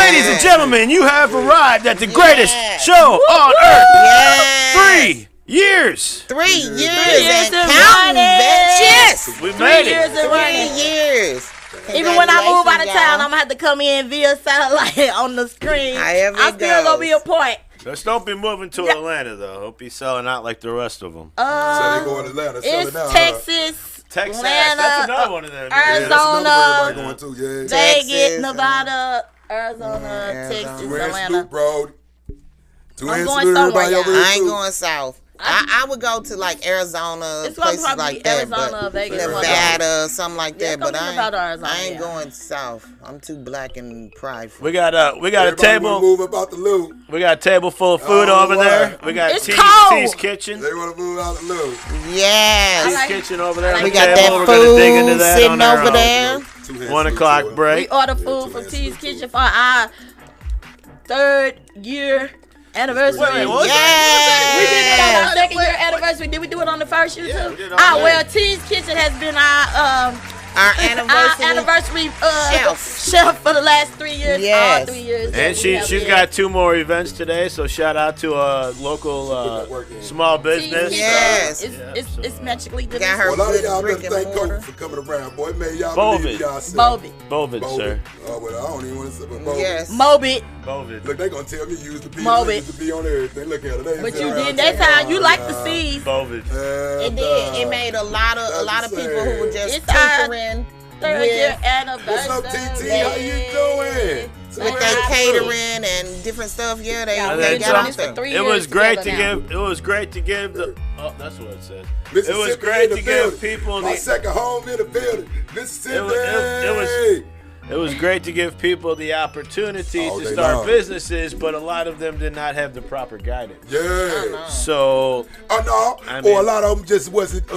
Ladies and gentlemen, you have arrived at the greatest show on earth. Yes. 3 years. 3 years and counting, bitch. Yes. We made years it. and 3 years. Even when I move out of town, I'm gonna have to come in via satellite on the screen. However it I'm still gonna be a point. Just don't be moving to Atlanta, though. Hope he's selling out like the rest of them. So they going to Atlanta, It's selling out. Texas, Texas, Atlanta, that's another one of them. Arizona, that's another one everybody going to, Vegas, Nevada, Arizona, Texas, Atlanta. Snoop, bro. I'm going somewhere, I ain't going south. I would go to like Arizona, It's gonna places probably like be that, Arizona, but Vegas, Nevada, something like Yeah, that. But it's gonna be Arizona, I ain't yeah. going south. I'm too black and prideful. We got a Everybody table. move about the loot. We got a table full of food Oh, over why? there. We got It's T's cold. Kitchen. They want to move out the loot. Yes. like- Kitchen over there. on We the got table. that We're gonna dig into food that sitting on our over own. there. 1 o'clock We break. order food from T's Kitchen for our 3rd year anniversary. Wait, what? Yes. We did it on our 2nd year anniversary. Did we do it on the 1st year Yeah, too? we did it on Well, T's Kitchen has been our Our anniversary. anniversary Chef. chef for the last 3 years. Yes. All 3 years. And that we have she's been. got 2 more events today, so shout out to a local small T's business. Kitchen. Yes. It's magically Got delicious. her Well, a lot of good y'all brick better and thank Coke mortar. for coming around, boy. It made y'all Bovid. believe in yourself. Moby. Bovid, sir. Oh, well, I don't even want to say Bovid. Yes. Moby. Bovid. Look, they gonna tell me you used to be, Moby. used to be on everything. Look at it. They But sit you around did that saying, time. You "Oh, like yeah." the seas. Bovid. It did. It made a lot of people who were just It's our tinkering 3rd year with anniversary. What's up, TT? How you doing? with their catering and different stuff. Yeah, they Yeah, they we've got been out on this for there. 3 It years was great to together now. give. It was great to give the. Oh, that's what it said. It was Mississippi great in the to building. give people My the. second home in the building. Mississippi. It was great to give people the opportunity All to day start long. businesses, but a lot of them did not have the proper guidance. Yeah. So Oh no. I mean- Or a lot of them just wasn't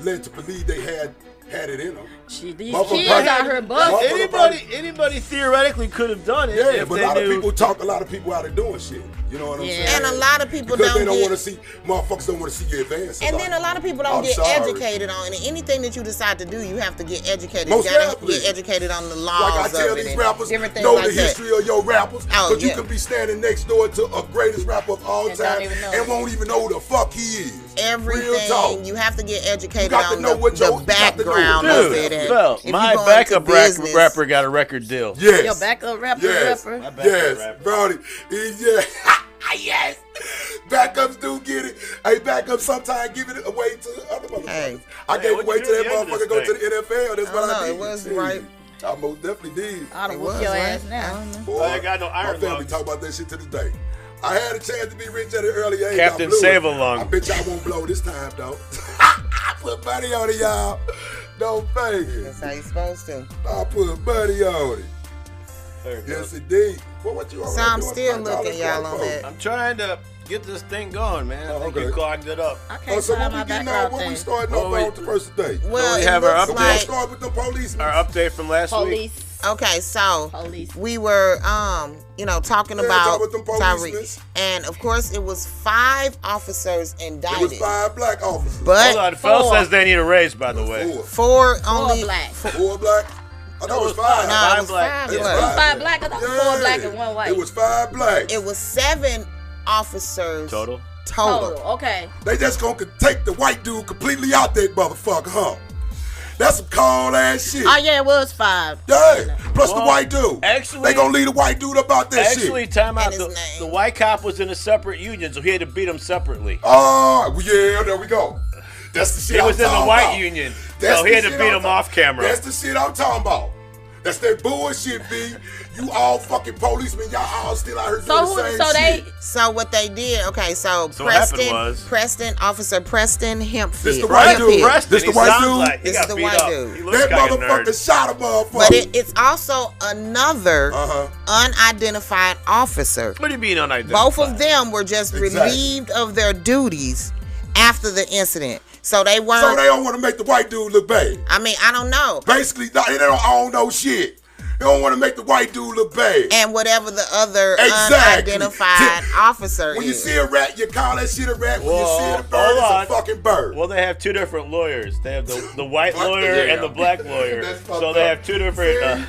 led to believe they had it in them. These Motherfucker, kids buddy. out here busting. anybody theoretically could have done it. Yeah, if but they a lot of knew. people talk a lot of people out of doing shit. You know what I'm Yeah. saying? And a lot of people because don't they don't get- want to see motherfuckers don't want to see you advance. And then a lot of people don't I'm get sorry. educated on it. Anything that you decide to do, you have to get educated. Most you gotta definitely. get educated on the laws Like I tell of it these and rappers, different things know like the that. history of your rappers, Oh, but you yeah. can be standing next door to a greatest rapper of all And don't time even know. and won't even know who the fuck he is. Real Everything talk. you have to get educated You got to on know what the you got to know background what of you it. do. And Phil, if you my go into backup business- rapper got a record deal. Yes. Your backup rapper, Yes. rapper. My backup Yes, rapper. Brody. Yeah. Yes. Backups do get it. Hey, backups sometimes give it away to other motherfuckers. Hey. I gave what away you to do that at the end of motherfucker go this to the NFL. That's what I I know, did. it was Shit. right. I most definitely did. I'd have It whooped was your right. ass now. Boy, I ain't got no iron my family lungs. talk about that shit to this day. I had a chance to be rich at an early age. Captain I blew it. Save-A-Lung. I bet y'all won't blow this time, though. I put money on it, y'all. Don't fake it. That's how you supposed to. I put money on it. There it Yes, goes. indeed. Well, what you So I'm still looking y'all on that. I'm trying to get this thing going, man. I think okay. you clogged it up. I Oh, can't so find when my we getting background on, when we thing. starting Well, off we- on the first day? Well, we it have our looks update. Let's like start with the police. Our update from last week. Police. okay. So Police. we were talking Yeah, about talk with them Tyreek, policemen. and of course it was 5 officers It indicted, was 5 black officers. but Hold on, Phil Four. says they need a raise, by the way. 4 only. black. 4 black? I thought it was 5. No, Five it was black. 5 It was black. five. 5 black, I thought 4 black and 1 white. It was 5 black. It was 7 officers Total. total. Okay. They just gonna take the white dude completely out that motherfucker, huh? That's some cold ass shit. Oh yeah, it was 5. Yeah. Plus the Well, white dude. actually- they gonna leave the white dude about that Actually, shit. time out. And his The, name. the white cop was in a separate union, so he had to beat him separately. Oh, yeah, there we go. That's the shit He I'm was in the talking white about. union, That's so he the had to shit beat I'm him ta- off camera. That's the shit I'm talking about. That's that bullshit, B. You all fucking policemen, y'all all still out here doing the same shit. So what they did, okay, so So what happened Officer Preston Hempfield. This the white dude. Preston, This the he white sounds dude? like he This got is the beat white up. dude. He looks That like a motherfucker nerd. shot a motherfucker. But it's also another Uh-huh. unidentified officer. What do you mean unidentified? Both of them were just Exactly. relieved of their duties after the incident. So they weren't. So they don't want to make the white dude look bad. I mean, I don't know. Basically, they don't own no shit. They don't want to make the white dude look bad. And whatever the other Exactly. unidentified officer When is. you see a rat, you call that shit a rat. When you Well, see a hold bird, on. it's a fucking bird. Well, they have two different lawyers. They have the white What? lawyer Yeah. and the black lawyer. That's So fucked they up. have two different.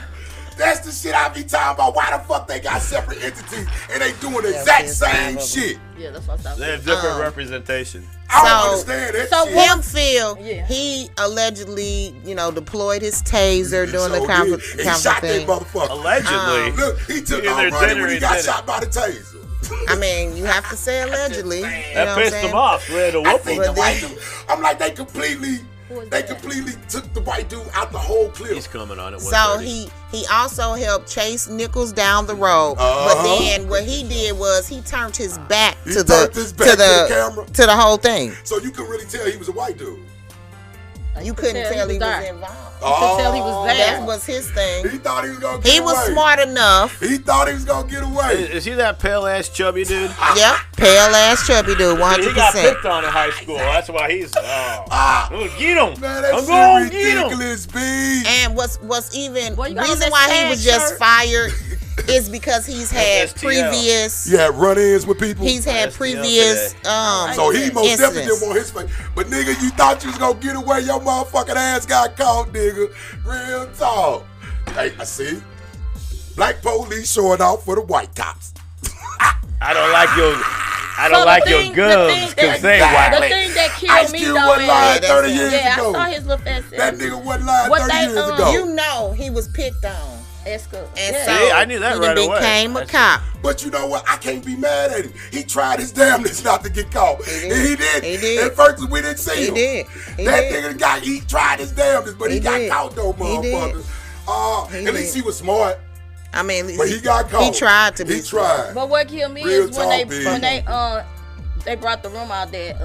That's the shit I be talking about. Why the fuck they got separate entities and they doing the exact same shit? Yeah, that's what I'm They saying. have different representation. I don't understand that so shit. Him feel Yeah. he allegedly, deployed his taser during the So conference he shot that thing. mother. Allegedly. Look, he took Either off did running or when he he got didn't. shot by the taser. I mean, you have to say allegedly. You know That what I'm pissed saying? him off. We had to I whoop think him. the white dude. I'm like they completely took the white dude out the whole clip. He's coming on it. So he also helped chase Nichols down the road, but then what he did was he turned his back to the whole thing. So you could really tell he was a white dude. You couldn't tell he was involved. You could tell he was there. That was his thing. He thought he was gonna get He away. was smart enough. He thought he was gonna get away. Is he that pale ass chubby dude? Yep, pale ass chubby dude, He got 100%. picked on in high school. That's why he's. Oh, get him! Man, that I'm shit going to get him. ridiculous, B. And what's even Boy, you got on reason that why he sad was just shirt. fired is because he's had STL. previous. You had run-ins with people. He's had STL previous So he most definitely incidents. didn't want his face. But nigga, you thought you was gonna get away. Your motherfucking ass got caught, nigga. Real talk. Hey, I see. Black police showing off for the white cops. I don't like your. I don't So like the your thing- guns the because thing they that- white. The thing that Ice killed me Cube though wasn't lying is 30 years I ago. saw his little face. That nigga wasn't lying What 30 they, years ago. You know he was picked on, Esco. and Yeah. so See, I knew that he right away. became a That's- cop. But you know what? I can't be mad at him. He tried his damnedest not to get caught. did. And he did. He did. At first, we didn't see He him. did. He That did. nigga he tried his damnedest, but he He got did. caught though, He did. motherfucker. He At least did. he was smart, I mean, at least but he got caught. He tried to be. He tried. But what killed me Real is when talk, they brought the rumor out that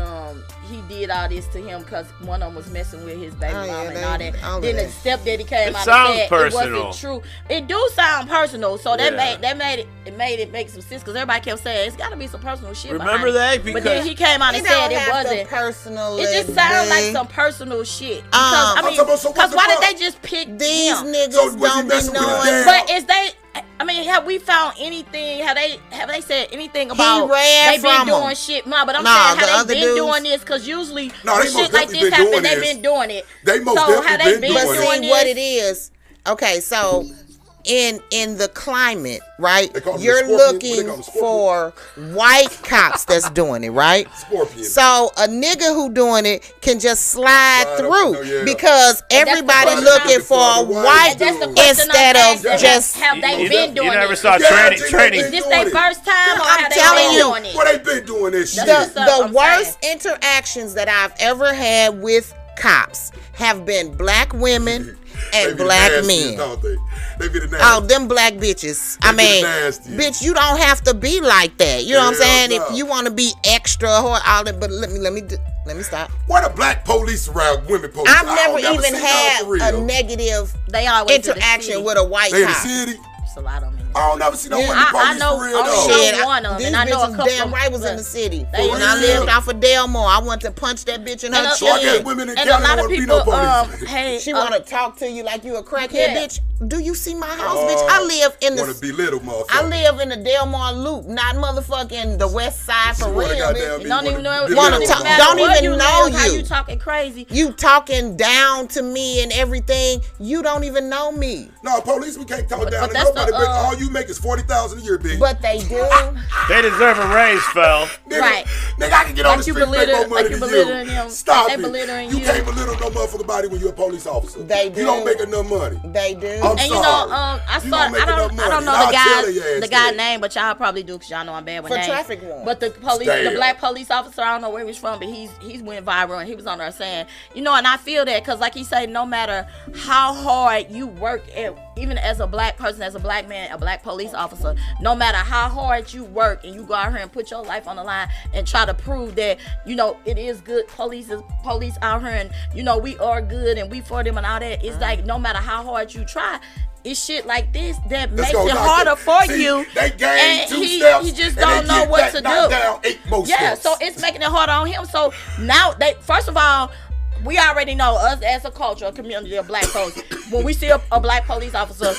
he did all this to him because one of them was messing with his baby Oh, mama yeah, and they- all that. all of Then that. the stepdaddy came It out sounds and said personal. it wasn't true. It do sound personal, so that Yeah. made it make some sense because everybody kept saying it's got to be some personal shit. Remember behind that? it. But then Because he came out It and said don't it have to wasn't. personally. It just sounds like some personal shit. Because, I'm talking about, so what because the why did fuck? they just pick These him? niggas So was he don't be messing with his knowing. dad? But is they? I mean, have we found anything? Have they said anything about ran they been from doing 'em. shit? No, but I'm Nah, saying the have other they been dudes- doing this? Because usually No, when they shit most like definitely this been doing happen, they've this. been doing it. They most so definitely have they been been But doing doing see this? what it is. Okay, so in the climate, right? They call them You're scorpions. What looking they call them, scorpions? for white cops that's doing it, right? Scorpion. So a nigga who doing it can just slide Slide through up, yeah. because And that's everybody the looking question for a I'm- white That's the question instead I'm of asking. just. have they You been doing never it? saw Yeah, training. they Training. Is this doing their it. first time or I'm have they telling been you. doing it? Well, they been doing this shit. That's The I'm worst saying. interactions that I've ever had with cops have been black women They and be the black nastiest, men. don't they? They be the Oh, nastiest. them black bitches. I They be the mean, nastiest. bitch, you don't have to be like that. You know what I'm Hell saying? no. If you want to be extra or all that, but let me stop. What a black police around women police? I've I never don't even seen had that for real. a negative They always in the interaction city. with a white They in the cop. city. It's a lot of them. I don't never see no Yeah, women I police know- for real I though. know Shit, one of them, these and I know a bitches couple damn right was in the but- city. They When I is. lived off of Delmore, I wanted to punch that bitch in her And a- So I chin. got women in And a Canada lot don't of want to be no people, police. hey, She want to talk to you like you a crackhead, Yeah. bitch. Do you see my house, bitch? I live in Want to the. belittle motherfucker. I live in the Delmore Loop, not motherfucking the West Side for She real. wanna goddamn bitch. be- You don't even know. Wanna It don't talk- even matter don't where even you know live, How you. you talking crazy? You talking down to me and everything. You don't even know me, No, police we can't talk down but to that's nobody. the, But all you make is 40,000 a year, bitch. but they do. They deserve a raise, fell. Nigga, Right. nigga, I can get on the Like you street and make more belittling- money like you than belittling you. him. Stop They it. belittling You you. can't belittle no motherfucking body when you're a police officer. They do. You don't make enough money. They do. I'm And you sorry. know, I You saw. don't make I enough don't money. know And I'll the tell guy, your ass the guy that. name, but y'all probably do because y'all know I'm bad with For names. traffic warrant. But the police, Damn. the black police officer, I don't know where he's from, but he's went viral and he was on there saying, you know, and I feel that because like he said, no matter how hard you work at, even as a black person, as a black man, a black police officer, no matter how hard you work and you go out here and put your life on the line and try to prove that, you know, it is good. Police out here and, you know, we are good and we for them and all that. It's like no matter how hard you try, it's shit like this that Let's makes go, it knock harder it. for See, you. They gained And 2 he steps. just and don't they know get what that to knocked do. down 8 more Yeah, steps. so it's making it harder on him. So now they, first of all, we already know us as a culture, a community of black folks. When we see a black police officer,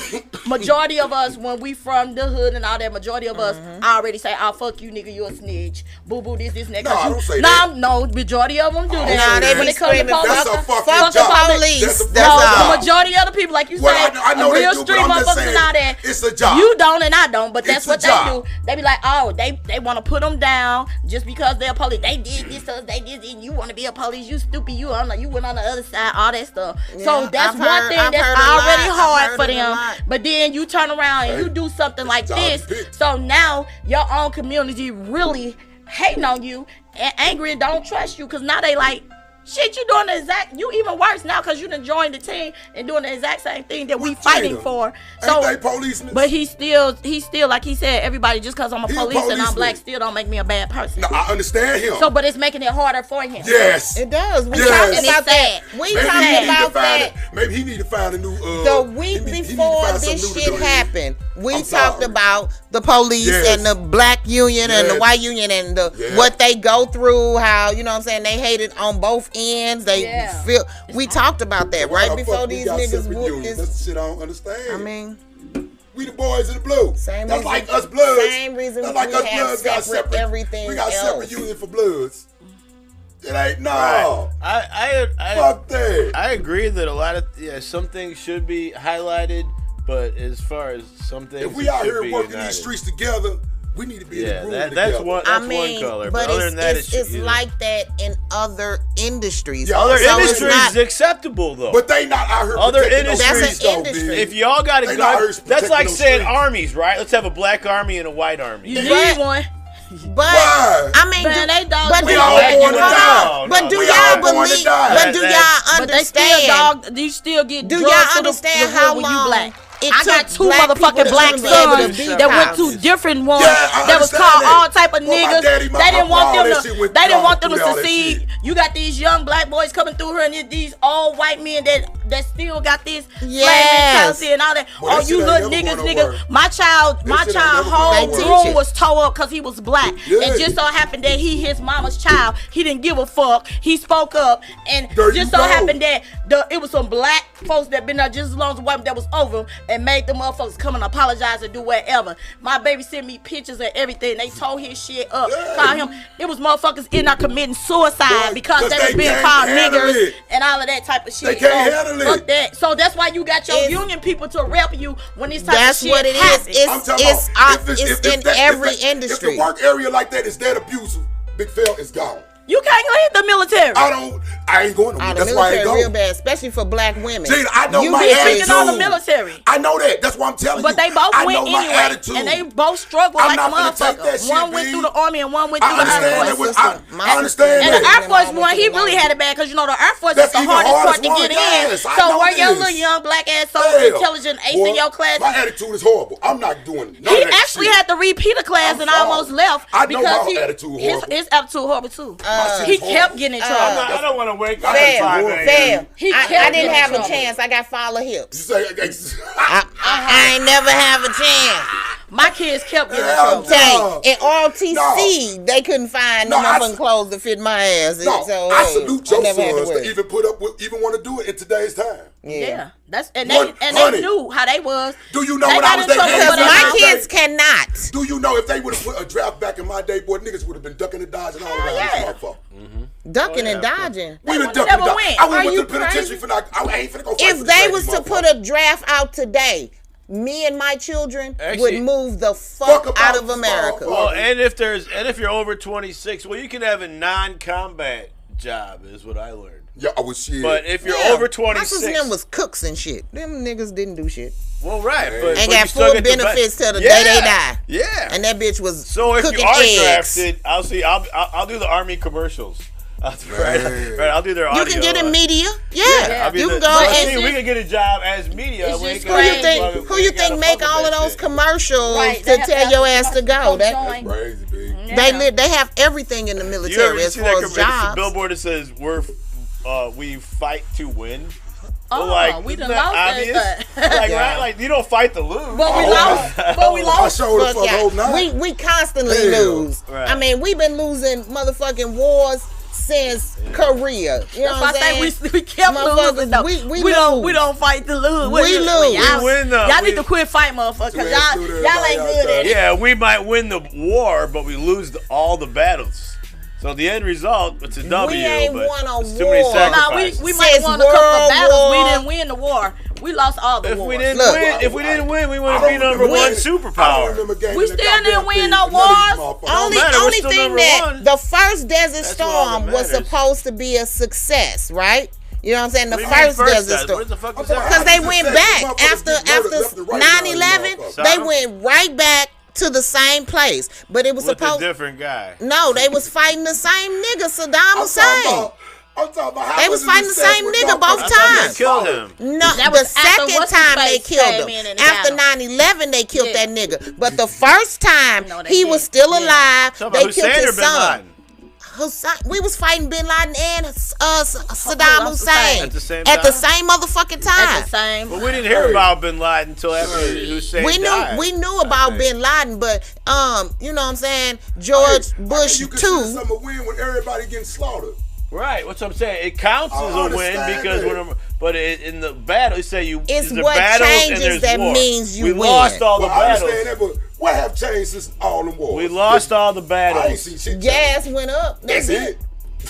majority of us, when we from the hood and all that, majority of us already say, "Oh fuck you, nigga, you a snitch." Boo boo, this, that. No, I don't say that. No, majority of them do that. Nah, they when be it comes to screaming, police, that's a fucking fuck the job. police. That's all. the majority of the people, like you said, I know they real do, street but I'm just motherfuckers saying, and all that. it's a job. You don't and I don't, but that's It's a what they job. do. They be like, oh, they want to put them down just because they're police. They did this to us, they did this, and you want to be a police, you stupid, you went on the other side, all that stuff. Yeah, So that's one thing that's already hard for them. But then you turn around and you do something like this. So now your own community really hating on you and angry and don't trust you because now they like, shit, you doing the exact, you even worse now because you done joined the team and doing the exact same thing that we fighting for. So, ain't they policemen? but he's still, like he said, everybody, just because I'm a police and I'm black, still don't make me a bad person. No, I understand him. So, but it's making it harder for him. Yes. It does. We Yes. talked about that. We talked about that. Maybe he need to find a new. The week before this shit happened, we talked about the police and the black union and the white union and what they go through, how, you know what I'm saying, they hate it on both ends. They feel. We talked about that right before these niggas whooped this. That's the shit I don't understand. I mean, we the boys in the blue. That's reason, like us bloods. Same reason That's like we us have bloods got separate everything We got else. separate union for bloods. It ain't no. Right. Fuck that. I agree that a lot of some things should be highlighted, but as far as some things, If we out here be working united. these streets together, we need to be in the room that's together. one. That's one color. But other than that, it's like that in other industries. Yeah, other So industries it's is acceptable though. But they not out here Other protecting those industries, streets, though, That's an industry. B. if y'all got a They not gun, here that's protecting like those saying streets. armies, right? Let's have a black army and a white army. You But- need one. But Why? I mean, Man, they dogs but we do all y'all, going to die. but do We y'all all going to believe? die. But do y'all But they still understand? you still get Do drugged y'all to understand the how hood when you long black? it I got took two black people motherfucking to black be able to sons beat that went cops? to different ones Yeah, I that was understand called that. all type of Well, my niggas. daddy, my They didn't want uncle, all them that to. shit went They didn't want them through to all that succeed. shit. You got these young black boys coming through here and these old white men that still got this Yes. mentality and all that. Well, Oh, that you shit little ain't never niggas, gonna niggas. work. My child shit ain't never whole gonna work. room Teach was tore up because he was black. Yeah. And just so happened that his mama's child. He didn't give a fuck. He spoke up, and There you just so go. happened that it was some black folks that been there just as long as the white that was over him and made the motherfuckers come and apologize and do whatever. My baby sent me pictures of everything. They tore his shit up. Yeah. Called him. It was motherfuckers in there committing suicide Yeah, because 'cause they was they being can't called handle niggers it. and all of that type of shit. They can't handle it. Fuck that. So that's why you got your It's- union people to rep you when this type That's of shit what it is. happens. I'm talking It's about it's in every industry. If the work area like that is that abusive, Big Phil is gone. You can't leave the military. I ain't going to. Oh, the That's why I ain't military real going. bad, especially for black women. Gee, I know You my bitches- attitude. Speaking on the military. I know that. That's why I'm telling But you. they both I went know my anyway, attitude. and they both struggled I'm like a not gonna take that motherfucker. shit, One went B. through the army and one went I through the understand Air that. Force. I understand And that. the Air Force Mama one, he went through really the had it bad because you know the Air Force That's is the even hardest part hardest to one, get yes, in. I So know where this. your little young black ass so Hell, intelligent ace boy, in your class? My attitude is horrible. I'm not doing none He of that actually shit. had to repeat a class I'm and sorry. almost left I know because my attitude horrible. his attitude horrible too. My shit He is kept horrible. getting in trouble. I don't want to wake up Fair, at 5 a.m. Fair. He I kept didn't getting have in a trouble. chance. I got follow You hips. say, I ain't never have a chance. My kids kept getting in Hell trouble. no. Dang, in RTC, they couldn't find no No, I- motherfucking clothes to fit my ass. no, So, I hey, salute your never had to sons to worry. even put up with, even want to do it in today's time. Yeah, that's and Honey, they knew how they was. Do you know They when got I was in that trouble age for Because their back my in the kids day? cannot. Do you know if they would have put a draft back in my day, boy, niggas would have been ducking and dodging all around yeah. this motherfucker. Ducking Oh, and yeah. dodging. We been would've ducking and never dodging. went. I Are went you to the penitentiary crazy? for not. I ain't finna go fight If for they this was to motherfucker. put a draft out today, me and my children Actually, would move the fuck fuck about out of this America. motherfucker. Well, and if you're over 26, well, you can have a non-combat job, is what I learned. Yeah, I was shit. But if you're Yeah, over my 26, sister and them was cooks and shit. Them niggas didn't do shit. well, right, but And you got still full get the benefits till the yeah, day they die. Yeah. And that bitch was So if cooking you are eggs. drafted, I'll do the Army commercials. I'll do their audio. You can get in media. Yeah. I'll be You the- can go but and see, we can get a job as media. It's We just ain't who you gotta- crazy. think we ain't make gotta all fuck of with those that commercials Right, to tell your ass to go? That's That crazy, big. Yeah. they have everything in the shit. You military ever as see far that as commercial jobs. billboard that says we fight to win? Oh, Like, we isn't done that lost obvious? that. Like, Yeah. right? Like, you don't fight to lose. But we lost. But we I lost. showed the Fuck fuck yeah. whole night. We constantly Hell. lose. Right. I mean, we've been losing motherfucking wars since Korea. You know what I'm saying? We kept losing though. We don't fight to lose. We lose. We win though. Y'all need to quit fighting, motherfuckers, because y'all ain't good at it. Yeah, we might win the war, but we lose all the battles. So the end result, it's a W. We ain't but won a it's too many war. sacrifices. We might have won a couple of battles. We didn't win the war. We lost all the wars. If we didn't win, we wouldn't be number one superpower. We still didn't win no wars. Only thing that the first Desert Storm was supposed to be a success, right? You know what I'm saying? The first Desert Storm. Because they went back after 9/11. They went right back to the same place, but it was supposed. With a different guy. No, they was fighting the same nigga, Saddam Hussein. I'm talking about they was fighting the same nigga both times. They killed him. No, the second time they killed him. After 9/11, they killed that nigga. But the first time he was still alive, they killed his son. We was fighting Bin Laden and Saddam Hussein at the same motherfucking time. But we didn't hear about Bin Laden until after Hussein died. We knew about Bin Laden, but you know what I'm saying? George Bush you too. Some a win when everybody getting slaughtered. Right, what's what I'm saying. It counts as a win because in the battle, you say it's what changes that means you win. We lost all the battles. I understand that, but what have changed since all the wars? We lost all the battles. I ain't seen shit. Gas went up. That's it.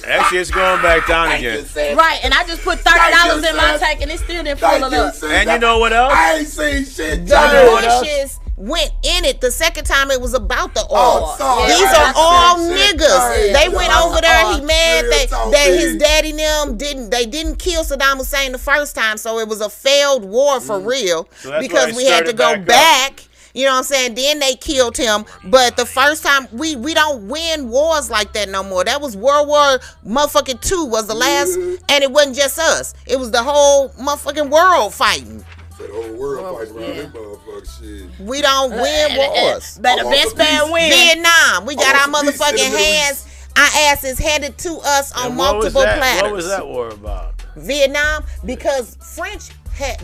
Actually, it's going back down again. Right, and I just put $30 in my tank and it still didn't fill it up. And you know what else? I ain't seen shit. The Bushes went in it the second time it was about the oil. These are all niggas. They went over there. He mad that his daddy and them didn't kill Saddam Hussein the first time, so it was a failed war for real because we had to go back. You know what I'm saying? Then they killed him. But the first time, we don't win wars like that no more. That was World War motherfucking II was the last. And it wasn't just us. It was the whole motherfucking world fighting. The whole world fighting around this motherfucking shit. We don't win wars. But the best man wins. Vietnam. We got our motherfucking hands. Our asses handed to us on multiple platters. What was that war about? Vietnam. Because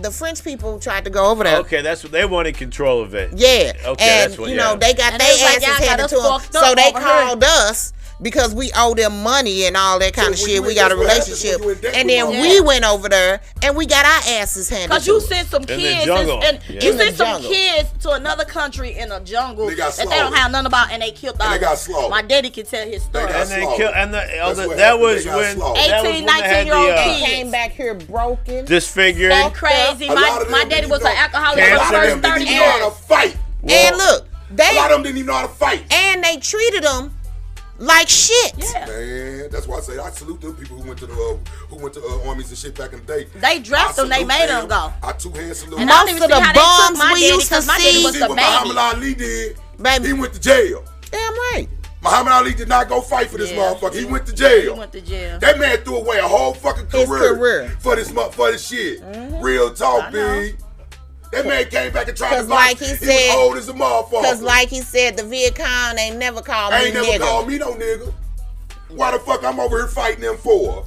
the French people tried to go over there. Okay, that's what they wanted control of it. Yeah. Okay, and that's what, you know, they got their asses handed to them. So they called us because we owe them money and all that kind of shit. We got a relationship. And then we went over there and we got our asses handed to us. Because you sent some kids you sent some kids to another country in a jungle that they don't have nothing about and they killed all. They got slaughtered. My daddy can tell his story. And they killed that was when 18, 19-year-old kids came back here broken. Disfigured. Crazy. My daddy was an alcoholic for the first 30 years. How to fight. And look, a lot of them didn't even know how to fight. And they treated them like shit. Yeah. Man, that's why I say I salute them people who went to armies and shit back in the day. They dressed them, they made them go. I two-hand salute. And most of the bombs we used to see was the what baby. Muhammad Ali did, he went to jail. Damn right. Muhammad Ali did not go fight for this motherfucker. He went to jail. He went to jail. That man threw away a whole fucking career for this shit. Real talk, B. That man came back and tried to fight. He was old as a motherfucker. Because like he said, the Viet Cong ain't never called me nigga. Ain't never called me no nigga. Why the fuck I'm over here fighting them for?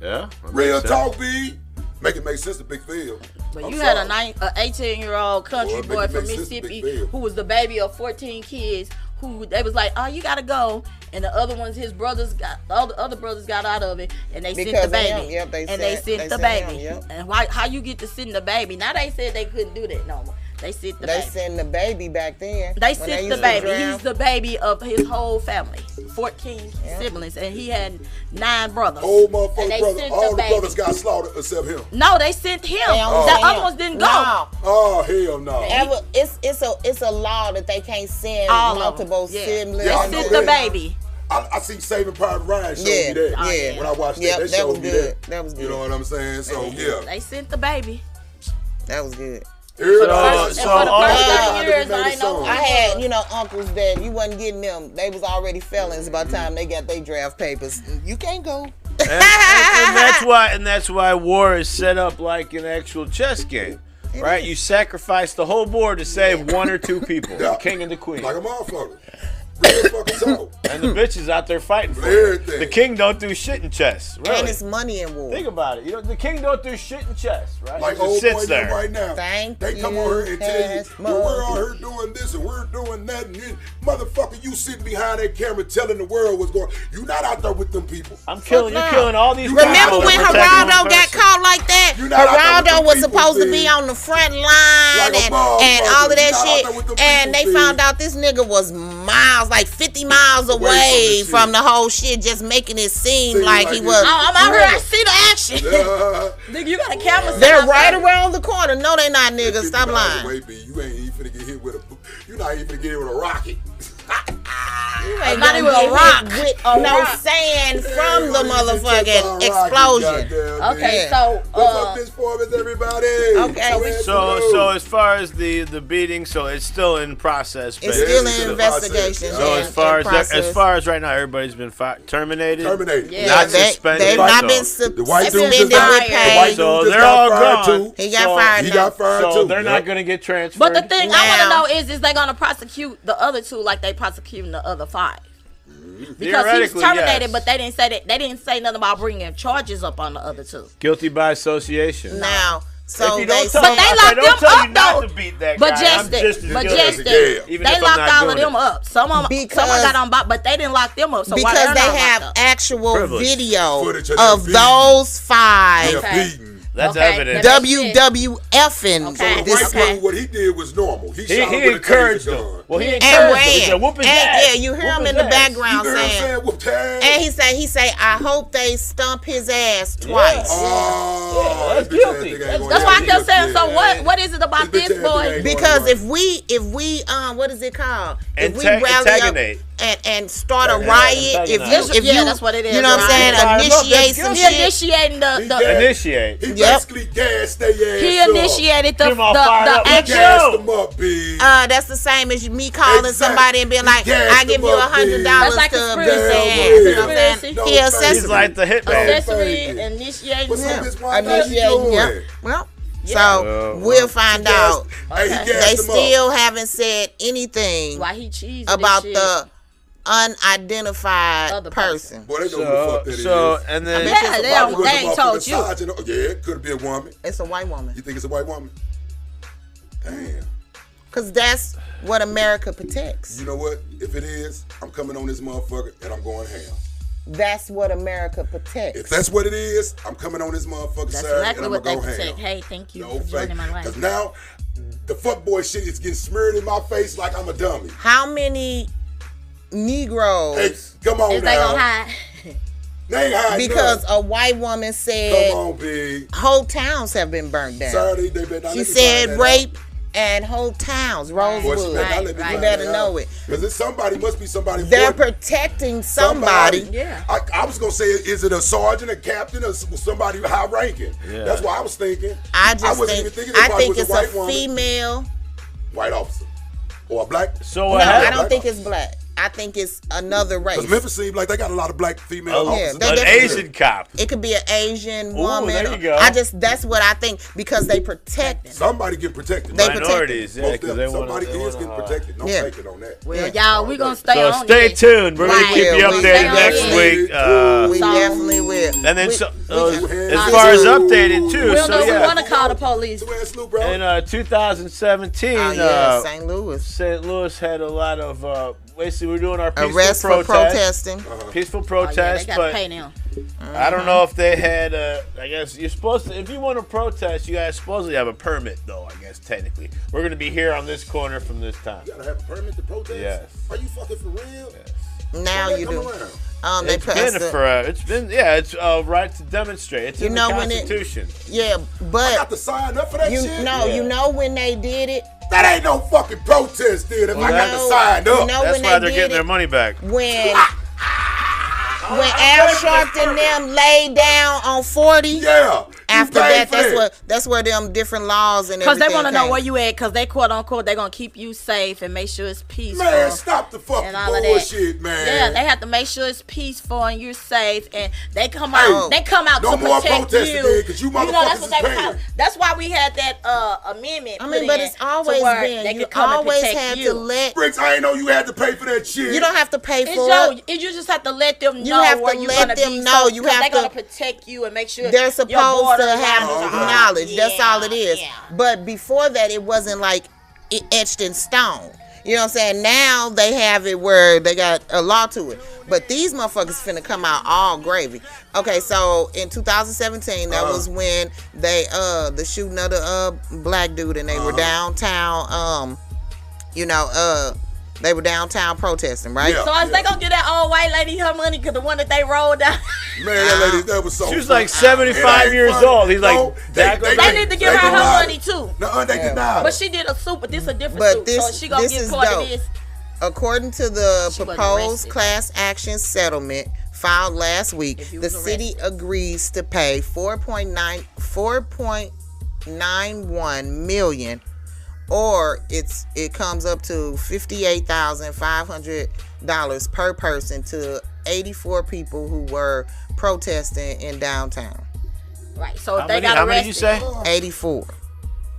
Yeah. Real talk, B. Make it make sense to Big Phil. But you had an 18-year-old country boy from Mississippi who was the baby of 14 kids who they was like, oh, you gotta go. And the other ones, all the other brothers got out of it, and they sent the baby. They sent the baby. And how you get to send the baby? Now they said they couldn't do that no more. They sent the baby. They sent the baby back then. They sent the baby. He's the baby of his whole family. 14 siblings, and he had 9 brothers. Whole motherfucking and brother. All the brothers got slaughtered except him. No, they sent him. The other ones didn't go. No. Oh hell no. It's a law that they can't send multiple siblings. They sent the baby. I see Saving Private Ryan showed me that. Yeah. When I watched that, they showed me that. That was good. You know what I'm saying? So yeah. They sent the baby. That was good. For the first 30 years, I know. I had, uncles that you wasn't getting them. They was already felons by the time they got their draft papers. You can't go. and that's why war is set up like an actual chess game. Right? You sacrifice the whole board to save 1 or 2 people. The king and the queen. Like a motherfucker. Real fucking talk. And the bitches out there fighting for everything. The king don't do shit in chess. Really. And it's money in war. Think about it. The king don't do shit in chess, right? Like he just sits there right now. They come on here and tell you, we're out here doing doing this and we're doing that, and then, motherfucker, you sitting behind that camera telling the world what's going on. You not out there with them people. I'm killing. You're killing all these. Remember when Geraldo got caught like that? Geraldo was supposed to be on the front line and all of that shit, and they found out this nigga was miles, like 50 miles away from the whole shit, just making it seem like he was. I'm out here. I see the action. Nigga, you got a camera. They're right around the corner. No, they not, nigga. Stop lying. Wait, B, you ain't even finna get hit with a. You're not even finna get hit with a rocket. You ain't not even a rock with no sand from the motherfucking explosion. Okay, so what's up, this performance, everybody? Okay, so as far as the beating, so it's still in process. It's still in investigation. So as far as right now, everybody's been terminated. Yeah, not suspended. They've not been suspended with pay. So they're all gone. He got fired. He got fired too. So they're not gonna get transferred. But the thing I want to know is they gonna prosecute the other two like they prosecuting the other 5? Because he was terminated, but they didn't say that. They didn't say nothing about bringing charges up on the other 2. Guilty by association. Now, so but they locked them up though. But they locked all of them up. Some got on, but they didn't lock them up. So because they have actual video of those 5. That's evidence. WWFing. So what he did was normal. He encouraged them. Well, he encouraged them. And yeah, you hear him in the background saying. And he say, I hope they stump his ass twice. That's guilty. That's why I kept saying. So what is it about this boy? Because if we what is it called? If we rally up and start a riot, if you that's what it is. You know what I'm saying? Initiate some shit. He initiating initiate. He basically gassed their ass. He initiated the action. That's the same as me calling somebody and being like, I give you $100 like to a beat their ass. You know what I'm saying? He's like the hitman. Accessory, initiating. Yep. Well. So we'll find out. They still haven't said anything about the unidentified person. Boy, they know who the fuck that is. And then they ain't told you. Yeah, it could be a woman. It's a white woman. You think it's a white woman? Damn. Because that's what America protects. You know what? If it is, I'm coming on this motherfucker and I'm going ham. That's what America protects. If that's what it is, I'm coming on this motherfucker side and I'm what going they to go protect. ham. Hey, thank you for joining my life. Because now, the fuckboy shit is getting smeared in my face like I'm a dummy. How many Negroes hey, come on is now. They gonna hide? They ain't hiding because a white woman said come on, big. Whole towns have been burnt down. Sorry, she said rape and whole towns, Rosewood. You better know it. Because somebody must be somebody. They're protecting somebody. Yeah. I was gonna say, is it a sergeant, a captain, or somebody high ranking? Yeah. That's what I was thinking. I think it's a female white officer or a black. So I don't think it's black. I think it's another race. Because Memphis seems like they got a lot of black female officers. An Asian cop. It could be an Asian woman. There you go. That's what I think because they protect. Somebody get protected. Minorities, yeah. Somebody is getting protected. Don't take it on that. Well, y'all, we're going to stay on. So stay tuned. We're going to keep you updated next week. We definitely will. And then as far as updated too. We'll know we want to call the police. In 2017, St. Louis. St. Louis had a lot of basically we're doing our peaceful arrest for protesting. Peaceful protest, they gotta pay now. I don't know if they had. I guess you're supposed to. If you want to protest, you guys supposedly have a permit, though. I guess technically, we're gonna be here on this corner from this time. You gotta have a permit to protest. Yes. Are you fucking for real? Yes. Now you do. It's right to demonstrate. It's in the Constitution. But I got to sign up for that shit. No, you know when they did it. That ain't no fucking protest, dude. If I got to sign up, that's why they're getting their money back. When Al Sharpton and them laid down on 40. Yeah. After that's where them different laws and everything. Because they want to know where you at. Because they quote unquote they're gonna keep you safe and make sure it's peaceful. Man, stop the fucking bullshit, man. Yeah, they have to make sure it's peaceful and you're safe. And they come out. They come out to protect you. Because you motherfuckers is paying. That's why we had that amendment. I mean, but it's always been. You always had to let. Bricks, I ain't know you had to pay for that shit. You don't have to pay for it. You just have to let them know. You have to let them know. You have to. They're gonna protect you and make sure they're supposed to have knowledge. That's all it is. Yeah. But before that, it wasn't like etched in stone. You know what I'm saying? Now they have it where they got a law to it. But these motherfuckers finna come out all gravy. Okay, so in 2017, that was when they the shooting of the black dude, and they were downtown. They were downtown protesting, right? So is they gonna get that old white lady her money? Cause the one that they rolled down. Man, that lady, that was so. She was like 75 years old. He's like, they need to give her money too. No, they denied. But she did a suit, but this a different suit. So she gonna get part of this. According to the proposed class action settlement filed last week, the city agrees to pay $4.91 million, or it comes up to $58,500 per person to 84 people who were protesting in downtown. Right. So if they got arrested. How many did you say? 84.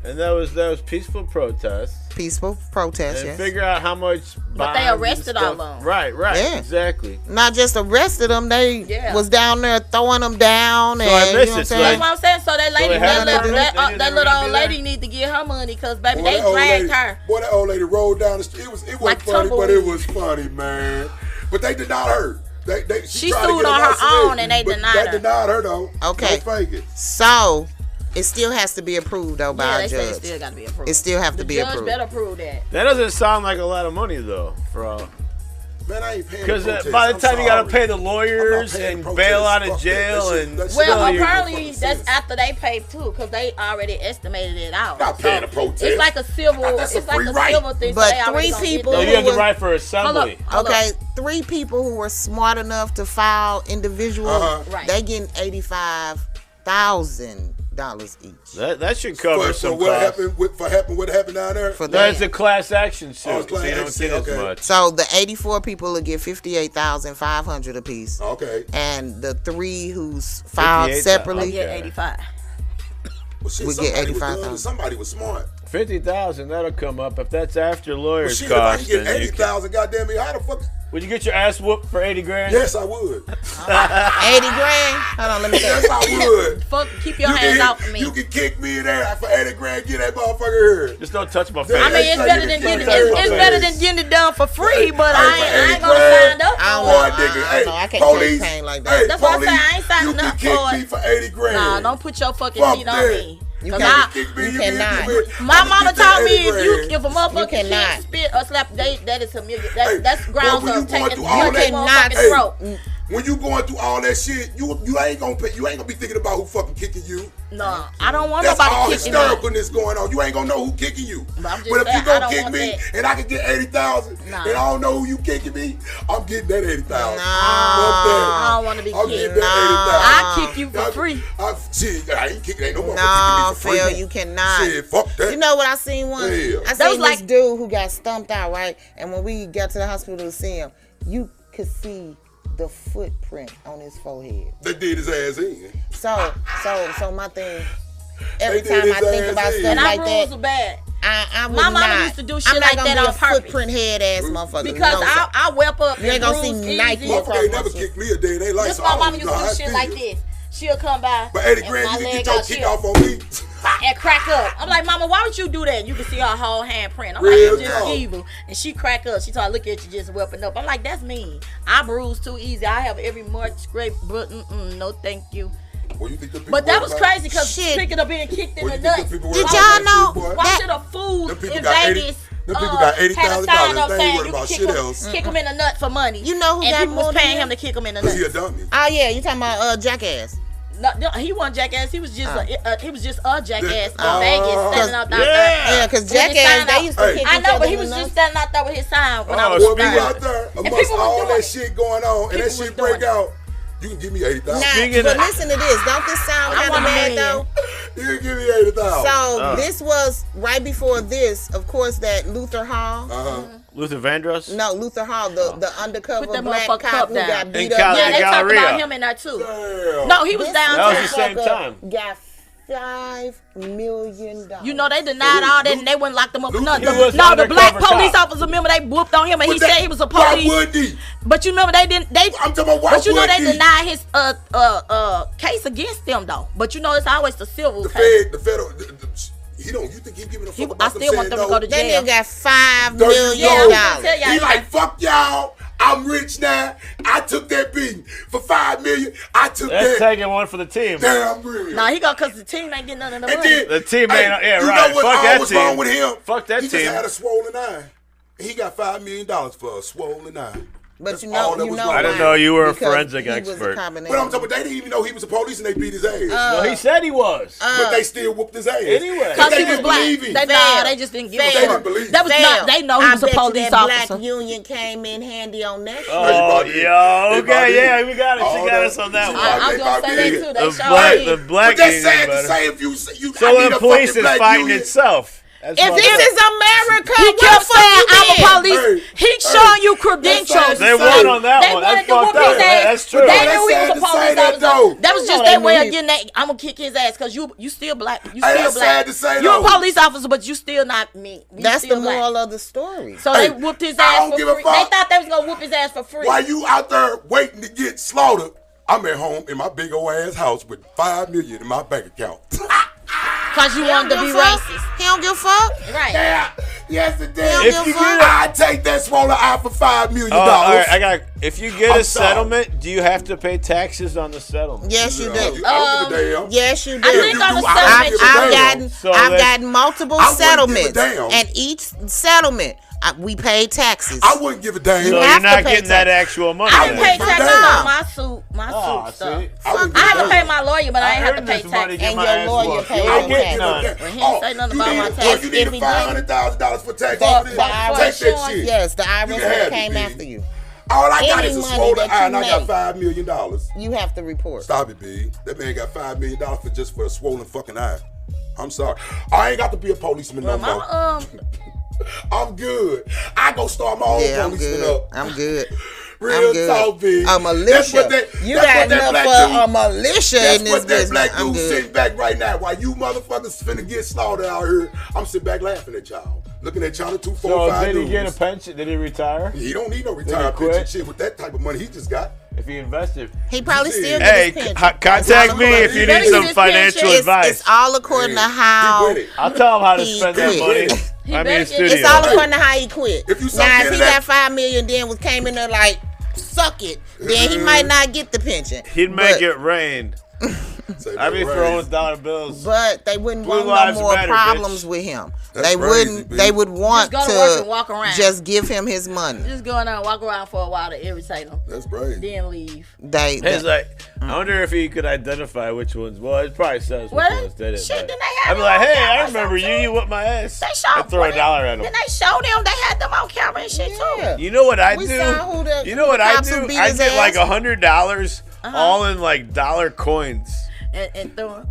And that was peaceful protests. Peaceful protests, And yes. figure out how much. But they arrested all of them. Right. Yeah. Exactly. Not just arrested them, they was down there throwing them down. So and I missed you know it. That's what I'm saying. So that lady, that little old there? lady need to get her money because baby, they dragged her. Boy, that old lady rolled down the street. It wasn't Like funny, but tumbleweed. it was funny, man. But they did not her. She sued on her own and they denied her. They denied her though. Okay. Don't fake it. So it still has to be approved though by a They say judge. it still got to be approved. It still have to be judge approved. better approve that. That doesn't sound like a lot of money though, for all. Man, I ain't paying. Because by the time you gotta pay the lawyers and bail out of jail and Well, apparently that's after they pay too, because they already estimated it out. Not paying the protest. It's like a civil. That's a It's like free a right. civil thing. But so they already 3 gonna get people no, that. you have the right for assembly. Hold up. Okay, 3 people who were smart enough to file individual, Right. they getting $85,000 each. That should cover So some what costs. happened? What happened down there? For That's that. a class action suit, Oh, it's so you don't class get action, as okay. much. So the 84 people will get $58,500 apiece, Okay. and the 3 who's filed 58,000. separately Yeah, 85. Well, shit, We get somebody was 85,000. good. Somebody was smart. 50,000, that'll come up. If that's after Well, lawyers' shit, if I costs, can get then you can. 80,000, goddamn me, how the fuck? Would you get your ass whooped for 80 grand? Yes, I would. 80 grand. Hold on, let me Yes, think. I would. Fuck, keep your hands out for me. You can kick me in there for 80 grand, get that motherfucker here. Just don't touch my face. I mean, it's better than getting it done for free, but I ain't gonna sign up I don't for know. it. Nigga, I don't know. I can't take police, pain like that. Hey, That's why I police, say I ain't signing you up can kick for me it. for 80 grand. Nah, don't put your fucking Fuck feet on that. me. You Cause can't. Kick me, You you cannot. can get- My I'm mama gonna get that taught me 80 grand. if a motherfucker cannot. shit, spit or slap, that is humiliating. Hey, That's grounds but when you of going taking through all that- motherfucking Hey, throat. When you going through all that shit, you ain't gonna be thinking about who fucking kicking you. No, I don't want That's all nobody kicking me. hystericalness going on. You ain't gonna know who kicking you. But I'm just But if saying, you I gonna don't kick want me that. and I can get 80,000 Nah. and I don't know who you kicking me, I'm getting that 80,000. Nah. I don't want to be I'm kicked. getting that I 80,000. kick you for free. Shit, I ain't kicking. Ain't no motherfucker No, kicking me for free. Phil, you cannot. Shit, fuck that. You know what I seen once? Yeah. I That seen was this like- dude who got stumped out, right? And when we got to the hospital to see him, you could see the footprint on his forehead. They did his ass in. So my thing, every They did time I his think ass about in. stuff And like our rules that, are bad. I would My mama not. used to do I'm shit not like gonna that be on a purpose. footprint head ass motherfucker. Because No, I whip up You ain't and gonna see bruise Nike easy. or Motherfucker ain't never kicked me a day in their life. This so my I mama don't used know to how do I shit feel. like this. She'll come by. But 80 and grand, my you can leg get your out, kick she'll- off on me. and crack up. I'm like, Mama, why would you do that? You can see her whole handprint. I'm Real like, it's just talk. evil. And she crack up. She told, look at you just weapon up. I'm like, that's mean. I bruise too easy. I have every mark scrape, but no, thank you. Well, you think the people But that worry was about- crazy because Shit. picking up being kicked in Well, the you think nuts. the people worry Did about y'all that know shit, boy? Why that- should a food Them people in got 80 Vegas them people got had a $80,000. sign up They ain't saying worried you about can shit kick else. him in the nuts for money? You know who and got people more was than paying him? him to kick him in the Cause he a nuts. dummy. Oh yeah, you talking about Jackass? No, he wasn't jackass. He was just he was just a jackass in Oh. Vegas standing out there. Yeah, because With his Jackass sign they out. used to Hey. kick I each know, other but he in was the just nuts. standing out there with his sign when I Oh, was Well, speaking people there. out there, people amongst was all doing that it. shit going on, and that People shit was doing break it. out, you can give me 80,000. Nah, Speaking but of- listen to this. Don't this sound I kind of want a bad million. though? You can give me 80,000. So this was right before this, of course, that Luther Hall. Luther Vandross? No, Luther Hall, the undercover Put that black motherfucker cop cup who down. got beat In up. Cali- Yeah, they talked Galleria. about him in there too. Damn. No, he was down That was to the same time. Got $5 million. You know, they denied all that and they wouldn't lock them up. No, He was no, the black undercover police cop. officer, remember they whooped on him and he But said he was a Why police. would he? But you remember they didn't. I'm talking about why But you know would they he? denied his case against them though. But you know it's always the civil The case. Fed, the federal, He don't. You think he giving a fuck I about them still want saying them to go to That jail. nigga got $5 There you million. go. He like, fuck y'all. I'm rich now. I took that beating for $5 million. I took That's that. taking one for the team. Damn real. Nah, he got, cause the team ain't getting none of the And money. then, The team ain't. Yeah, you right. know what Fuck that was team. wrong with him? Fuck that he team. He just had a swollen eye. He got $5 million for a swollen eye. But That's you all know, that was wrong. I didn't know you were a Because forensic he was a expert. combination. But I'm talking about they didn't even know he was a police and they beat his ass. No, he said he was. But they still whooped his ass. Anyway. Cause they he was didn't black. believe him. They just didn't give a They fuck. didn't believe That was him. not. They know he was a police that officer. Black Union came in handy on that shit. Oh, He yo, probably okay, did. yeah, we got it. She All got that. us on that She one. I was gonna say that too. They The showed black But that's union sad to better. say if you So I need the a police fucking is black fighting union. itself. That's If fucked this up. is America, He where kept the fuck saying, you "I'm a been? police." He's showing you credentials. They won on that They one. wanted That's to whoop fucked up. his ass. That's true. They That's knew he sad was a to say police that, though. officer. That was You just know their they way knew of getting that. I'm gonna kick his ass because you still black. You Hey, still that's black. sad to say, You a though. police officer, but you still not me. You That's still the black. moral of the story. So Hey, they whooped his I ass don't for give a free. fuck. They thought they was gonna whoop his ass for free. While you out there waiting to get slaughtered, I'm at home in my big old ass house with $5 million in my bank account. Cause you wanted to be racist. He don't give a fuck. Right. Yeah, yes it did. If you get I take that swollen eye for $5 million. All right, if you get I'm a sorry. settlement, do you have to pay taxes on the settlement? Yes, you do. I don't give a damn. Yes, you do. I think on the I don't settlement, give a I've damn. gotten So I've that's- gotten multiple I wouldn't give a settlements, damn. and each settlement we paid taxes. I wouldn't give a damn. So have you're to not pay getting that tax. actual money. I then. didn't pay Fuck taxes that. on my Aw, suit stuff. see? I wouldn't I had give to a pay damn. my lawyer, but I ain't have to earned pay this money to tax. get And my your ass lawyer whooped. paid You your ain't getting tax. none. But he didn't say nothing about my Oh, tax. you need If he $500,000 for tax. The Take IRS, that shit. yes, the You IRS can will have came it, after B. you. All I got Any is a money swollen that eye, you and I got make. $5 million. You have to report. Stop it, B. That man got $5 million for just for a swollen fucking eye. I'm sorry. I ain't got to be a policeman no Well, more. my I'm good. I go start my own Yeah, I'm policeman good. up. I'm good. Real I'm good. talk, B. A That's militia. what that, You that's got what that enough black for dude, a militia That's in this what that business. black I'm dude good. sitting back right now. While you motherfuckers finna get slaughtered out here, I'm sitting back laughing at y'all. Looking at y'all, the 2, 4, So 5 did he dudes. get a pension? Did he retire? He don't need no he retirement quit? pension shit with that type of money he just got. If he invested? He probably Shit. still Hey, get his pension. contact me if you Let need me some get his financial pension. advice. It's all according to He how. with it. I'll tell him how to He spend that quit. money. He I'm better in get- studio. It's all according to how he quit. If you suck Now, if into he that- got $5 million, then came in there like suck it, then he might not get the pension. He'd make But- it rain. Say I'd be no throwing raise. dollar bills. But they wouldn't Blue want lives no more matter, problems bitch. with him. That's They crazy, wouldn't. B. They would want Just go to work and walk around. just give him his money. Just go in there and walk around for a while to irritate him. That's crazy. Then leave. They It's like, I wonder if he could identify which ones. Well, it probably says which Well, ones did it. shit, but then they had I'd be it like, on hey, camera I or remember something. you whipped my ass. They showed. I'd throw a dollar at him. Then they showed them. They had them on camera and shit Yeah. too. You know what I We do? saw who the- You know what I cops do? who beat I his get like ass. $100 all in like dollar coins. And throw them.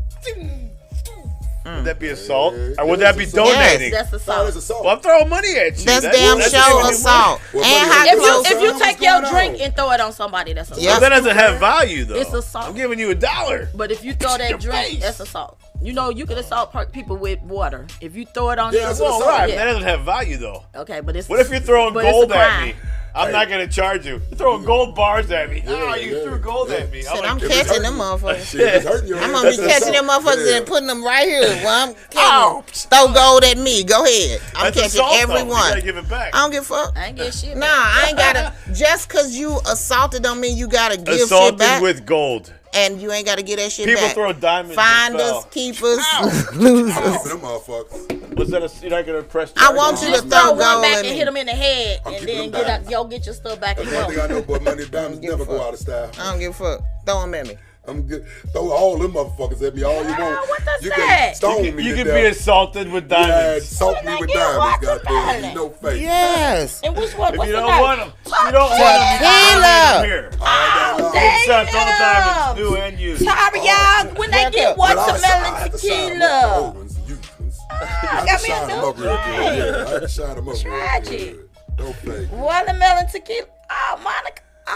Would that be assault? Or would that be Yes. donating? That's the No, it's song. assault. Well, I'm throwing money at you. That's That's damn giving show you assault. Well, And money how If you What's if you going take your on? drink and throw it on somebody, that's assault. Yeah. But that doesn't have value though. It's assault. I'm giving you $1. But if you throw Your that drink, face. that's assault. You know, you can assault people with water. If you throw it on Yeah, them, that's Well, assault. right. Yeah. That doesn't have value though. okay, but it's What if you're throwing but it's a gold at crime. me? I'm not gonna charge you. You're throwing gold bars at me. Oh, you yeah, threw gold yeah. at me. Shit, like, I'm If it's catching hurting them you. motherfuckers. Shit, if it's hurting you, I'm gonna be that's catching them assault. motherfuckers Yeah. and putting them right here. Well, I'm Ow. catching throw gold at me. Go ahead. I'm That's catching assault, though. You everyone. gotta give it back. I don't give a fuck. I ain't get shit. Nah, I ain't gotta. Just cause you assaulted don't mean you gotta give shit Assaulted back. with gold. And you ain't gotta get that shit People back. throw diamonds. that Finders, fell. keepers, I'm losers. keeping them motherfuckers. Was that you're not gonna press? I want you to Just throw throw one gold back at and me. hit them in the head, I'm and keeping then them get diamonds. out, get your stuff back That's and one thing I go. know, boy. Money and diamonds Give a never go fuck. out of style. I don't give a fuck. Throw them at me. I'm good. Throw all them motherfuckers at me all you want. what that's you that? can stone me You to can death. be assaulted with Yeah, diamonds. assault When me I with get diamonds, what's goddamn. about You know face. Yes. And which one? If What's you the don't name? want them, you don't want them. You Tequila. can donate them here. All day damn. Except throw diamonds, new and used. Sorry, y'all. When they get But I watermelon have to shine them up, the old tequila. ones, the used ones. I got have me to a shine them new up real good. drink. Yeah, I have to shine them up real Tragic. good. Don't play. Watermelon tequila. Oh, Monica. Oh,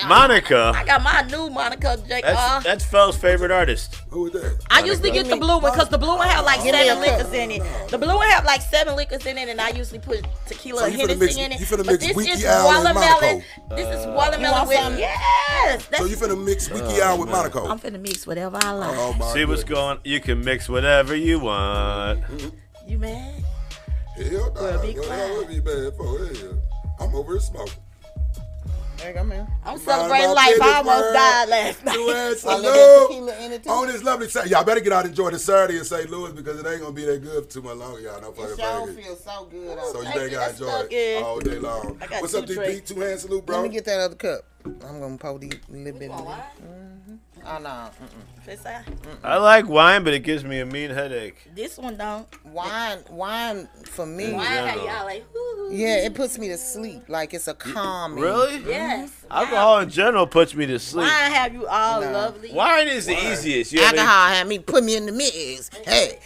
Monica. I got my new Monica. That's Fel's favorite artist. Who is that? I usually get the blue one because the blue one have like Give me 7 a liquors cup. in it. The blue one have like 7 liquors in it, and I usually put tequila and Hennessy in it. You finna But mix this Wiki is Owl and watermelon. Monaco. This is You watermelon want with some? yes. So That's, you finna mix Wiki Owl with Monaco? I'm finna mix whatever I like. Oh my See what's goodness. going. You can mix whatever you want. You mad? Hell nah. Well, be What quiet. would be bad for? Hell, I'm over here smoking. There you go, man. I'm celebrating life. I almost died last night. A little bit tequila in it too. On this lovely Saturday, y'all better get out and enjoy this Saturday in St. Louis because it ain't gonna be that good for too much longer, y'all. No fucking It sure thing. feels so good. So you Thank better you. get out That's and so enjoy good. it all day long. I got What's up, 2 DP? drinks. 2 hand salute, bro. Let me get that other cup. I'm gonna pour these a little bit. Want wine? Oh no. Fist eye? I like wine, but it gives me a mean headache. This one don't. Wine for me. Wine have y'all like, whoo. Yeah, it puts me to sleep. Like it's a calming. Really? Yes. Alcohol in general puts me to sleep. Wine have you all lovely. Wine is the easiest. You ever- Alcohol had me put me in the mix. Hey.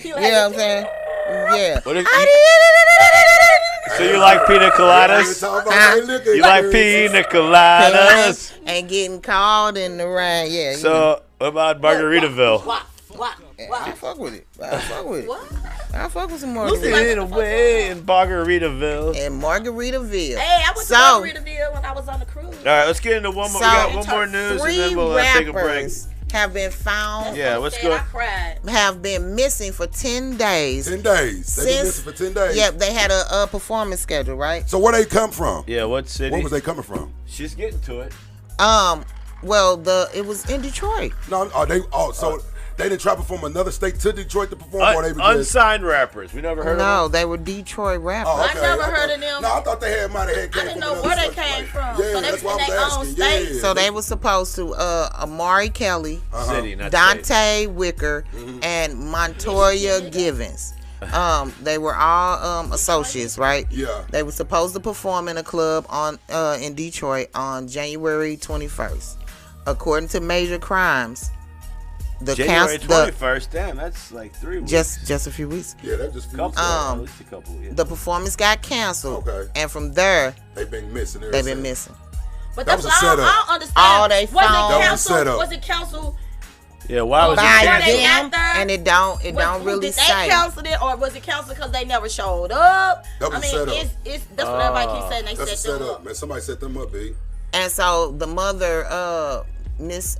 You know what I'm saying? Yeah. What if so you like pina coladas? You like pina coladas? And getting caught in the rain. Yeah. So what about Margaritaville? What? I fuck with it. I fuck with it. What? I fuck with some Lucy Margaritaville. like- In a way in Margaritaville. And Margaritaville. Hey, I went to So- Margaritaville when I was on the cruise. All right, let's get into one more. So- We got one more news, and 3 then we'll take a break. rappers have been found, Yeah, let's Said go. I cried. have been missing for 10 days. 10 days. They've been Since- missing for 10 days. Yep, they had a performance schedule, right? So where they come from? Yeah, what city? Where was they coming from? She's getting to it. Well, it was in Detroit. No, so they didn't travel from another state to Detroit to perform, or they were just. Unsigned rappers. We never heard of No, them. they were Detroit rappers. Oh, okay. I never thought- heard of them. No, I thought they might have had. I didn't know where they came from. Yeah, So they that's was why I in was their own asking. state. Yeah. So they were supposed to Amari Kelly, City, not state. Dante Wicker, and Montoya Givens. They were all associates, right? Yeah. They were supposed to perform in a club in Detroit on January 21st. According to Major Crimes, the January council 21st. Damn, that's like 3 weeks. just a few weeks. Yeah, that just feels couple, like at least a couple. Yeah. The performance got canceled, Okay. and from there they've been missing. they've been missing. But That that's was a what I setup. don't understand. All they was found- it That was a council? setup. Was it council? Yeah, why was By it By Were they them, out there? and it don't Was- really did they say. cancel it, or was it canceled because they never showed up? That was I mean, set up. it's that's what everybody keeps saying. They That's a set them setup, up. man. Somebody set them up, B. And so the mother, Miss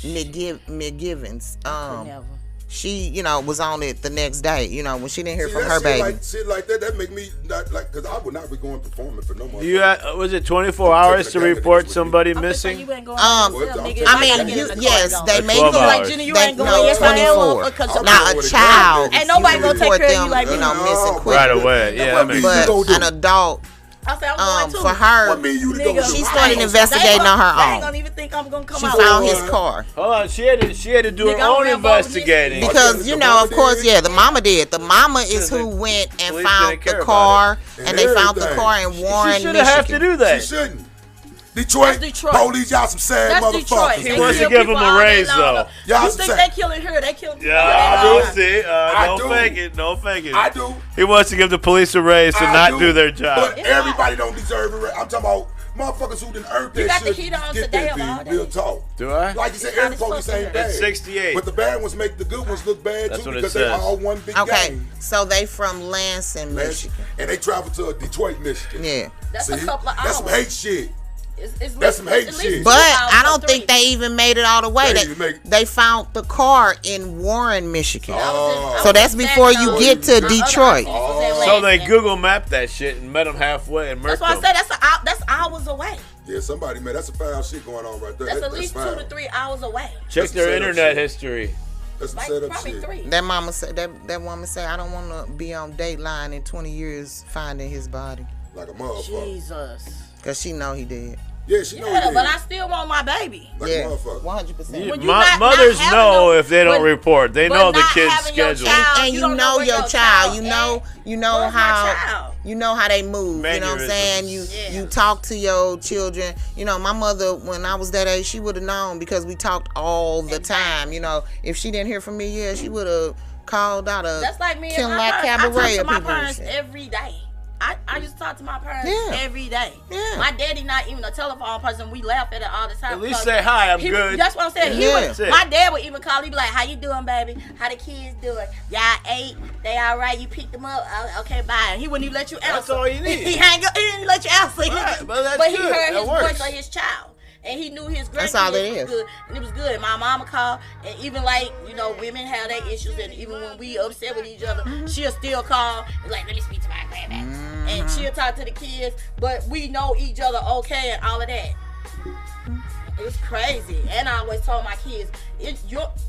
McGivens, Never. she, was on it the next day, when she didn't hear See, from that her shit baby. shit like that make me not like, because I would not be going performing for no more. You was it 24 hours to report somebody I'm just saying missing? you ain't going Well, nigga. I gotta mean, get in the car, yes, don't. they Or may 12 look hours. like Like, Jenny, you they ain't going. no Yes, I am. 24. Because I'm Now not a with a child, gun. Ain't nobody you gonna take report care of you them, like me. missing No. quick. Right away. Yeah, I What mean, me you gonna But do? an adult, I said I'm going too. for her, What me you to go Nigga, do? she I started ain't- investigating on They her ain't own. gonna even think I'm gonna come She out. found with his one. car. hold on. She had to do Nigga, her I'm own real investigating. bold. Because, The of mama course, did. The mama did. The mama is the who went and police found didn't care the about car, it. and they found the Everything. car in Warren, She should Michigan. have to do She that. shouldn't. Detroit, That's Detroit. police, y'all some sad That's motherfuckers. Detroit. He They wants to kill give people him a all day raise, long. though. Y'all You some think sad- they killing here? They killing Yeah, all day I long. do see. I Don't do. fake it. Don't fake it. I do. He wants to give the police a raise to I not do their job. But everybody don't deserve it. I'm talking about motherfuckers who didn't earn You that got the shit. heat on Get today that, of all B. day. Real talk. Do I? Like you said, It's every hot as police fuck ain't in bad. here. It's 68. But the bad ones make the good ones look bad That's too what it because they says. all one big Okay, gang. so they from Lansing, Michigan. And they travel to Detroit, Michigan. Yeah. That's a couple of That's some hours. hate shit. It's That's some hate at least shit. 2 But hours I or don't think 3. they even made it all the way. They They, didn't make- they found the car in Warren, Michigan. Oh. So that's before you get to Detroit. So they Google mapped that shit and met him halfway and That's murked why I him. said that's hours away. Yeah, somebody, man, that's a foul shit going on right there. That's at least 2 foul. to 3 hours away. Check That's their some internet setup shit. history. That's some Like setup probably shit. 3. That mama said that woman said, I don't want to be on Dateline in 20 years finding his body, Like a motherfucker. Jesus. cause she know he dead. Yeah, she know Yeah, he but did. I still want my baby. Like Yeah, a motherfucker. 100%. When you not Mothers having know them- if they don't but- report. They but know the not kid's having your schedule. child, And you don't know where your child. You at. know Where's my how child? you know how they move. You know what I'm saying? You Mannerisms. Yeah. you talk to your children. My mother when I was that age, she would have known because we talked all the time. If she didn't hear from me, yeah, she would have called out a That's like me and Kim my Lack parents. I Cabaret talk to of my people and parents shit. every day. I used to talk to my parents Yeah. every day. Yeah. My daddy not even a telephone person. We laugh at it all the time. At least because say hi. I'm good. That's what I'm saying. Yeah. My dad would even call. He'd be like, "How you doing, baby? How the kids doing? Y'all ate? They all right? You picked them up? Okay, bye." And he wouldn't even let you answer. That's all you need. He didn't let you answer. Right, but that's but he good. heard That his works. voice of his child. And he knew his That's all it grandkids was is. good, and it was good. And my mama called, and even like women have their issues, and even when we upset with each other, she'll still call and like, "Let me speak to my grandbaby," and she'll talk to the kids. But we know each other okay and all of that. It's crazy. And I always told my kids,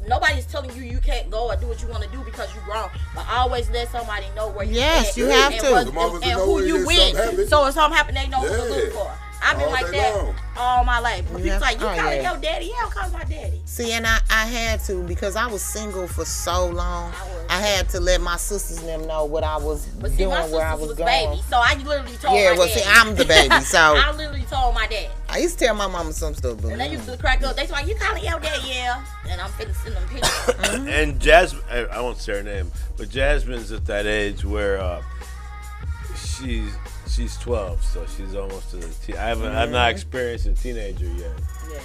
nobody's telling you can't go or do what you want to do because you're grown. But always let somebody know where you're at. You have and to. And who you with. So if something happen, they know who to look for. I've been All like day that long. all my life. But people like, "You Oh, calling yeah. your daddy?" Yeah, I'm calling my daddy. See, and I had to because I was single for so long. I had to let my sisters and them know what I was But see, doing, my where I sisters was was going. baby, so I literally told Yeah, my well, daddy. see, I'm the baby, so I literally told my dad. I used to tell my mama some stuff. But And they used to crack up. They was like, "You calling your dad?" Yeah. And I'm finna send them pictures. And Jasmine, I won't say her name, but Jasmine's at that age where she's 12, so she's almost to the I've not experienced a teenager yet. Yeah.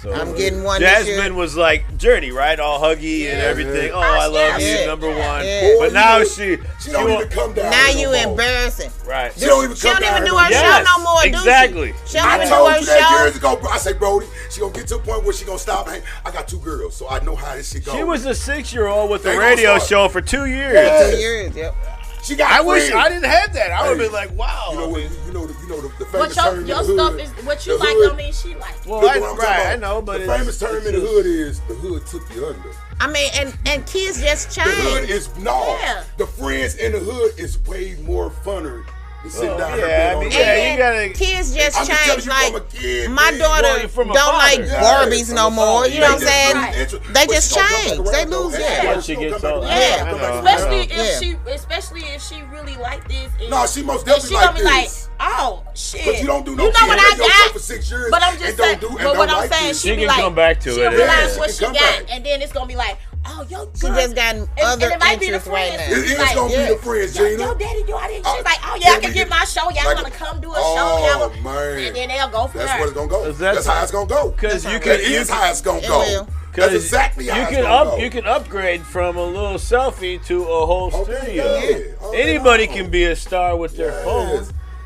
So I'm getting one this year. Jasmine was like Journey, right? All huggy and everything. Yeah. Oh, I love you, Yeah. number one. Yeah. But Boy, now she don't even come down. now with you no more. embarrassing. right. She don't even She come don't down even do with her no show more. Yes, no more, exactly. do she? She don't I even do told her you that show. years ago, bro. I say, Brody, she gonna get to a point where she gonna stop. Hey, I got 2 girls, so I know how this shit goes. She was a 6-year-old with They a gonna radio start. show for 2 years. Yeah. 2 years, yep. She got I wish friends. I didn't have that. I would have Hey, been like, wow. You know I what? mean, The But famous term in the your hood. stuff is what you the like hood- don't mean she like. well, Look I, what I'm right, talking I about. know, but the it's, famous term it's in the just- hood is the hood took you under. I mean, and kids just The hood change. is no. Yeah. The friends in the hood is way more funner than sitting Well, down yeah, here. I mean, being on yeah, the you gotta. Kids just I'm just telling change. you Like from a kid. my man. daughter Well, you're from a don't like father. Yeah, Barbies from no a more. father. You know what I'm They saying? Right. They But just she gonna come back change. They around, lose though. that. Once she She gonna gets come old, back Yeah. around. I know. Especially if she really like this. And, No, she most and definitely she like gonna be like, this. "Oh shit." But you don't do no You know shit what like I your show got? for 6 years. But I'm just and saying. don't do, and But don't what I'm like saying, this. she She be can like, come back to she'll it. realize Yeah, what she she can got, come back. and then it's gonna be like, "Oh, yo, She just got other it might be the interests right friends. now. It is Like, gonna yeah. be the friends, Yo, Gina. daddy do all this. Oh, She's like, "Oh yeah, yeah, I can we get get- my show. Y'all like- wanna come do a Oh, show? Y'all man. and then they'll go from That's there. what it's gonna go. That's- That's how it's gonna go. Because you That's can, That is how it's gonna It go. will. That's exactly how you it's can gonna go. you can upgrade from a little selfie to a whole Okay, studio. yeah. Okay, Anybody no. can be a star with their Yes. phone.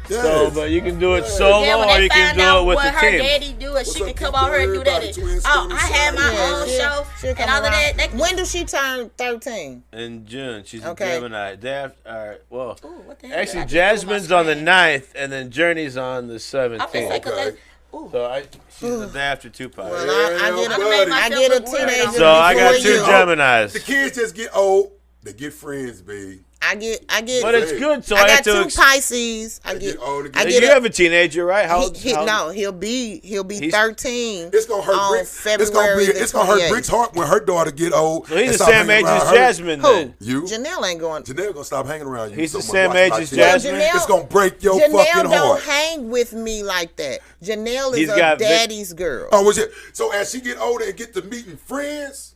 Yes. So, but you can do it Yes. solo Yeah, when or they you can find do out it with what the her team. daddy do, and What's she up, can come Keith? over here and do that. Everybody, twins, Oh, twins, I had my Yeah, own she'll- show she'll and come all of around. that. When does she turn 13? In June, she's Okay. a Gemini. Well, Ooh, what the hell actually, did I do with Jasmine's my on the screen? 9th, and then Journey's on the I'm 17th. gonna say 'cause Okay. that's. Ooh. So she's the day after Tupac. Well, I get Yeah, a, buddy. I get a teenager. So I got before 2 you. Geminis. The kids just get old. They get friends, babe. I get. But it's good, so I I got have to. 2 Pisces. I They get. get older, I get- get You a, have a teenager, right? How old? no, he'll be He's- 13. It's gonna hurt on Brick. February It's gonna hurt 28th. Brick's heart when her daughter get old. So he's and the stop same hanging age around as her. Jasmine. Who? Then. You? Janelle ain't going. Janelle gonna stop hanging around you. He's so the much. same Watch age like as that. Jasmine. Janelle- It's gonna break your Janelle fucking don't heart. hang with me like that. Janelle is He's a got daddy's girl. Oh, was it? So as she get older and get to meeting friends,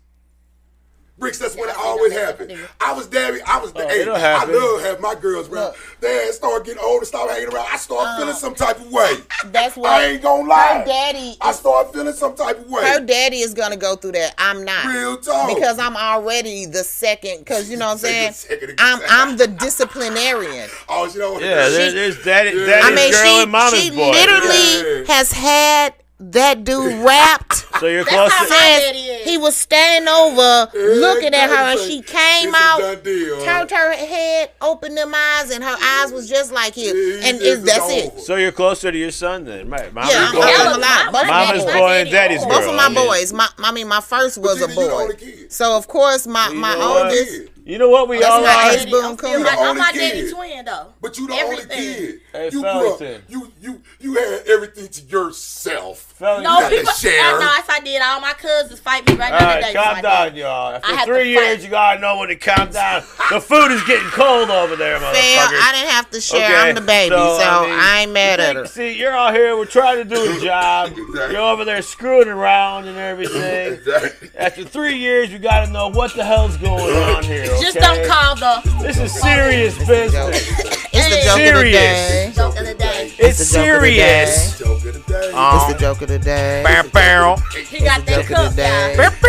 Bricks, that's when it always happened. I was hey, it'll I happen. love having my girls around. Look. They start getting older, start hanging around. I start feeling some type of way. That's what I ain't gonna lie. her daddy. I start feeling some type of way. Her daddy is gonna go through that. I'm not. Real talk. Because I'm already the second. Because you know what I'm saying. Second. I'm the disciplinarian. Oh, you know what? Yeah, there's daddy's I mean, girl and mama's she boy. literally Yeah. has had that dude wrapped. So you're close how to. my Since daddy is. he was standing over looking at her, and she came it's a out, done deal, turned her head, opened them eyes, and her eyes was just like his. And that's it. So you're closer to your son then, right? Mama's Yeah, boy. I'm a lot. Both of Mama's my boy boys. and daddy's girl. Both of my I mean, boys. My first was a Gina, you the boy. only kid. So of course my You know what? oldest. You know what we That's all my are? age boom I'm cool. my only daddy kid. twin though. But you the Everything. only kid. Hey, You grew up. Fellington. You had everything to yourself. Fellas, No, You got to people. share. No, I did. All my cousins fight me right All now right, today. calm like down, that. y'all. I After had to 3 fight. years, you gotta know when to calm down. The food is getting cold over there, Fair, motherfucker. I didn't have to share. Okay, I'm the baby, so I ain't mad at her. See, you're out here. We're trying to do a job. Exactly. You're over there screwing around and everything. Exactly. After 3 years, you gotta know what the hell's going on here. Just okay? don't call the. This is serious business. It's the joke of the day. Joke of the day. It's serious. Joke of the day. It's the joke of the day. Barrel. He got that Joke of the cup, day. y'all. It's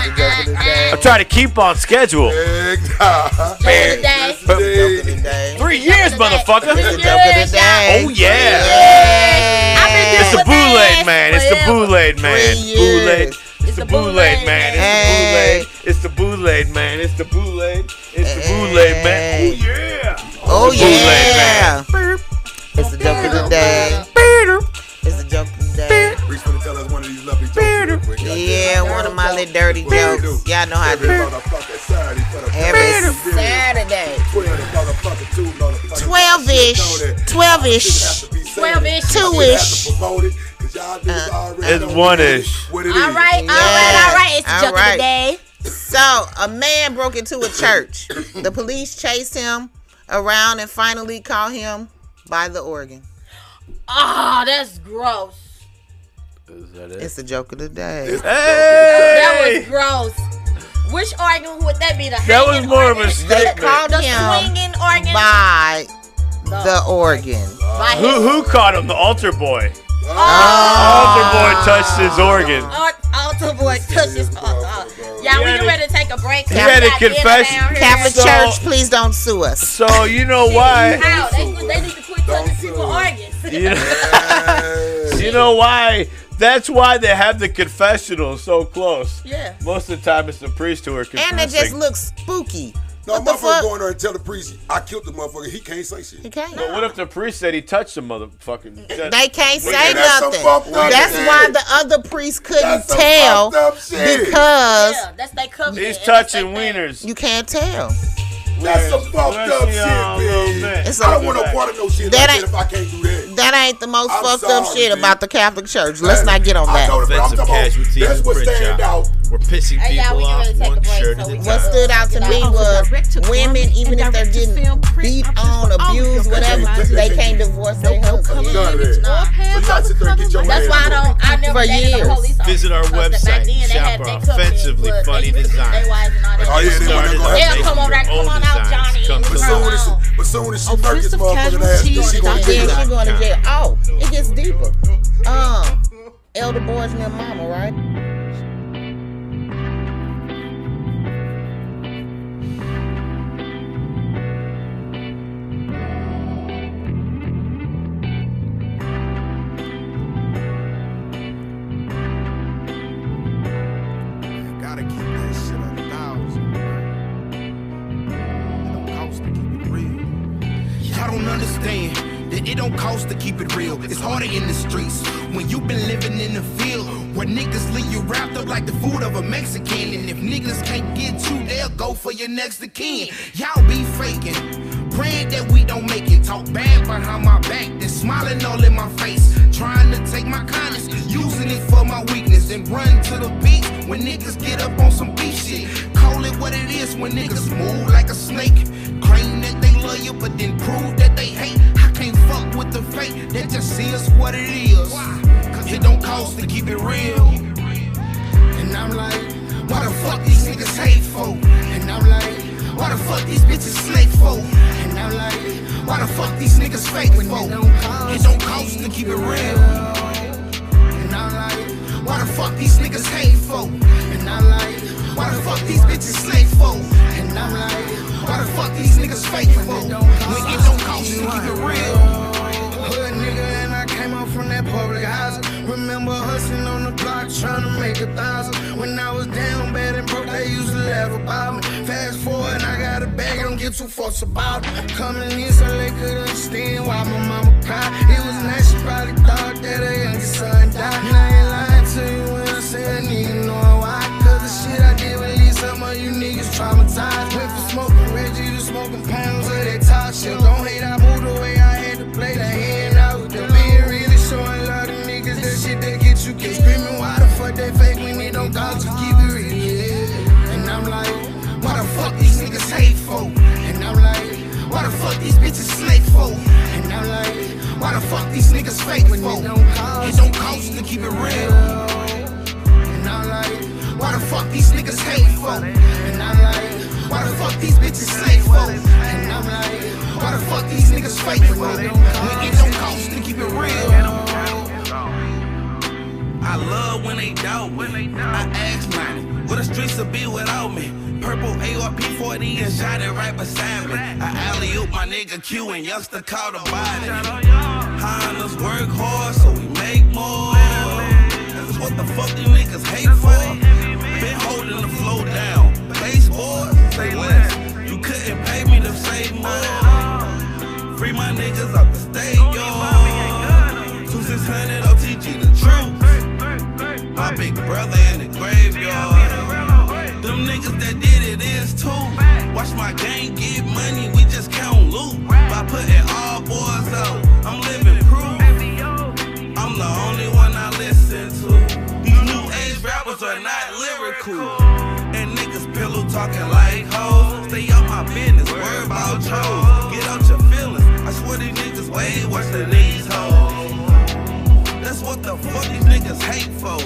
the joke of the day. I'm trying to keep on schedule. Joke of the day. Joke of the day. 3 years, motherfucker. It's the joke of the day. Oh yeah. I've been It's the doing Bootleg Man. It's the Bootleg Man. 3 Bootleg. years. It's the Bootleg Man. It's the Bootleg Man. It's the Bootleg. It's the Bootleg Man. Oh yeah. Oh Bootleg yeah. Man. It's the joke of the day. It's the joke of the day. Reach for to tell us one of these lovely jokes real quick. Yeah, one of my little dirty jokes. Y'all know how to Every do it. motherfucker Saturday for the Every Saturday. 12-ish. 12-ish. 12-ish. 2-ish. It's 1-ish. What it All right. It's the joke of the day. So, a man broke into a church. The police chased him around and finally caught him by the organ. Oh, that's gross. Is that it? It's the joke of the day. That Hey! was gross. Which organ would that be? The That was hanging more of a organ? They statement. called The him swinging organ? by the organ. By his Who caught him? The altar boy. Oh. Altar boy touched his organ. altar boy touches. Yeah, we get ready to take a break. He had a confession. Catholic So- Church, please don't sue us. So you know why? How? They need to quit touching people's organs. You know why? That's why they have the confessional so close. Yeah. Most of the time, it's the priest who are confessing. And it just looks spooky. No, What the motherfucker fuck? go in there and tell the priest, I killed the motherfucker. He can't say shit. He can't. But what if the priest said he touched the motherfucking? They can't say that's some nothing. fucked up That's shit. why the other priest couldn't That's some tell fucked up shit. because Yeah, that's their covenant. He's and that's touching their thing. wieners. you can't tell. That's some fucked Let's up see how a little shit, bit. It's I don't want no part of no shit That like ain't- that if I can't do that. That ain't the most I'm fucked up sorry, shit man. about the Catholic Church. Let's not get on I know that. that, but I'm Offensive talking about, casualties that's in what print stand shop. out. We're pissing Hey, y'all, people we get ready off to take a one break, shirt so at a we time. What stood out to me was women, even if they didn't beat on, abuse, whatever, they can't divorce their husband. None of that. Nah. So you gotta sit there and get your That's why I never For dated years. a police officer. Visit our Because back website, then, they shop had our their covenant, offensively but funny they really design. their wives and all that. Oh, yeah, they wanna go They'll have come over there, come on out, Johnny. Come and to But come soon as she on. murk his motherfucking ass, then she gonna Then get she it. going to jail. Oh, it gets deeper. Elder boys and their mama, right? Gotta keep that shit 1,000. It don't cost to keep it real. Y'all don't understand that it don't cost to keep it real. It's harder in the streets when you been living in the field where niggas leave you wrapped up like the food of a Mexican. And if niggas can't get you, they'll go for your next of kin. Y'all be faking, praying that we don't make it. Talk bad behind my back, then smiling all in my face. Trying to take my kindness, using it for my weakness. And run to the beat when niggas get up on some beef shit. Call it what it is when niggas move like a snake. Claim that they love you, but then prove that they hate. I can't fuck with the fake, that just is what it is. Cause it don't cost to keep it real. And I'm like, why the fuck these niggas hate for? And I'm like, why the fuck these bitches slake for? And I'm like, why the fuck these niggas fake for? It don't cost to keep it real. And I'm like, why the fuck these niggas hate for? And I'm like, why the fuck these bitches slave for? And I'm like, why the fuck these niggas fake for? When it don't cost to keep it real. Hood nigga and I came up from that public housing. Remember hustling on the block trying to make 1,000. When I was down bad and broke, they used to laugh about me. Fast forward, I got a bag, don't get too fussed about it. Coming in so they could understand why my mama cried. It was nice, she probably thought that her youngest son died. And I ain't lying to you when I say a nigga know why. Cause the shit I did with leave some of you niggas traumatized. Went from smoking Reggie to smoking pounds of that top shit. Don't hate, I moved the way I had to play the hand out. The being really showing love to niggas, that shit that get you keep screaming. Why the fuck they fake when they don't cost to keep it real? Yeah. And I'm like, why the fuck these niggas hate for? And I'm like, why the fuck these bitches slave for? And I'm like, why the fuck these niggas fake for? It don't cost to keep it real. And I'm like, why the fuck these niggas hate for? And I'm like, why the fuck these bitches slave for? And I'm like, why the fuck these niggas fake for it. When it don't cost to keep it real. I love when they doubt me. I ask now, what the streets would be without me? Purple ARP-40 and shot it right beside me. I alley-oop my nigga Q and youngster caught a body. Hondas work hard so we make more. That's what the fuck these niggas hate for. Been holding the flow down. Baseboard, say less. You couldn't pay me to say more. Free my niggas out the state, yo. 2600 OTG the truth. My big brother in the graveyard. Them niggas that did it is too. Watch my gang get money, we just count loot. By putting all boys out, I'm living proof. I'm the only one I listen to. These new age rappers are not lyrical. And niggas pillow talking like hoes. Stay out my business, worry about chose. Get out your feelings, I swear these niggas way worse than these hoes. That's what the fuck these niggas hate for.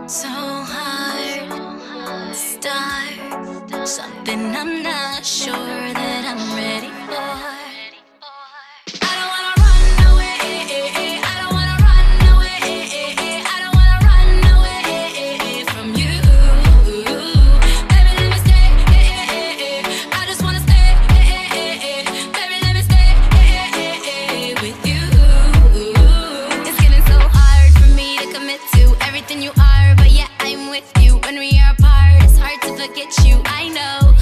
So hard to start something I'm not sure that I'm ready for. I don't wanna run away. I don't wanna run away. I don't wanna run away from you. Baby, let me stay. I just wanna stay. Baby, let me stay with you. It's getting so hard for me to commit to everything you are, but yeah, I'm with you. When we are apart, it's hard to forget you. I know,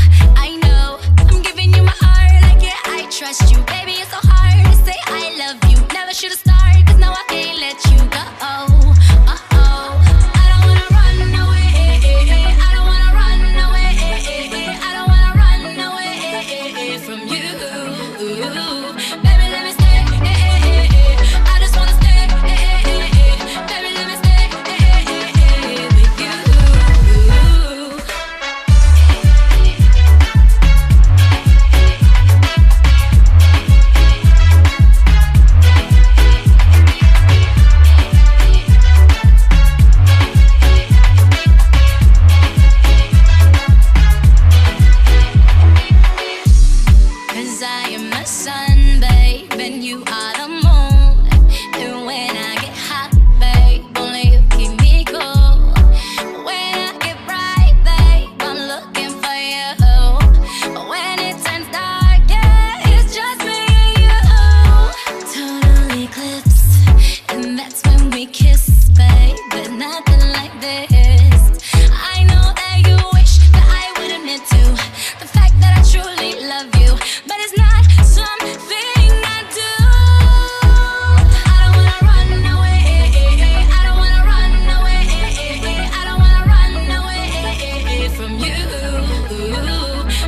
I'm giving you my heart, like yeah, I trust you. Baby, it's so hard to say I love you. Never should've started, cause now I can't let you go. I don't wanna run away. I don't wanna run away. I don't wanna run away from you. Baby, let me stay. I just wanna stay. Baby, let me stay with you. Cause I am the sun, babe, and you are the moon. And when I get hot, babe, only you keep me cool. When I get bright, babe, I'm looking for you. When it turns dark, yeah, it's just me and you. Total eclipse, and that's when we kiss, babe, but nothing like this. I know that you wish that I would admit to the fact that I truly love you, but it's not something I do. I don't wanna run away. I don't wanna run away. I don't wanna run away from you.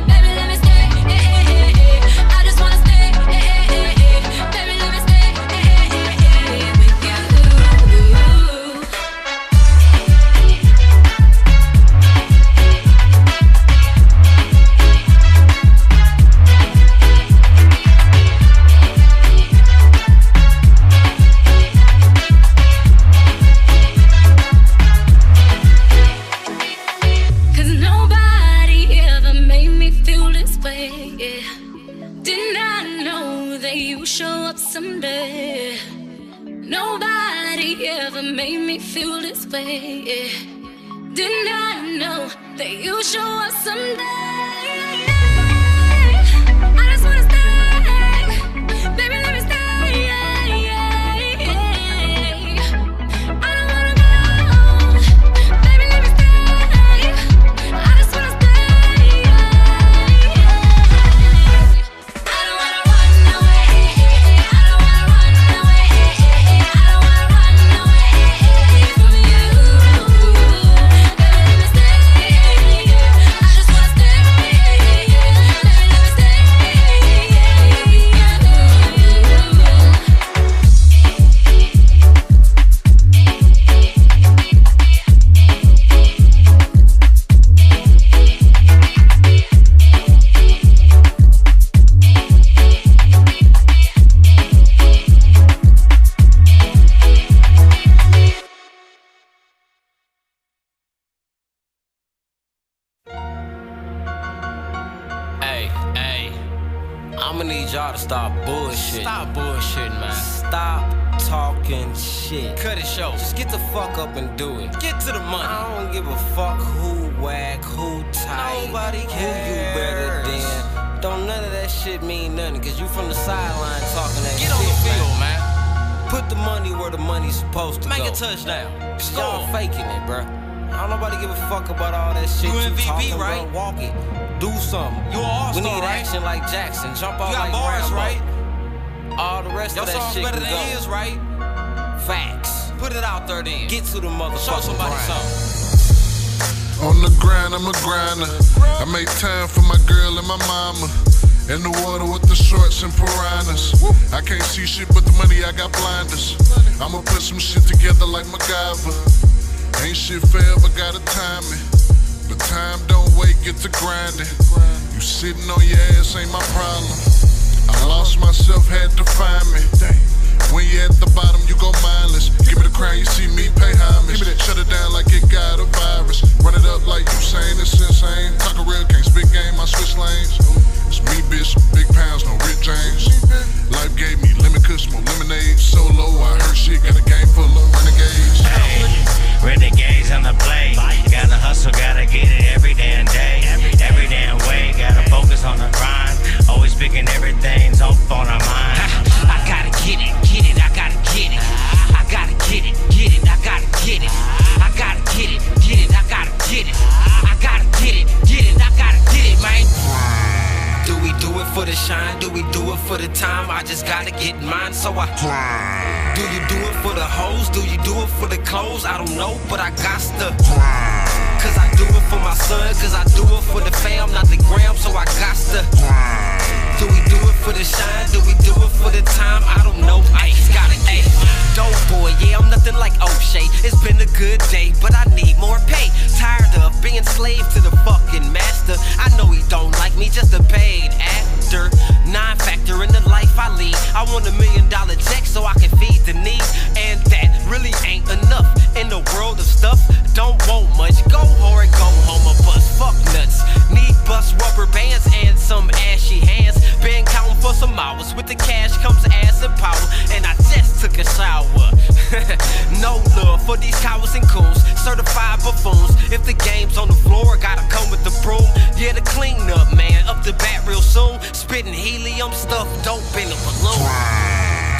Baby, let me stay. I just wanna stay. Baby, let me stay with you. Cause nobody ever made me feel this way. Did not know that you show up someday. Nobody ever made me feel this way. Did not know that you show up someday. I just wanna stay. Baby, let me stay. I don't wanna go. Baby, let me stay. I just wanna stay. I don't wanna run away. I don't wanna run away. I don't wanna run away from you. Baby, let me stay. I just wanna stay. need y'all to stop bullshit. Stop bullshitting, man. Stop talking shit. Cut it short. Just get the fuck up and do it. Get to the money. I don't give a fuck who whack, who tight. Nobody cares. Who you better than. Don't none of that shit mean nothing, cause you from the sideline talking that shit. Get on the field, man. Put the money where the money's supposed to go. Make a touchdown. Y'all faking it, bruh. Don't nobody give a fuck about all that shit. You MVP, talking, right? Bro. Walk it. Do something. You all-star, we need action like Jackson. Jump out like bars, right? All the rest of that shit better than his, right? Facts. Put it out there then. Get to the motherfucker. Show somebody something. On the grind, I'm a grinder. I make time for my girl and my mama. In the water with the shorts and piranhas. I can't see shit but the money, I got blinders. I'ma put some shit together like MacGyver. Ain't shit forever, gotta time it. But time don't wait, get to grinding. You sitting on your ass ain't my problem. I lost myself, had to find me. When you at the bottom, you go mindless. Give me the crown, you see me, pay homage. Give me that, shut it down like it got a virus. Run it up like you saying it's insane. Talk a real, can't spit game, I switch lanes. It's me, bitch, big pounds, no Rick James. Life gave me lemon kush, more lemonade. Solo, I heard shit, got a game full of renegades. Hey, renegades on the play. Gotta hustle, gotta get it every damn day. Every damn way, gotta focus on the grind. Always picking everything's up on our mind. I gotta get it, I gotta get it. I gotta get it, I gotta get it. I gotta get it, I gotta get it. I gotta get it, I gotta get it, man. Do we do it for the shine? Do we do it for the time? I just gotta get mine, so I grind. Do you do it for the hoes? Do you do it for the clothes? I don't know, but I got to grind. Cause I do it for my son, cause I do it for the fam, not the gram, so I got to grind. Do we do it for the shine? Do we do it for the time? I don't know, I just gotta get it. Dope boy, yeah, I'm nothing like O'Shea. It's been a good day, but I need more pay. Tired of being slave to the fucking master. I know he don't like me, just a paid actor. 9-factor in the life I lead. I want $1 million check so I can feed the need. And that really ain't enough in the world of stuff. Don't want much, go hard, go home or bust. Fuck nuts, need bust rubber bands and some ashy hands. Been counting for some hours, with the cash comes ass and power. And I just took a shower. No love for these cowards and coons, certified buffoons. If the game's on the floor, gotta come with the broom. Yeah, the clean up, man, up the bat real soon. Spitting helium stuff, dope in a balloon.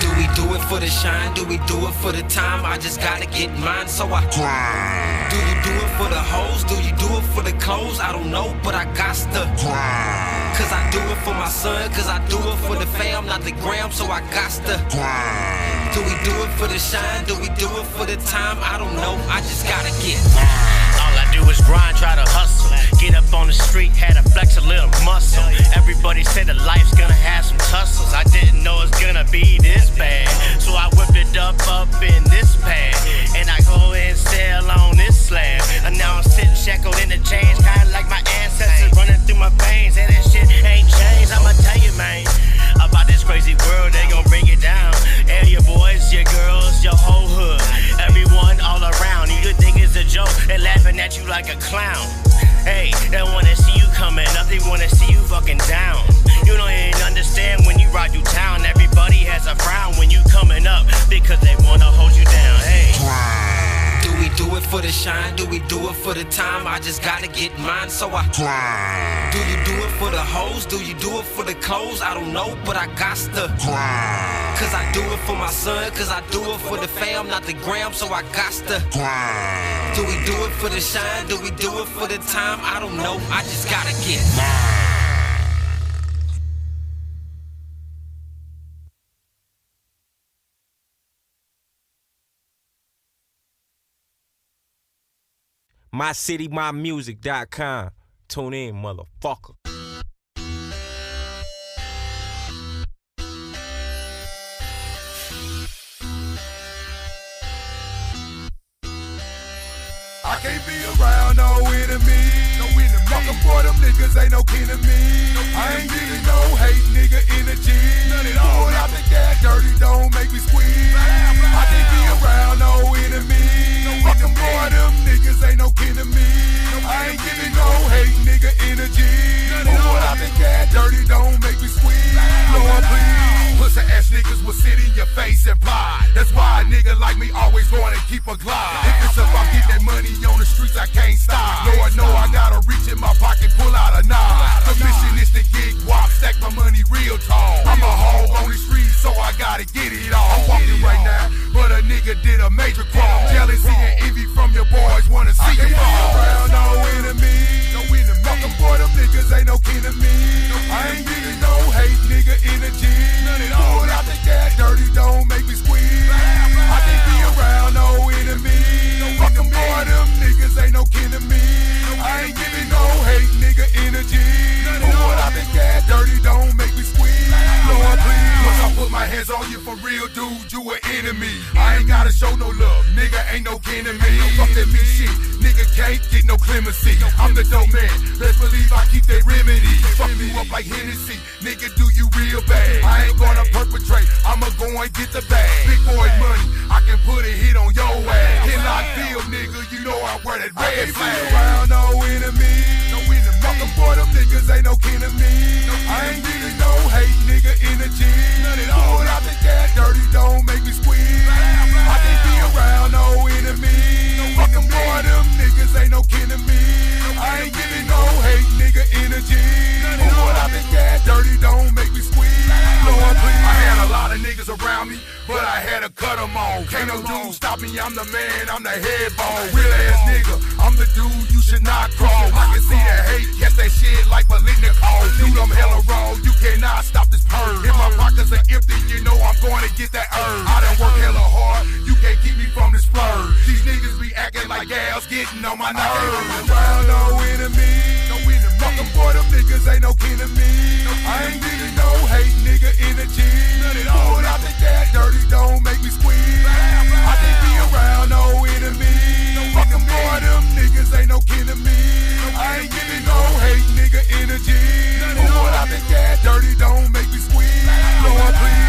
Do we do it for the shine? Do we do it for the time? I just gotta get mine, so I grind. Do you do it for the hoes? Do you do it for the clothes? I don't know, but I got to grind. Cause I do it for my son, cause I do it for the fam, not the gram, so I got to grind. Do we do it for the shine? Do we do it for the time? I don't know, I just gotta get mine. All I do is grind, try to hustle. Get up on the street, had to flex a little muscle. Everybody said that life's gonna have some tussles. I didn't know it's gonna be this bad, so I whipped it up in this pad. And I go and sail on this slab. And now I'm sitting shackled in the chains, kinda like my ancestors running through my veins. And that shit ain't changed, I'ma tell you, man, about this crazy world, they gon' bring it down. And your boys, your girls, your whole hood, everyone all around. You think it's a joke, they laughing at you like a clown. Hey, they wanna see you coming up, they wanna see you fucking down. You don't even understand when you ride through town. Everybody has a frown when you coming up, because they wanna hold you down. Hey. Do we do it for the shine? Do we do it for the time? I just gotta get mine, so I grind. Do you do it for the hoes? Do you do it for the clothes? I don't know, but I got to grind. Cause I do it for my son, cause I do it for the fam, not the gram, so I got to grind. Do we do it for the shine? Do we do it for the time? I don't know, I just gotta get mine. MyCityMyMusic.com. Tune in, motherfucker. I can't be around no enemy. Fuck them for them niggas, ain't no kin to me. I ain't getting no hate, nigga, energy. Pull out the gas, dirty, don't make me squeeze. I can't be around no enemy. Fuck them for them niggas, ain't no kin to me. I ain't getting no hate, nigga, energy. Pull out the gas, dirty, don't make me squeeze. Lord, keep a glide. If it's about get that money on the streets, I can't stop. Lord know I gotta reach in my pocket, pull out a knife. The mission is to get guap, stack my money real tall. I'm a hog on the streets, so I gotta get it all. I'm walking right now, but a nigga did a major crime. Jealousy and envy from your boys wanna see you fall. Around no enemy, no enemy. Fucking boy, them niggas ain't no kin to me. I ain't getting no hate, nigga, energy. Pull out the gas, dirty, don't make me squeeze. I can't be around no enemy. Fucking boy, them niggas ain't no kin to me. I ain't giving no hate, nigga, energy. Pull out the gas, dirty, don't make me squeeze. Lord, please. Once I put my hands on you for real, dude, you an enemy. I ain't gotta show no love, nigga, ain't no kin to me. Fuck that me shit, nigga can't get no clemency. I'm the dope man, best believe I keep they remedies. Fuck you up like Hennessy, nigga, do you real bad. I ain't gonna perpetrate, I'ma go and get the bag. Big boy money, I can put a hit on your ass. Hit lock deal, nigga, you know I wear that red flag. Around no enemy, no enemy. Fucking boy, them niggas ain't no kin to me. I ain't getting no hate, nigga, energy. Pull out the gas, dirty, don't make me squeeze. I can't be around no enemy. Fucking boy, them niggas ain't no kin to me. I ain't giving no hate, nigga, energy. Pull out the gas, dirty, don't make me squeeze. Lord, please. I had a lot of niggas around me, but I had to cut them on. Can't no dude stop me, I'm the man, I'm the head bone. Real ass nigga, I'm the dude you should not cross. I can see the hate, catch that shit like Belinda calls. Dude, I'm hella raw, you cannot stop this purge. If my pockets are empty, you know I'm going to get that urge. I done work hella hard, you can't keep me from this splurge. These niggas be acting like gals, getting on my nerves. Around no enemy, no enemy. Fucking boy, them niggas ain't no kin to me. I ain't getting no hate, nigga, energy. Pull out the gas, dirty, don't make me squeeze. I can't be around no enemy. Fucking boy, them niggas ain't no kin to me. I ain't giving no hate, nigga, energy. Pull out the gas, dirty, don't make me squeeze. Lord, please.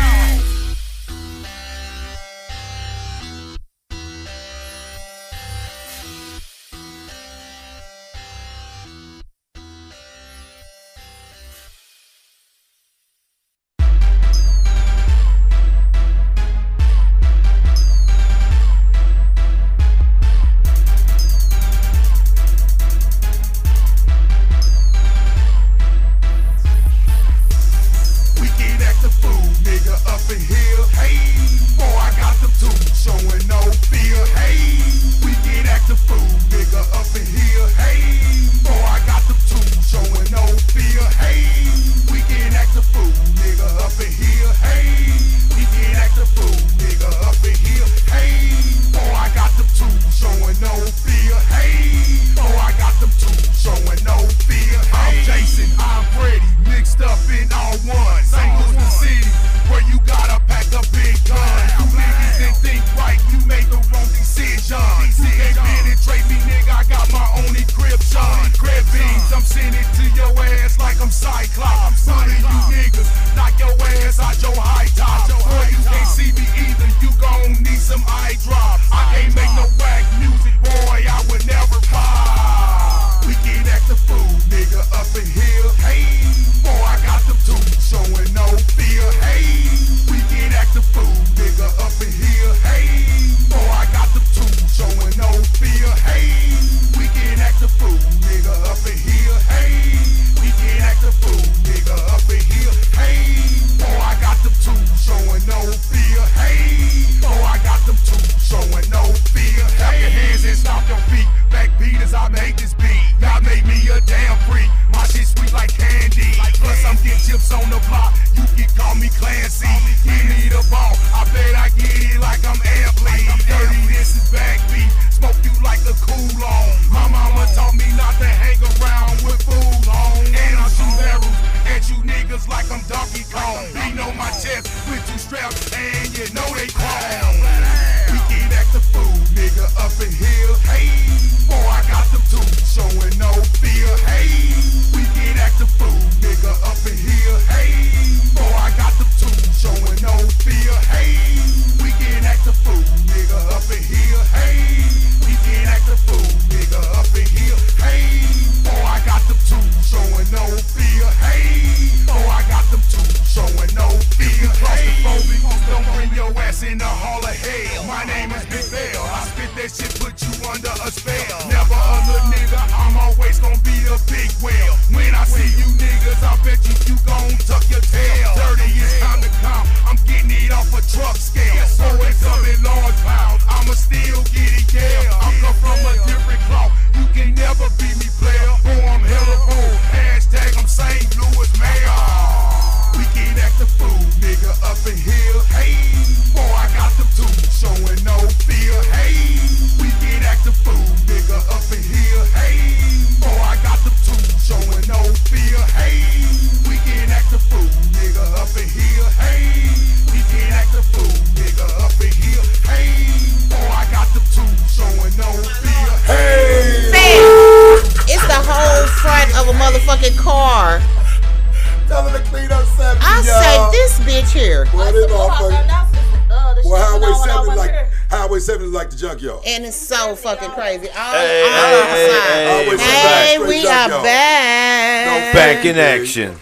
Hey, boy, I got them too, showing no fear. Hey. a spell. Never a little nigga, I'm always gonna be a big whale. When I see you niggas, I bet you gon' tuck your tail. Dirty, it's time to come. I'm getting it off a truck scale. So it's some in large pounds, I'ma still get it, yeah. I come from a different cloth, you can never beat me, player. Oh, I'm hella bold. Hashtag I'm St. Louis mayor. We can act the fool, nigga, up in here. Hey, boy, I got the tools showing no fear. Hey, we can act the fool, nigga, up in here. Hey, boy, I got the tools showing no fear. Hey, we can act the fool, nigga, up in here. Hey, we can act the fool, nigga, up in here. Hey, boy, I got the tools showing no fear. Hey, it's the whole front of a motherfucking car. Tell her to clean up 70, I say this bitch here. Boy, this motherfucker. Boy, Highway 70 is like the junkyard. And it's so fucking crazy. Hey, we are back. Back in action.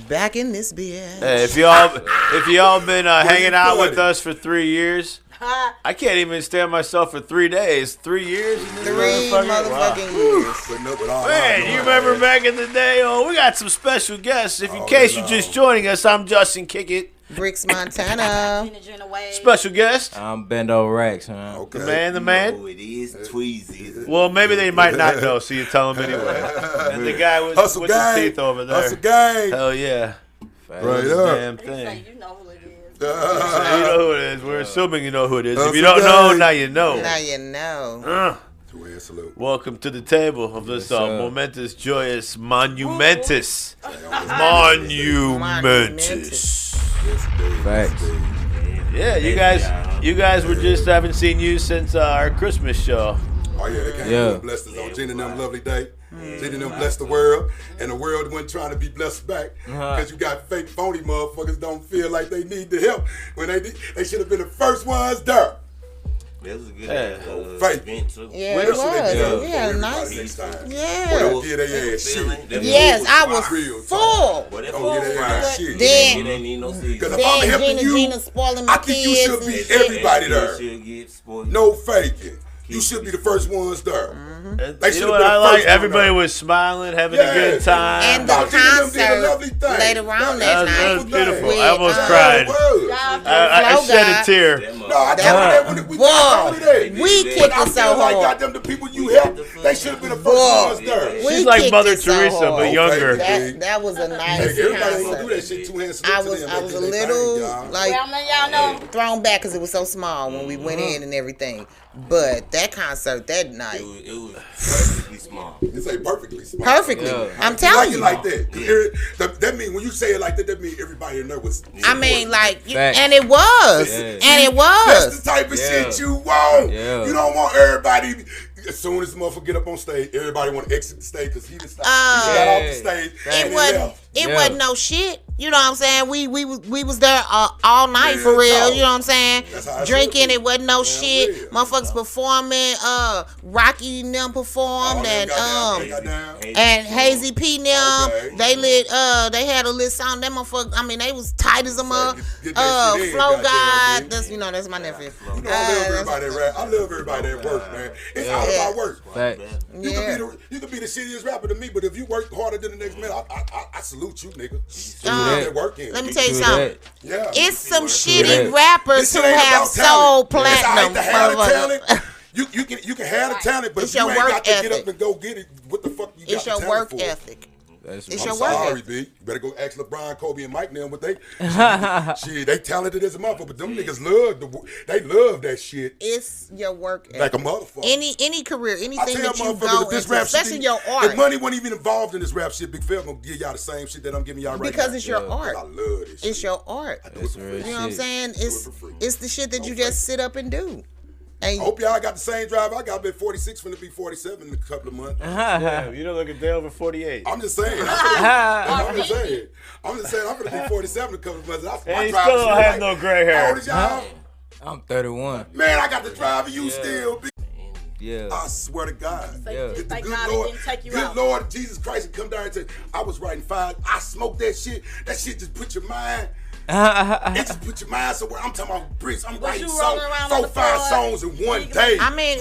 Back in this bitch. Hey, if y'all been hanging out with us for 3 years, I can't even stand myself for 3 days. 3 years? In this 3 motherfucking years. Man, you remember back in the day? Oh, we got some special guests. If in case you're just joining us, I'm Justin Kickit. Bricks Montana. Special guest. I'm Bendo Rex, man. Okay. The man. It is Tweezy. Well, maybe they might not know, so you tell them anyway. And the guy with the teeth over there. Hustle gang. Hell yeah. Right up. Damn thing. You know who it is. You know who it is. We're assuming you know who it is. If you don't know, now you know. Now you know. Welcome to the table of this momentous, joyous, monumentous. Facts. Yeah, you guys were just haven't seen you since our Christmas show. Oh yeah, they came and blessed us on Gina and them lovely day. Gina and them blessed the world, and the world wasn't trying to be blessed back because you got fake, phony motherfuckers don't feel like they need the help when they should have been the first ones there. That was a good event too. Yeah, it was. Yeah, nice. Yeah. Yes, I was full. Then Gina spoiling my kids. I think you should be everybody there. No faking. You should be the first ones there. You know what I like? Everybody was smiling, having a good time. And the concert later on that night. That was beautiful. I almost cried. I shed a tear. We kicked it so hard. Goddamn, the people you helped, they should have been the first ones there. She's like Mother Teresa, but younger. That was a nice concert. I was a little like thrown back because it was so small when we went in and everything. But that concert that night, it was perfectly small. You say perfectly small. Perfectly. I'm telling you. Like that. That means when you say it like that means everybody in there was. I mean, like, and it was, and it was. That's the type of shit you want. You don't want everybody. As soon as the motherfucker get up on stage, everybody want to exit the stage because he just got off the stage. It wasn't no shit. You know what I'm saying? We was there all night for real. You know what I'm saying? Drinking, it wasn't no shit. Motherfuckers performing. Rocky and them performed, and Hazy P and them. They lit. They had a lit song. That motherfucker. I mean, they was tight as a mother. Flow God. That's that's my nephew. I love everybody that works, man. It's all about work. You could be the shittiest rapper to me, but if you work harder than the next man, I salute you, nigga. Let me tell you something. It's some shitty rappers who have soul platinum. You can have the talent, but if you ain't got to get up and go get it, what the fuck you got It's your work ethic. It's your work. B. You better go ask LeBron, Kobe, and Mike now what they. Shit, they talented as a motherfucker, but them niggas love that shit. It's your work ethic. Like a motherfucker. Any career, anything that you go into, especially your art. If money wasn't even involved in this rap shit, Big Phil gonna give y'all the same shit that I'm giving y'all right now. Because it's your art. I love this shit. It's your art. You know what I'm saying? It's the shit that you just sit up and do. I hope y'all got the same drive I got. Been 46, finna be 47 in a couple of months. Yeah, you don't look a day over 48. I'm just saying. I'm just saying. I'm finna be 47 in a couple of months. And you still don't have no gray hair. How old is y'all? I'm 31. Man, I got the drive of you still. Yeah. I swear to God. If the good Lord Jesus Christ would come down and say, I was writing 5. I smoked that shit. That shit just put your mind. It just put your mind somewhere. I'm talking about bricks. I'm writing 4-5 songs in one day. I mean,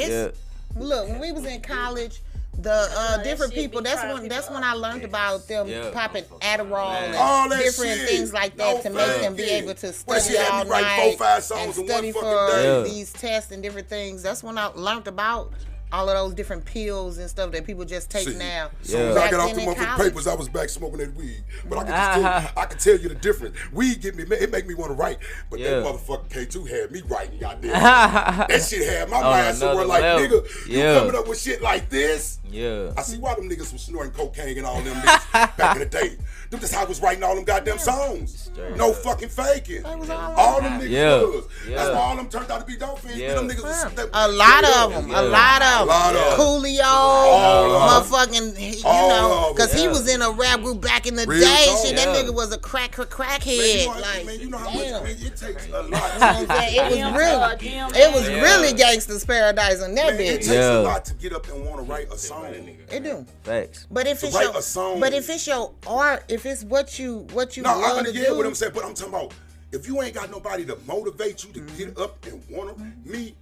Look, when we was in college, the different people. That's when I learned about them popping Adderall and different things like that to make them be able to study all night and study for these tests and different things. That's when I learned about all of those different pills and stuff that people just take now. So when I got off the motherfucking papers, I was back smoking that weed. But I can tell you the difference. Weed it make me want to write. But that motherfucking K2 had me writing, goddamn. That shit had my mind somewhere like, nigga, you coming up with shit like this? Yeah. I see why them niggas was snorting cocaine and all them niggas back in the day. That's how I was writing all them goddamn songs. No fucking faking. All them niggas was. That's why all them turned out to be dope fiends. Them niggas was, a lot of them. Coolio, motherfucking, you know, because he was in a rap group back in the day. Shit, that nigga was a crackhead. Man, you know how much it takes a lot. It was really Gangsta's Paradise on that bitch. It takes a lot to get up and want to write a song. It do. Facts. But if it's your art, if it's what you love to do. What I'm saying, but I'm talking about if you ain't got nobody to motivate you to get up and want to me.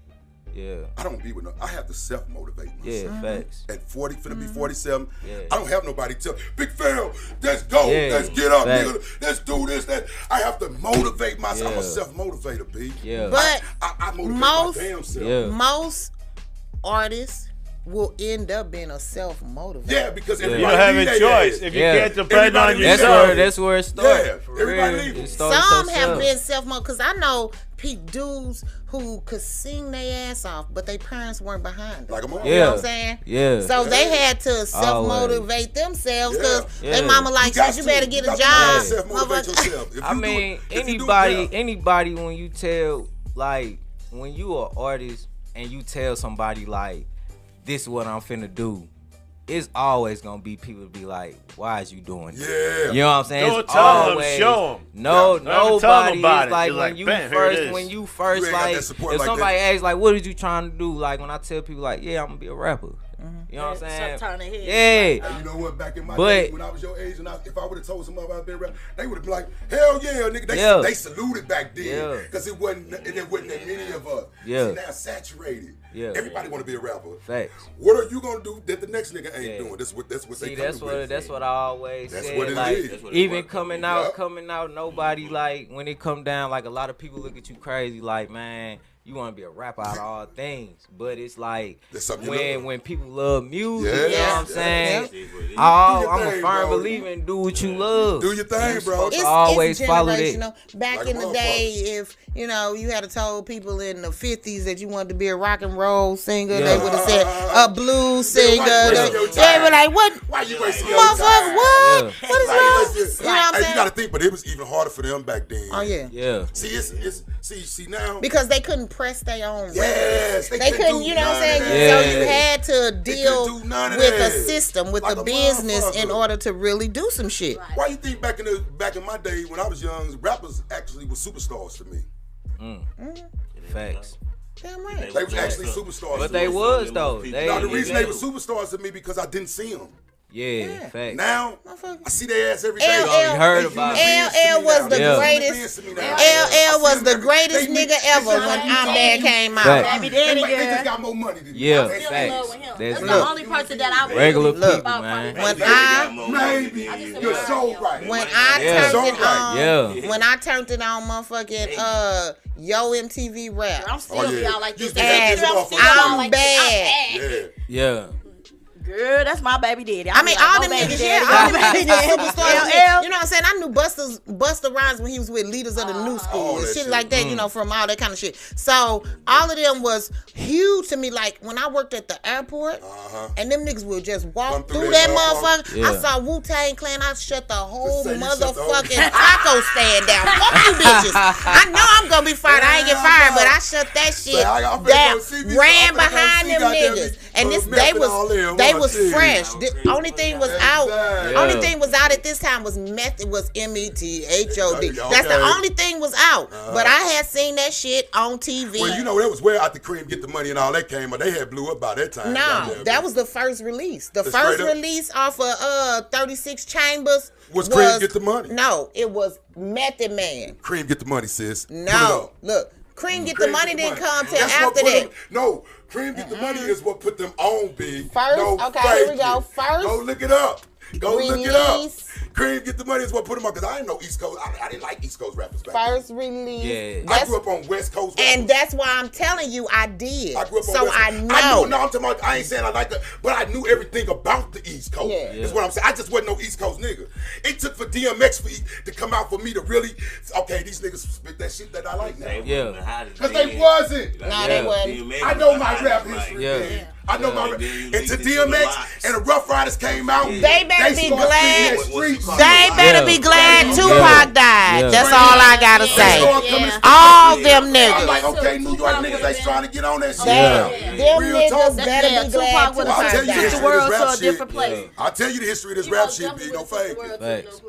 Yeah. I don't be with no. I have to self-motivate myself. Yeah, facts. At 40, finna be 47. I don't have nobody tell Big Phil, let's go, let's get up, nigga, let's do this, that. I have to motivate myself. I'm a self-motivator, B. Yeah. But I motivate my damn self. Most artists will end up being a self-motivator. Yeah, because you don't have a choice. If you can't depend on yourself, that's where it starts. Yeah, everybody leaves. Some have been self-motivated, because I know dudes who could sing their ass off, but their parents weren't behind them. Like a mom. You know what I'm saying? Yeah. So they had to self-motivate themselves, because their mama like, you better get a job. Self-motivate yourself. I mean, anybody when you tell, like, when you are an artist and you tell somebody, like, this is what I'm finna do, it's always gonna be people to be like, why is you doing this? Yeah. You know what I'm saying? Don't tell them, show them. No, nobody is like, when you first like, if somebody asks, like, what are you trying to do? Like, when I tell people, like, yeah, I'm gonna be a rapper. You know what I'm saying? Yeah. And you know what? Back in my day, when I was your age, and if I would have told somebody I'd been a rapper, they would have been like, hell yeah, nigga. They saluted back then, because it wasn't that many of us. Yeah. See, now it's saturated. Yeah. Everybody want to be a rapper. Facts. What are you gonna do that the next nigga ain't doing? That's what they that's what I always said. What it like, is. Even coming out, nobody, like, when it come down, like, a lot of people look at you crazy, like, man, you want to be a rapper out of all things, but it's like when people love music, you know what I'm saying? I'm a firm believer in do what you love. Do your thing, bro. It's always follow that. Back like in the day, if you had told people in the 50s that you wanted to be a rock and roll singer, they would have said a blues singer. They were like, what? Why you wasting your time? What? What is wrong? You know what I'm saying? You got to think, but it was even harder for them back then. Oh yeah. Yeah. See now because they couldn't press their own records. Yes, they couldn't, you know what I'm saying? So you had to deal with a system, with a business in order to really do some shit. Why you think back in my day when I was young, rappers actually were superstars to me? Facts. Damn right. They was actually superstars. But they was though. The reason they were superstars to me because I didn't see them. Yeah, facts. Now I see their ass every day. You heard about LL was the greatest. LL was the greatest nigga ever when I'm Bad came out. Baby daddy, they just got more money than you. Facts. That's the only person that I regular people, man. You're so right. When I turned it on, motherfucking Yo MTV Rap. I'm still be all like this. I'm bad. Yeah. Girl, that's my baby daddy. I mean, all them niggas, all them niggas superstars. You know what I'm saying? I knew Busta Rhymes when he was with Leaders of the New School and shit like that, from all that kind of shit. So all of them was huge to me. Like when I worked at the airport and them niggas would just walk through that motherfucker. Yeah. I saw Wu-Tang Clan. I shut the whole motherfucking taco stand down. Fuck you bitches. I know I'm going to be fired. I ain't get fired, but I shut that shit down. Ran behind them niggas. And they was fresh. The only thing was out. Only thing was out at this time was meth. It was METHOD. That's the only thing was out. But I had seen that shit on TV. Well, that was where Out the Cream Get the Money and all that came. But they had blew up by that time. No, that was the first release. The first release off of 36 Chambers was Cream Get the Money. No, it was Method Man. Cream Get the Money, sis. No, look. Cream Get the Money didn't come till after that. No, Cream Get the Money is what put them on, big. First, no, here we go. First, go look it up. Go release. look it up. Cream Get the Money is what put them on, because I didn't know East Coast. I didn't like East Coast rappers back First then. release. Yeah. I grew up on West Coast rappers. And that's why I'm telling you I did. I grew up on so West I Coast. know. No, I'm talking about, I ain't saying I like it, but I knew everything about the East Coast. Yeah. That's what I'm saying. I just wasn't no East Coast nigga. It took for DMX to come out for me to really, okay, these niggas spit that shit that I like now. Yeah. Because they wasn't. No, they wasn't. I know my rap history. Yeah. Man. I know my rap. And to DMX and the Rough Riders came out. They better be glad. They better be glad Tupac died. That's all I gotta say. All them niggas. I'm like, okay, New York niggas, they trying to get on that shit. Them Real niggas talk. better be glad Tupac would I'll have tell you the took the history of world this to rap a different shit. place. I'll tell you the history of this rap shit, be no fake. Thanks.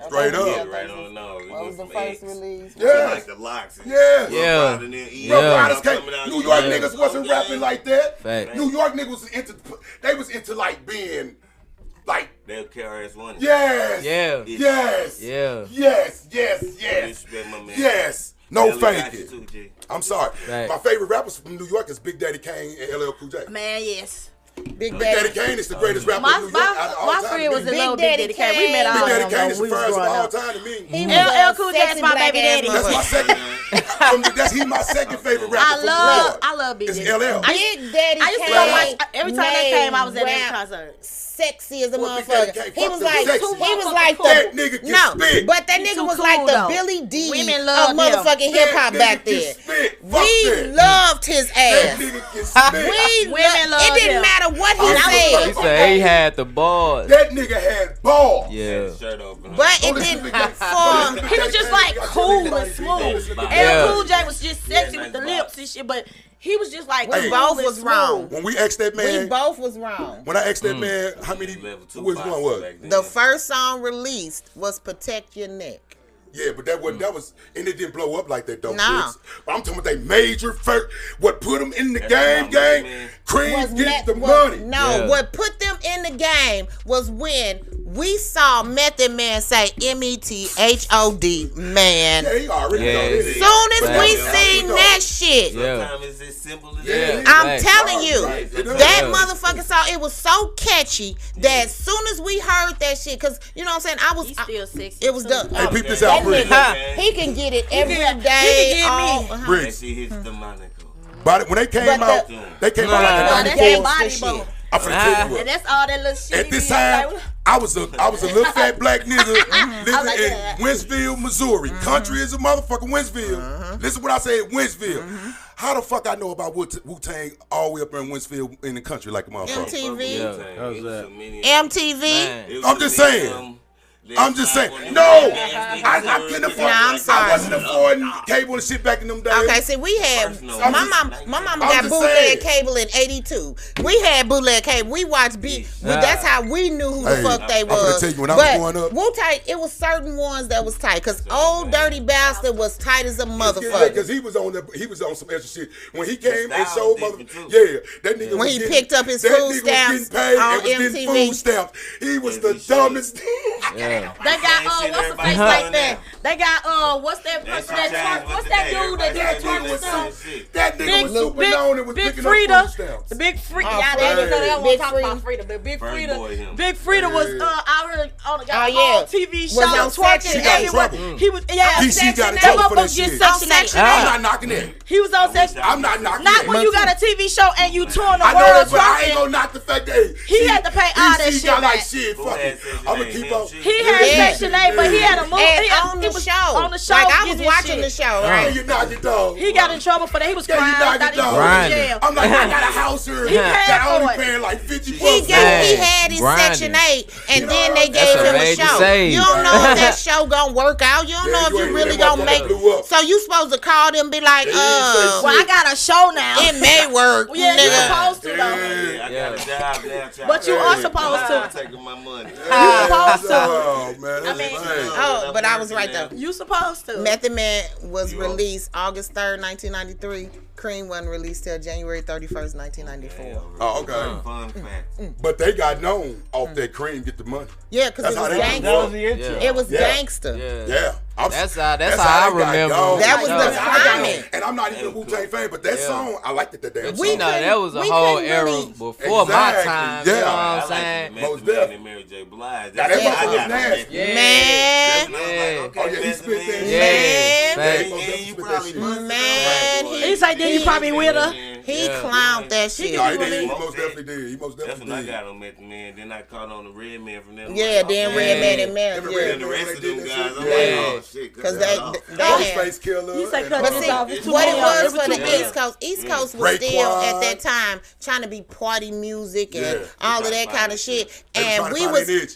Straight up. Right on the nose. What was the first release? Yeah. Like the locks. Yeah. Yeah. Rough Riders came. New York niggas wasn't rapping like that. Fact. New York niggas was into like being like. They'll carry us one. Yes. Yeah. Yes. Yeah. Yes. Yes. Yes. Yes. No fake it. I'm sorry. Right. My favorite rappers from New York is Big Daddy Kane and LL Cool J. Man, yes. Big Daddy Kane is the greatest rapper in New York out of all My time. friend was in Big love with Big Daddy Kane. We met all Big of Daddy them Kane when is the we was first of growing all up. time to me. LL Cool J is my baby daddy. That's my second. He's my second favorite rapper from New York. I love Big It's Daddy. LL. Big Daddy I used to go watch every time they came. I was at every concert. Sexy as a Well, Big Daddy motherfucker. Kane He was fucked like, them sexy. he was like That the nigga can spit. but that He nigga too was cool, like the though. Billy D Women of loved him. motherfucking hip hop That back nigga can then. spit. Fuck We that. loved his That ass. nigga can spit. Women loved It didn't him. matter what he He said, said he had the balls. That nigga had balls. Yeah. Shirt open. but it didn't form. He was just like cool and smooth. Yeah. LL Cool J was just sexy with the lips and shit, but he was just like We cool both and was smooth. wrong. When we asked that We man, both was wrong. when I asked that man how many, which one was? The first song released was "Protect Your Neck." Yeah, but that was, and it didn't blow up like that though. Nah. Chris. But I'm talking about they major first. What put them in the game? Cream get the money. No, Yeah. what put them in the game was when we saw Method Man say METHOD, man. Yeah, he already Yeah. know Soon this. as But we that- seen that shit, Yeah. Sometimes it's as simple as Yeah. that. I'm Right. telling you, Right. that Yeah. motherfucking song, it was so catchy that as soon as we heard that shit, because, you know what I'm saying, He's still sexy. it was too. done. Hey, peep this That out, Brick. nigga, he can get it every can- day. he can get me. And Brick. she hits the monocle. But when they came But out, they came out like Oh, a that's 94. that body shit. bone. I'm finna tell you what. And that's all that little shit. At he this be time, like, I was a little fat black nigga living like in that. Winsville, Missouri. Country is a motherfucking Winsville. Listen what I said, Winsville. How the fuck I know about Wu-Tang all the way up in Winsville in the country like a motherfucker? MTV. How's that? MTV. I'm just saying. I'm just saying. No, I couldn't afford. Nah, I'm sorry. I wasn't affording cable and shit back in them days. Okay, see, we had my mama I'm got just bootleg saying. cable in '82. We had bootleg cable. We watched that's how we knew who the Hey, fuck they I'm gonna was. tell you, when I was growing up- Wu-Tang, it was certain ones that was tight. Cause Old Dirty Bastard was tight as a Yeah, motherfucker. because he was on some extra shit. When he came and style showed was mother, different, yeah, that nigga When was he getting, picked up his that food nigga stamps was getting paid on and was MTV. getting food stamps. He was the dumbest. Yeah. They got what's the face like that? They got what's that person that twerk? What's that dude that That did twerk nigga with was some? that nigga was super known and was Big picking up Frida, food stamps. the Big Frida. Oh, Y'all Frida. didn't know they don't want Big to talk about Frida, but Big First Frida, boy, him. Big Frida was out here on Oh, yeah. TV Was show on twerking Section everywhere. 8. Trouble. He was DC got in that trouble for that motherfucker just shit. Section 8. Section I'm not knocking that. He was on Section. I'm not knocking Not that. when you got a TV show and you touring the I know world that, but I ain't twerking. gonna knock the fact that He had to pay all that DC shit got like back. shit. Who Fuck had it. Section I'm gonna 8? keep Him, on. shit? He had Section 8, but he had a movie. And he had- on he the was show. On the show. Like, I getting was his watching shit. the show, Yeah, right? you knock it dog. He got in trouble for that. He was Yeah, you crying. knock Thought it he was dog. going to jail. I'm like, I got a house here He that paid I only for it. paying like 50 He bucks. had his Grinding. Section 8, and You then know, they that's gave a him a major show. save. You don't know if that show gonna work out. You don't Yeah, know if you you ain't- really that gonna make. motherfucker blew up. So you supposed to call them, and be like, Yeah, Well, I got a show now. it may work, Well, yeah, you nigga. supposed to though. Yeah, I got a job now. But you are supposed I'm to. taking my money. You supposed to. Oh, man. That's mean, insane. Oh, but I was right though. You supposed to. Method Man was released August 3rd, 1993. Cream wasn't released till January 31st, 1994. Oh, okay. Fun fact. But they got known off that Cream Get the Money. Yeah, because That's it how was they gangster. That was the intro. Yeah. It was Yeah. gangster. Yeah. Yeah. That's how I remember. That was the timing. And I'm not even a Wu-Tang fan, but that song, I liked it that damn song. That was a whole era before my time. Yeah. You know what I'm saying? Most definitely. Mary J. Blige. That motherfucker was nasty. Man. Oh, yeah, he spit that. Man. He's like, then you probably with her. He clowned that shit. He most definitely did. He most That's definitely when I did. got on Method Man. Then I caught on the Red Man from them. Yeah, then Red Man and Mel. And the rest of them guys, I'm like, oh shit. Because Ghostface Killer. He said, but see, what it was for the East Coast was still at that time trying to be party music and all of that kind of shit. And we was in.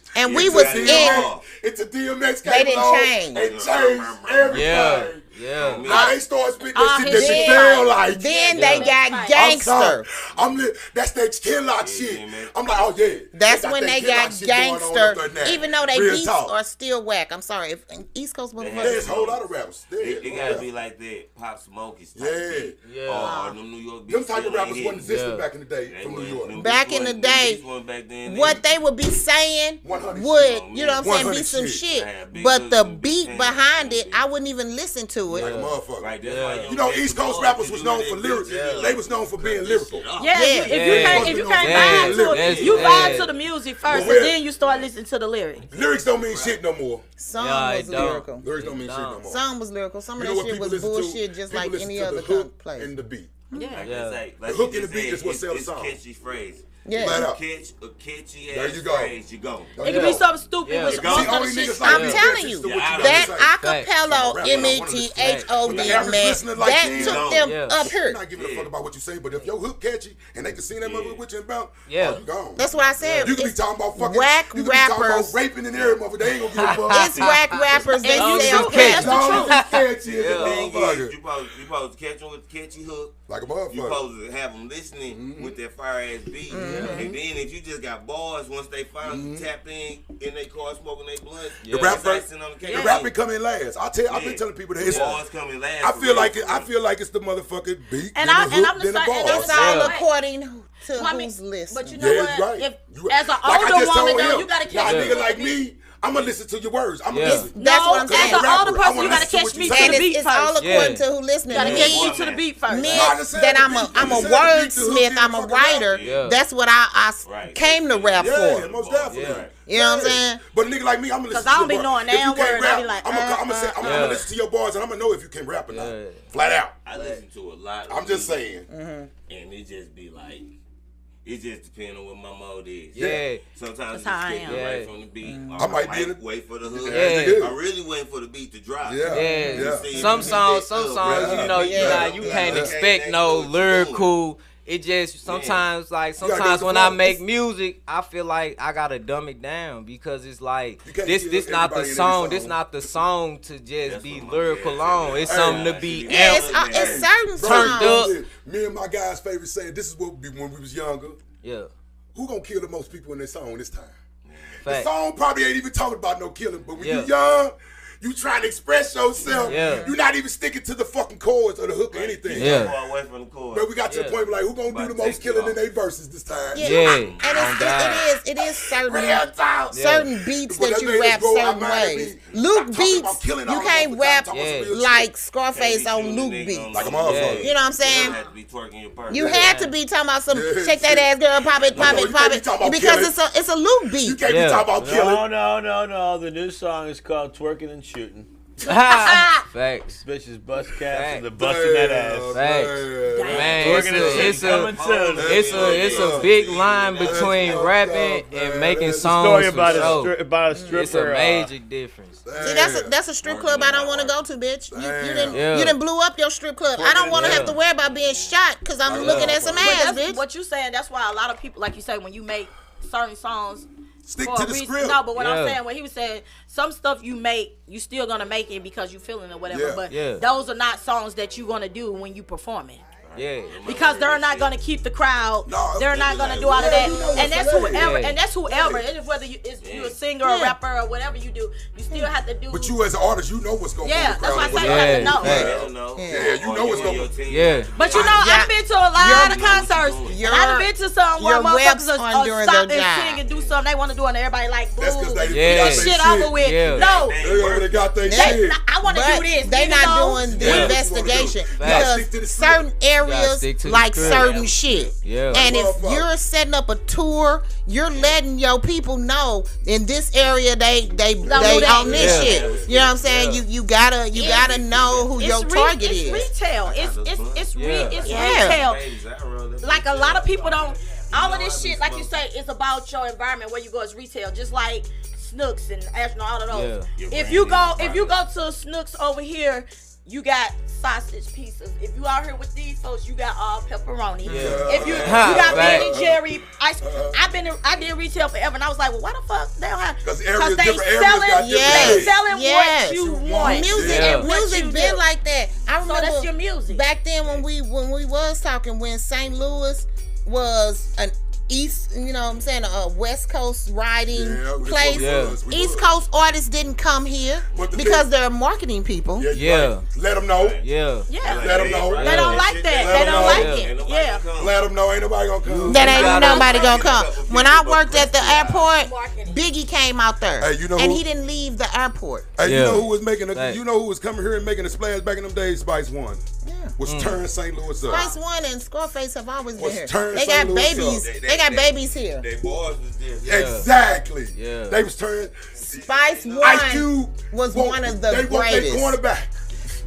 It's a DMX. They didn't change. It changed everything. Yeah. Now they start spitting that shit that you feel like. Then they got gangster. That's that Killer shit. I'm like, oh yeah. That's when they got gangster. Even though they beats are still whack. I'm sorry. If East Coast motherfuckers. There's a whole lot of rappers. It gotta be like that. Pop Smokies type shit. Or them New York beats. Them type of rappers wasn't existing back in the day from New York. Back in the day, what they would be saying would, you know what I'm saying, be some shit. But the beat behind it, I wouldn't even listen to it. Like a motherfucker. You know, East Coast rappers was known for lyrics. They was known for being lyrical. If you can't vibe to it, you vibe to the music first, and then you start listening to the lyrics. Lyrics don't mean shit no more. Song was lyrical. Lyrics don't mean shit no more. Song was lyrical. Some of that shit was bullshit, just like any other place. And the beat. Like the hook and the beat is what sells the song. Catchy phrase. Yeah. Catchy ass phrase, you go. It can be something stupid with most of the shit. I'm telling you, that acapella METHOD, man, that took them up here. I'm not giving a fuck about what you say, but if your hook catchy and they can sing that motherfucker with you and bounce, you gone. That's what I said. You can be talking about fucking whack you can be talking rappers. about raping and every motherfucker. They ain't gonna give a fuck. It's whack rappers. They sell That's the truth. Catchy as a motherfucker. You supposed to catch them with a catchy hook. Like a motherfucker. You supposed to have them listening with that fire ass beat. And then if you just got bars, once they finally tapped in their car smoking their blunt, the rapper come in last. I've been telling people that bars come in last. I feel like it's the motherfucking beat. And the I'm hook, the then the same. bars. It's all according to who's listening. But you know what? Right. If, as an older woman, though, you gotta catch a nigga like me. I'm gonna listen to your words. I'm gonna listen. That's what I'm saying. As an older person, you gotta catch me to the beat it's first. all according to who listening. You gotta catch me to the beat first. Me, that I'm a wordsmith. I'm a writer. That's what I came to rap for. Yeah, most definitely. You know what I'm saying? But a nigga like me, I'm gonna listen to your I don't be knowing damn word. I be like, I'm gonna listen to your bars and I'm gonna know if you can rap or not. Flat out. I listen to a lot. I'm just saying. And it just be like, it just depends on what my mode is. Yeah. Sometimes it's getting right from the beat. I might wait for the hook. Yeah. I'm really waiting for the beat to drop. Yeah. Some songs, you know, you can't expect no lyrical. It just sometimes when I make music, I feel like I gotta dumb it down because it's like this not the song. This not the song to just be lyrical on. It's something to be it's certain turned up. Me and my guys' favorite saying, this is what we when we was younger. Yeah. Who gonna kill the most people in this song this time? Fact. The song probably ain't even talking about no killing, but when you young, you trying to express yourself. You're not even sticking to the fucking chords or the hook or anything. Far away from the chords. But we got to the point where like, who gonna do the most killing in their verses this time? And it is certain beats that you rap certain ways. Luke beats, you can't rap like Scarface on Luke beats. Like a motherfucker. You know what I'm saying? You had to be talking about some shake that ass girl, pop it, because it's a Luke beat. You can't be talking about killing. No. The new song is called Twerking and Shooting. Facts. Bitches bust caps and they're busting that ass. Facts. Man, it's a big line between rapping and making songs. Story about a stripper. It's a major difference. See, that's a strip club I don't want to go to, bitch. You didn't blew up your strip club. I don't want to have to worry about being shot because I'm looking at some ass, bitch. What you saying? That's why a lot of people, like you say, when you make certain songs. Stick to the script. No, but what I'm saying, when he was saying some stuff you make, you still gonna make it because you feeling or whatever. But those are not songs that you gonna do when you perform it. Yeah. Because they're not gonna keep the crowd. They're not gonna do all of that. And that's whoever. And that's whoever. It is whether you're a singer or a rapper or whatever you do. You still have to do. But you as an artist, you know what's going on. Yeah, that's why I say you have to know. Yeah, you know what's going on. Yeah. But you know, I've been to a lot of concerts. I've been to some where motherfuckers are stop and sing and do something they want to do, and everybody like, boo, this shit over with. No, they got their shit. I want to do this. They not doing the investigation because certain areas like certain shit. Yeah. And if you're setting up a tour, you're letting your people know in this area they on this shit. You know what I'm saying? You gotta know who your target is. It's retail. It's retail. Like a lot of people don't. All of this shit, like you say, is about your environment where you go. It's retail, just like Snooks and all of those. Yeah. If you go to Snooks over here, you got sausage pieces. If you out here with these folks, you got all pepperoni. Yeah. If you got Ben and Jerry ice cream. I did retail forever, and I was like, well, why the fuck they don't have? Because they selling what you want. Music been like that. I remember that's your music. Back then when we was talking, when St. Louis was an East, you know what I'm saying, a West Coast riding place. East Coast artists didn't come here because they're marketing people. Yeah. Let them know. Yeah. Let them know. They don't like that. They don't like it. Yeah. Let them know. Ain't nobody gonna come. That ain't nobody gonna come. When I worked at the airport, Biggie came out there, and he didn't leave the airport. Hey, you know who was making you know who was coming here and making a splash back in them days? Spice One. Was turning St. Louis up. Spice One and Scarface have always been here. They got babies. They got babies here. They boys was there. Exactly. Yeah. They was turning. Spice One was one of the they greatest. They cornerback.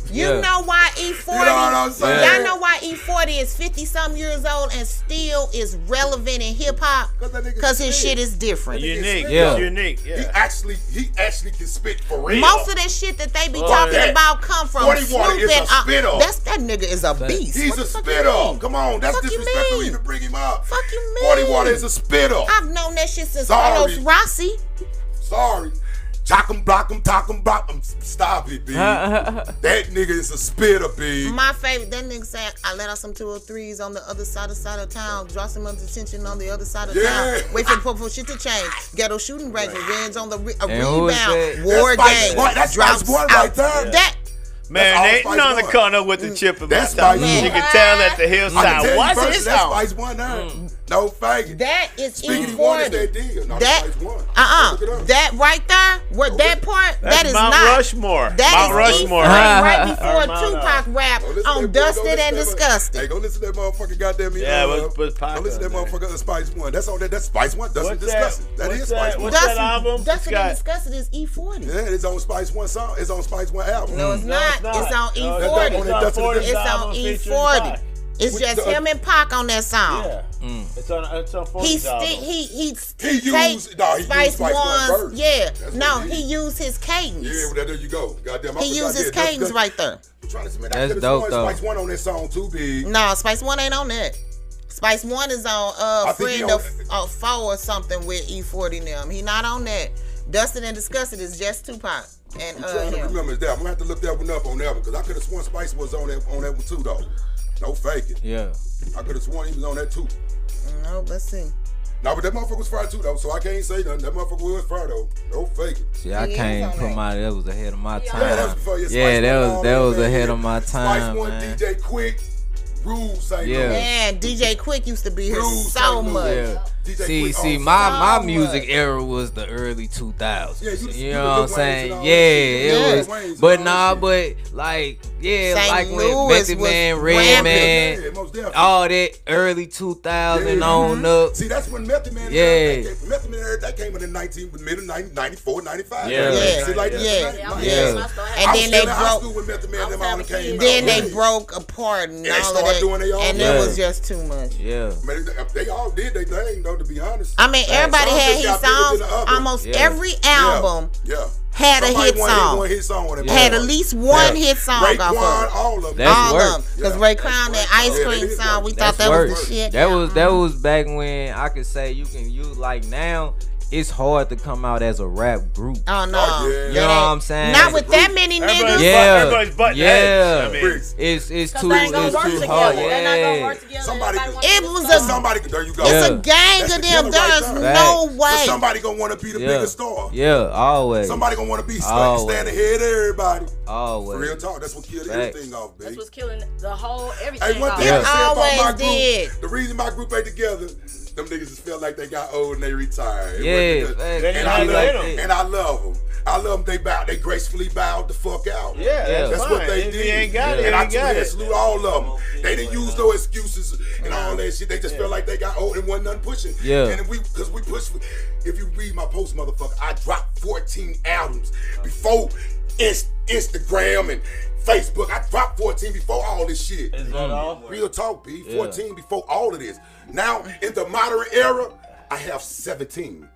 You know why E40? You know what I'm saying? Y'all know why E40 is 50-something years old and still is relevant in hip hop? Because his shit is different. Unique. Yeah. Unique. Yeah. He actually can spit for real. Most of that shit that they be talking about come from Snoop and that nigga is a beast. He's a spitter. Come on, that's disrespectful to bring him up. Fuck you mean? 40 Water is a spitter. I've known that shit since Carlos Rossi. Sorry. Jock 'em, block 'em, talk 'em, block 'em. Stop it, B. That nigga is a spitter, B. My favorite, that nigga saying, I let out some 203s on the other side of town, draw some attention on the other side of town, wait for shit to change. Ghetto shooting range, revenge on the rebound, war game. That's Spice One right there. Man, they ain't on the corner with the chip in my tongue. You can tell that the hillside. What's his That's song? Spice One now. No fake. That is E40. That right there, where that part, that is Mount not. Rushmore. That Mount is Rushmore. right before Tupac rap on Dusted and Disgusted. Hey, go listen to that motherfucker goddamn me. But go listen to that motherfucker Spice One. That's on that. That's Spice One. Dusted and Disgusted. That is Spice One. What's that album? Dusted and Disgusted is E40. Yeah, it's on Spice One song. It's on Spice One album. No, it's not. It's on E40. It's on E40. It's just him and Pac on that song. Yeah. It's on 40's album. He used Spice One. Yeah. No, he used his cadence. Yeah, well, there you go. Goddamn. He used his cadence right there. That's dope though. Spice One on that song too, big. No, Spice One ain't on that. Spice One is on Friend of Foe or something with E40 them. He not on that. Dusted and Disgusted is just Tupac. And I'm trying to remember that. I'm gonna have to look that one up on that one because I could have sworn Spice was on that one too though. No faking. Yeah. I could have sworn he was on that too. No, let's see. No, but that motherfucker was fried too though, so I can't say nothing. That motherfucker was fried though. No faking. See, I can't put that was ahead of my time. Yeah, that was before your that was ahead of my time. Spice One, man. DJ Quick, Rules St. Louis. Man, DJ Quick used to be here so much. Yeah. See, my music era was the early 2000s. Yeah, you know what I'm saying? It was. But like like when Method Man, Redman, all that early 2000 on up. See, that's when Method Man. Method Man that came in the mid 94, 95. Yeah. And then they broke. Then they broke apart and all of that, and it was just too much. Yeah. They all did their thing though, to be honest. I mean, everybody had his songs. Almost every album had a hit song. Had at least one hit song off of all of them. All of them. Because Raekwon, that ice cream song, we thought that was the shit. That was back when I could say you can use like now. it's hard to come out as a rap group. Oh no, you know what I'm saying? Not with that many niggas. Everybody's butting heads. I mean, it's too they ain't gonna work hard. together. They're not gonna work together. There you go. It's a gang of them. There's no way. Somebody gonna want to be the biggest star. Yeah, always. Somebody gonna want to be stand ahead of everybody. Always. For real talk, that's what killed everything off, baby. That's what's killing the whole everything. Hey, one off. thing I say about my did. group, the reason my group ain't together, them niggas just felt like they got old and they retired. And I love them. I love them. They gracefully bowed the fuck out. Yeah, that's what they if did. you ain't got it, and I got it. salute all of them. They didn't use no excuses and all that shit. They just felt like they got old and wasn't nothing pushing. Yeah. And because we pushed. If you read my post, motherfucker, I dropped 14 albums before Instagram and Facebook. I dropped 14 before all this shit. Is that all? Real talk, B. 14 before all of this. Now, in the modern era, I have 17.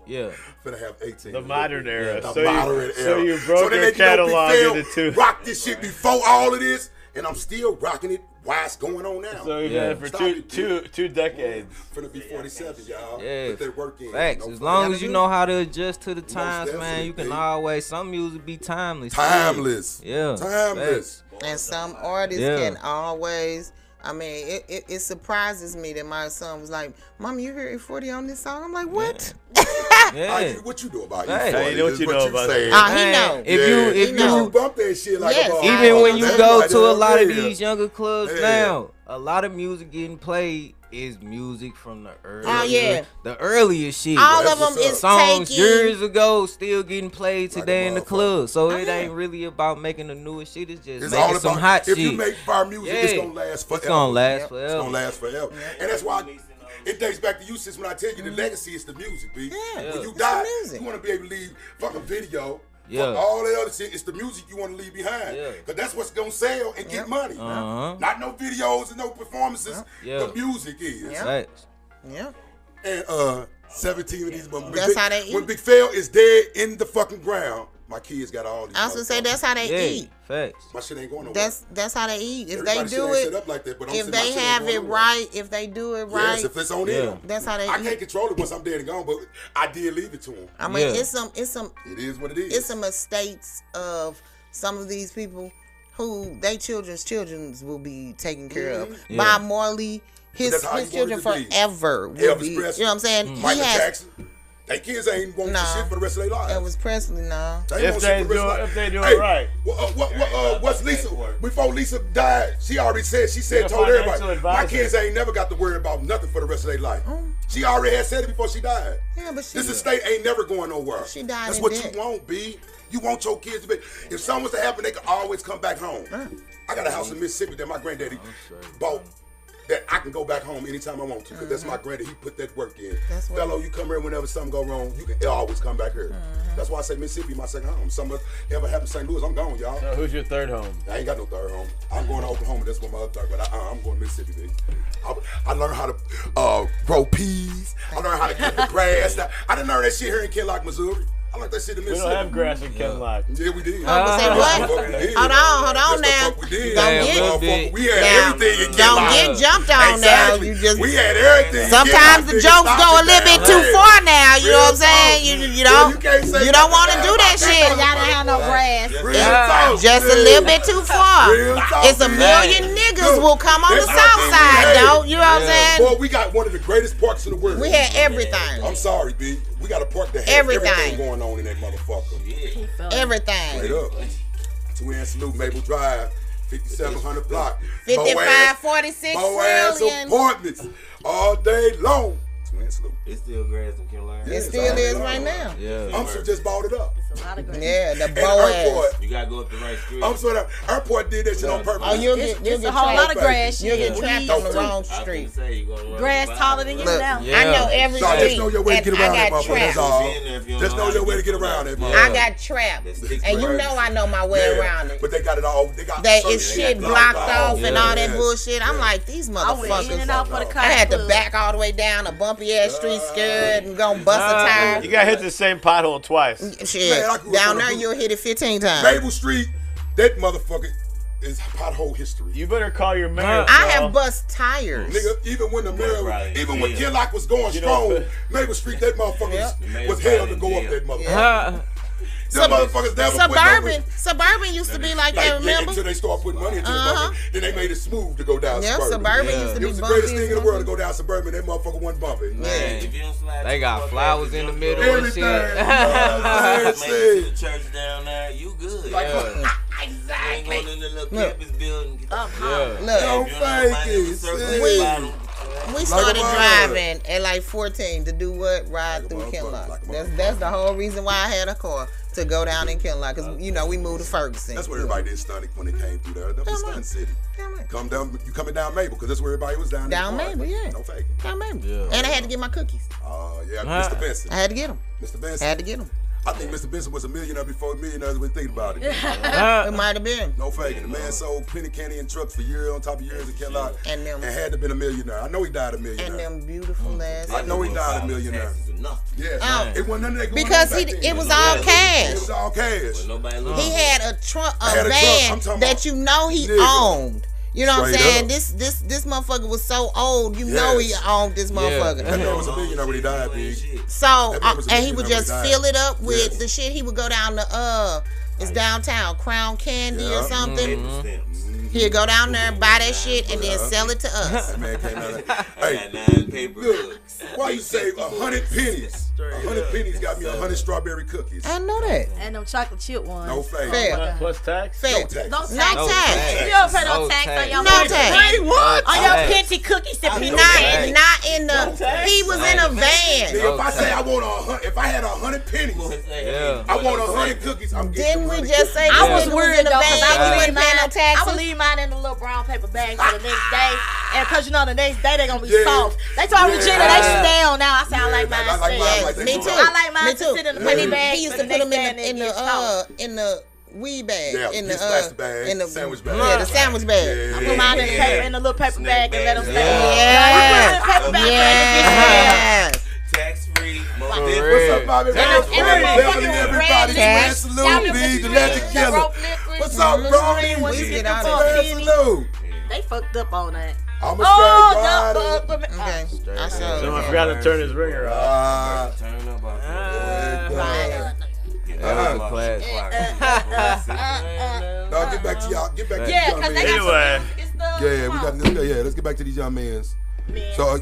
Yeah. Finna have 18. The modern era. The So modern era. So you broke your catalog into two. Rock this shit before all of this, and I'm still rocking it while it's going on now. So you've had it for two decades. Finna be 47, y'all. Yeah. Put that work in. Facts. As long as you know how to adjust to the times, man, you can always. Some music be timeless. Timeless. Yeah. Timeless. And some artists can always. I mean, it surprises me that my son was like, "Mom, you heard 40 on this song?" I'm like, "What?" Yeah. What you know about Hey, you know what you know about it. He know. If you bump that shit like even when you go to a lot of these younger clubs now, a lot of music getting played is music from the earliest shit. All of them is songs taking years ago still getting played today in the club. So it ain't really about making the newest shit. It's just making some hot shit. If you make fire music, it's gonna last forever. It's gonna last forever. It's gonna last forever. And that's why it dates back to you, sis, when I tell you the legacy is the music, B. When you die, you want to be able to leave fucking video. Yeah. All that other shit, it's the music you want to leave behind. Because that's what's going to sell and get money. Not no videos and no performances. The music is. And 17 of these motherfuckers. That's how they eat. When Big Fail is dead in the fucking ground, my kids got all these. I was gonna say that's how they eat. Facts. My shit ain't going nowhere. That's how they eat. If Everybody they do shit ain't it, set up like that, but I'm if saying they my shit ain't have going it nowhere. right, if they do it right, Yes, if it's on them. that's how they I eat. can't control it once I'm dead and gone, but I did leave it to them. I mean, it's some. It is what it is. It's some mistakes of some of these people who they children's will be taken care of by Marley. His children forever will be. You know what I'm saying? Michael Jackson. They kids ain't want shit for the rest of their lives. Elvis Presley, no. If they do it right. What's Lisa? Before Lisa died, she already said. She told everybody, my kids ain't never got to worry about nothing for the rest of their life. She already had said it before she died. Yeah, but this estate ain't never going nowhere. She died. That's what you want, B. You want your kids to be. If something was to happen, they could always come back home. I got a house in Mississippi that my granddaddy bought. That I can go back home anytime I want to, because that's my granddad. He put that work in. Fellow, you come here whenever something go wrong, you can always come back here. That's why I say Mississippi my second home. Something ever happened to St. Louis, I'm gone, y'all. So who's your third home? I ain't got no third home. I'm going to Oklahoma. That's what my other third. But I'm going to Mississippi, baby. I learned how to grow peas. I learned how to cut the grass. I didn't learn that shit here in Kenlock, Missouri. I like that shit in Mississippi. We don't have grass in Kenlock. Yeah, we did. Say what? Hold on now. We did. We had everything in Kenlock. Don't get jumped on now. You just we had everything. Sometimes the jokes go a little bit too far now. You know what I'm saying? You don't want to do that shit. Y'all don't have no grass. Just a little bit too far. It's a million niggas will come on the south side, though. You know what I'm saying? Boy, we got one of the greatest parks in the world. We had everything. I'm sorry, B. We got a park that has everything going on in that motherfucker. Everything. Straight up. Twin Salute, Maple Drive, 5700 block. 5546 Boaz apartments all day long. Twin Salute. It's still grass in Carolina. It still is right now. Yeah. Umster just bought it up. It's a lot of grass. Yeah, the Boaz. You gotta go up the right street. The airport did that shit on purpose. Oh, you'll get a whole lot of grass. You'll get trapped on the wrong street. Grass taller than you now. I know every street. Just know your way to get around that motherfucker. That's all. Just know your way to get around that motherfucker. I got trapped. And you know I know my way around it. But they got it all. It's shit blocked off and all that bullshit. I'm like, these motherfuckers. I had to back all the way down a bumpy ass street, scared and gonna bust a tire. You got hit the same pothole twice. Shit, down there you'll hit it 15 times. Maple Street, that motherfucker is pothole history. You better call your mayor. I have bust tires. Nigga, even when the mayor, even when Kinlock was going strong, Maple Street, that motherfucker was hell to go up that motherfucker. Suburban used to be like that, remember? Until they start putting money into the motherfucker, then they made it smooth to go down Suburban. Suburban used to be It was the greatest thing in the world to go down Suburban. That motherfucker wasn't bumping. Man, they got flowers in the middle and shit. The church down there, you good. Exactly. You ain't going in the little campus building. Don't fake it. We started driving at like 14 to do what? Ride through Kinlock. That's the whole reason why I had a car, to go down in Kinlock, because we moved to Ferguson. That's where everybody did stunning when they came through there. That was Stunt City. Come down, you coming down Maple, because that's where everybody was down. Down Maple, yeah. No faking. Down Maple. Yeah. And I had to get my cookies. Mr. Benson. I had to get them. Mr. Benson. I had to get them. I think Mr. Benson was a millionaire before millionaires were thinking about it. It might have been. No faking. The man sold penny candy and trucks for years on top of years in Kinlock and had to have been a millionaire. I know he died a millionaire. And them beautiful ass. I know he died a millionaire. Yeah. It wasn't none of that going because on it was all cash. It was all cash. He had a van that he owned. You know what I'm saying? This motherfucker was so old, you know he owned this motherfucker. That man was a millionaire when he died, big. So, and he would just fill it up with the shit. He would go down to, it's downtown, Crown Candy or something. He'd go down there and buy that shit and then sell it to us. That man came out hey, look, why you say 100 pennies? 100 pennies got me 100 strawberry cookies. I know that. And them chocolate chip ones. No fake. Fair. Plus tax? Fair. No tax. No tax. No tax. You don't pay no tax on your tax. On your pinty cookies to pinty. Not in the. He was in a van. If I say I want 100, if I had 100 pennies, I want 100 cookies. I'm Didn't we just say I was worried in the van? We wouldn't pay no taxes. I would leave mine in a little brown paper bag for the next day, and because the next day they're gonna be soft. They told Regina they should stay on now. I said I like mine. Me too. I like mine to sit in the penny bag. He used to put them in the weed bag, in the plastic bag, in the sandwich bag. Yeah, the sandwich bag. I put mine in the little paper bag and let them stay. Yes. Tax free. What's up, Bobby? Everybody, man. Salute, B, the legend killer. What's up, bro? Salute. They fucked up on that. I'm a straight rider. Okay. I forgot to turn his ringer off. Turn up on That was a class. No, get back to y'all. Get back to Yeah, y'all. because they got Let's get back to these young men's. So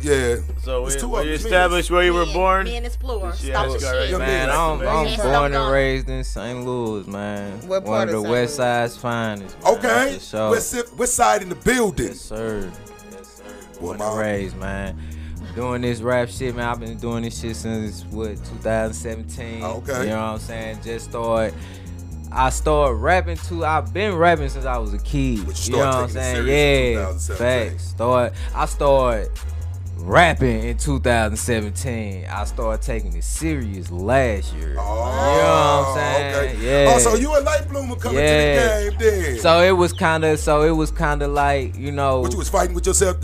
So it's we established where you were born. Me and Explore. Yeah, Stop the right. shit. Man, I'm born and raised in St. Louis, man. What One part of of the St. West Side's finest. Man. okay. West side in the building. Yes, sir. Well, Born and raised, man. Doing this rap shit, man. I've been doing this shit since 2017. Okay. You know what I'm saying? I started rapping too. I've been rapping since I was a kid. But you know what I'm saying? Yeah. Facts. I started rapping in 2017. I started taking it serious last year. Oh, you know what I'm saying? Okay. Yeah. Oh, so you a late bloomer coming to the game then? So it was kind of like, you know. But you was fighting with yourself?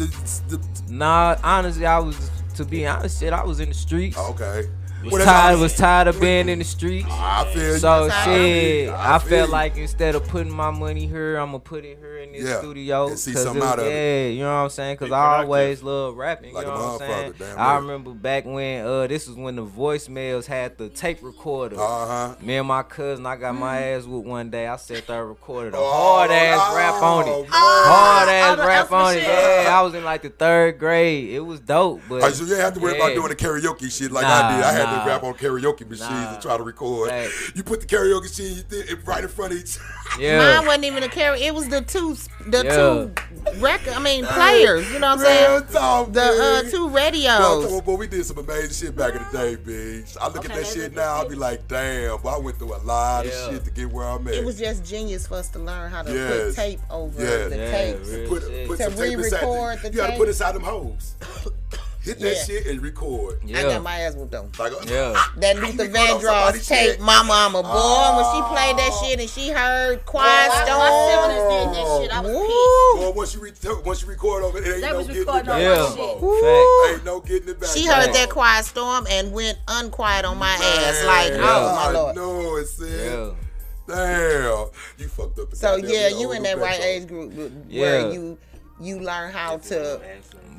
Nah, honestly, I was in the streets. Okay. Was tired of being in the streets. I feel so shit. I felt like instead of putting my money here, I'm gonna put it here in this studio. And see something out of it. Yeah, you know what I'm saying? Because I always love rapping. Like you know what I'm saying? Damn I right. remember back when this was when the voicemails had the tape recorder. Me and my cousin, I got my ass whooped one day. I sat there and recorded a hard ass rap on it. Hard ass rap on it. Yeah, I was in like the 3rd grade. It was dope. But so you didn't have to worry about doing the karaoke shit like I did. I had to rap on karaoke machines and try to record. You put the karaoke machine right in front of each. Mine wasn't even a karaoke. It was the two record. I mean players. You know what I'm saying? The 2 radios. Boy, we did some amazing shit back in the day, big. I look at that shit now. I'll be like, damn. Boy, I went through a lot of shit to get where I'm at. It was just genius for us to learn how to put tape over the tapes. Put to some tape re-record the tape. You got to put inside them hoes. Hit that shit and record. I got my ass whooped on. That Luther Vandross tape, Mama I'm a Boy. When she played that shit and she heard Quiet Storm. My siblings did that shit. I was pissed. Boy, once you record over it, ain't no getting it back. Ain't no getting it back. She heard that Quiet Storm and went unquiet on my ass. Like, oh my Lord. No, it's Damn, you fucked up. So yeah, you in that right age group where you learn how to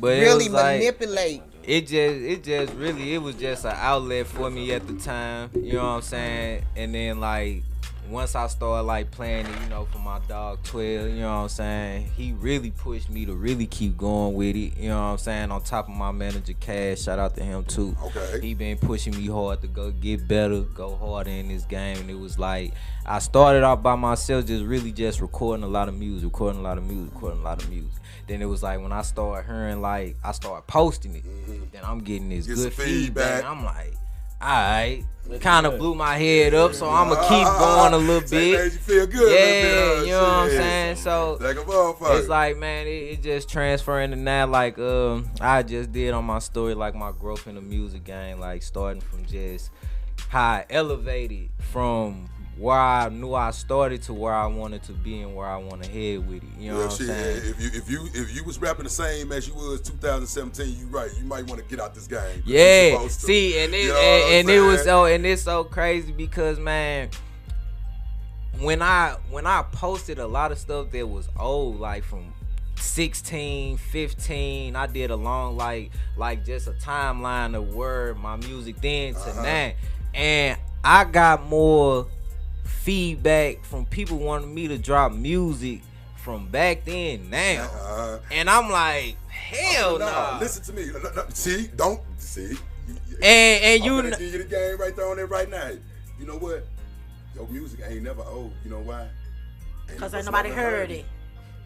really manipulate. It was just an outlet for me at the time. You know what I'm saying? And then like once I started like playing it, you know, for my dog 12, you know what I'm saying? He really pushed me to really keep going with it. You know what I'm saying? On top of my manager Cash, shout out to him too. Okay. He been pushing me hard to go get better, go harder in this game. And it was like I started off by myself, just recording a lot of music. Then it was like when I started hearing, like I started posting it, then I'm getting this good feedback. I'm like, all right, kind of blew my head up, so I'm gonna keep going a little bit. Made you feel good. Yeah, you know what I'm saying. So it's like, man, it just transferring to now. Like I just did on my story, like my growth in the music game, like starting from just how I elevated from where I knew I started to where I wanted to be and where I want to head with it. You know what I'm saying? If you was rapping the same as you was 2017, you right. You might want to get out this game. Yeah. See, and it's so crazy because, man, when I posted a lot of stuff that was old, like from 16, 15, I did a long like just a timeline of where my music then to now, and I got more feedback from people wanting me to drop music from back then now. And I'm like, hell no. Listen to me. See, don't see. And you give you the game right there on it right now. You know what? Your music ain't never old. You know why? Because ain't nobody heard it.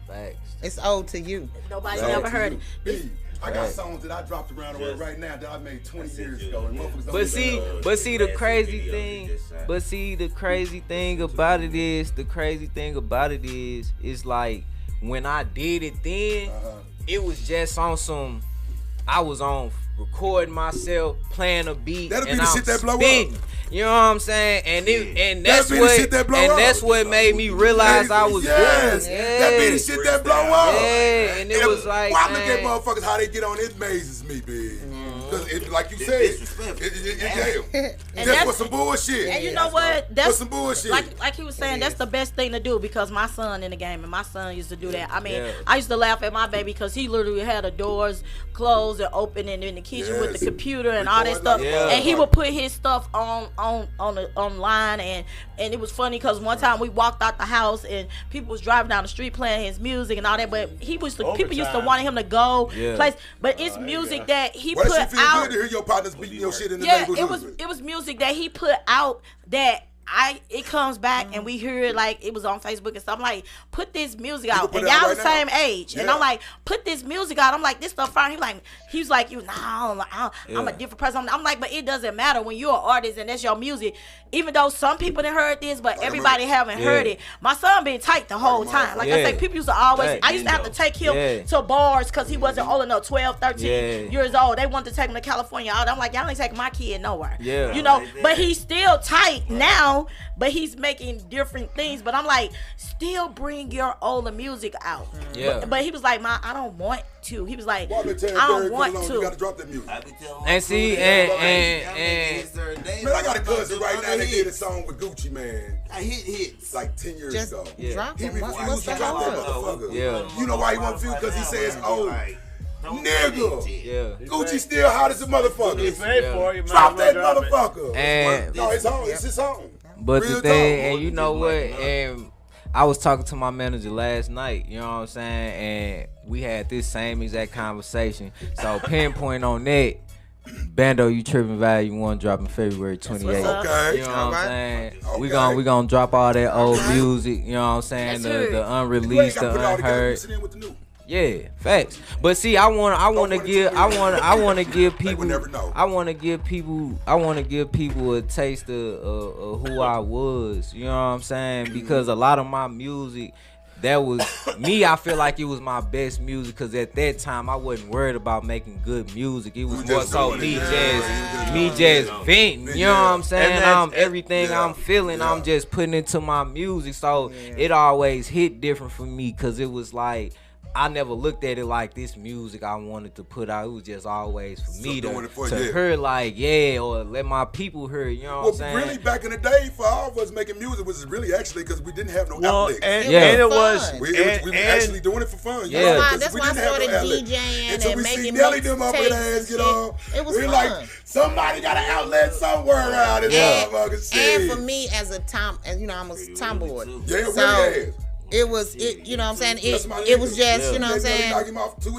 Facts. It's old to you. Nobody never heard it. I got songs that I dropped around the world right now that I made 20 years ago. And motherfuckers don't but see the crazy thing about it is, it's like when I did it then, it was just on some. I was on recording myself, playing a beat, that'll and be the I'm shit that blow spitting. up. You know what I'm saying? And that's what made me realize I was good. That be the shit that blow up. Yeah, and it was like, why look at motherfuckers how they get on? It amazes me, big. Because like you said, that's for some bullshit. And you know what? That's some bullshit. Like he was saying, that's the best thing to do because my son in the game and my son used to do that. I mean, I used to laugh at my baby because he literally had the doors closed and open and in the kitchen with the computer and all that stuff. And he would put his stuff online and it was funny because one time we walked out the house and people was driving down the street playing his music and all that, but people used to want him to go place. But it's music that he put out. Good to hear your partners beating your shit in the neighborhood. It was music that he put out that it comes back and we hear it, like it was on Facebook and stuff. I'm like, put this music out, and y'all the same age, and I'm like, put this music out. I'm like, this stuff fine. He was like, I'm a different person. I'm like, but it doesn't matter when you're an artist and that's your music. Even though some people didn't heard this, but everybody haven't heard it. My son been tight the whole time. Like I say, people used to always. I used to have to take him to bars because he wasn't old enough, 12, 13 years old. They wanted to take him to California. I'm like, y'all ain't taking my kid nowhere. You know, but he's still tight now. But he's making different things. But I'm like, still bring your older music out. But he was like, Ma, I don't want to. He was like, I don't want to. You gotta drop that music. And see, and man, I got a cousin right now that did a song with Gucci, man. I hits like 10 years ago. Drop he him. refused to drop that motherfucker. You know why he won't feel? Because he says, nigga. Gucci still hot as a motherfucker. Drop that motherfucker. And no, it's on. It's his song. But the thing, and you know what, and I was talking to my manager last night, you know what I'm saying, and we had this same exact conversation. So pinpoint on that, Bando, You Trippin' Value 1 dropping February 28th. Okay. You know what I'm saying? Okay. We gonna drop all that old music, you know what I'm saying, the unreleased, the unheard. Yeah, facts. But see, I want to give people a taste of who I was. You know what I'm saying? Because a lot of my music, that was me. I feel like it was my best music because at that time I wasn't worried about making good music. It was more so me just venting. You know what I'm saying? Everything I'm feeling, I'm just putting into my music. So it always hit different for me because it was like, I never looked at it like this music I wanted to put out. It was just always for me to hear, like, or let my people hear. You know what I'm saying? Really, back in the day, for all of us making music was really actually because we didn't have no outlets. And it was we were actually doing it for fun. That's why I started DJing and making Nelly them up with ass get off. It was fun. Like somebody got an outlet somewhere around this motherfucking shit. And for me as a I'm a tomboy. So it was, you know what I'm saying? It was just, you know what I'm saying?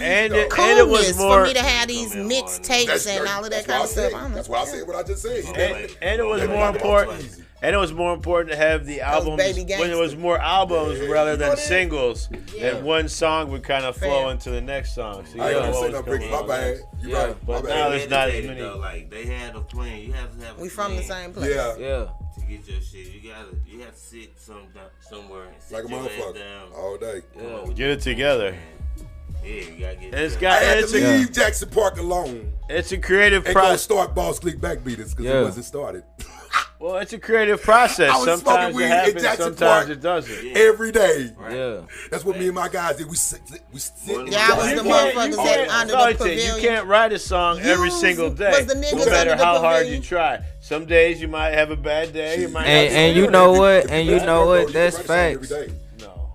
And it was more for me to have these mixtapes and all of that kind of stuff. That's why I said what I just said. And it was more important. And it was more important to have the albums when it was more albums rather than singles. That one song would kind of flow into the next song. So I ain't gonna say no big. My bad. You right. But now there's not as many. Like they had a plan. You have to have. We from the same place. Yeah. To get your shit, you have to sit somewhere and sit like a motherfucker down all day. Get it together. Yeah, you gotta get it. I had to leave Jackson Park alone. It's a creative process. And go start Boss Click Backbeaters because it wasn't started. Well, it's a creative process. Sometimes it happens, sometimes it doesn't. Every day. Yeah. That's what me and my guys did. We sit. Yeah, I was the motherfuckers that under the pavilion. You can't write a song every single day, no matter how hard you try. Some days you might have a bad day. You might and you know what? And you know what? That's facts.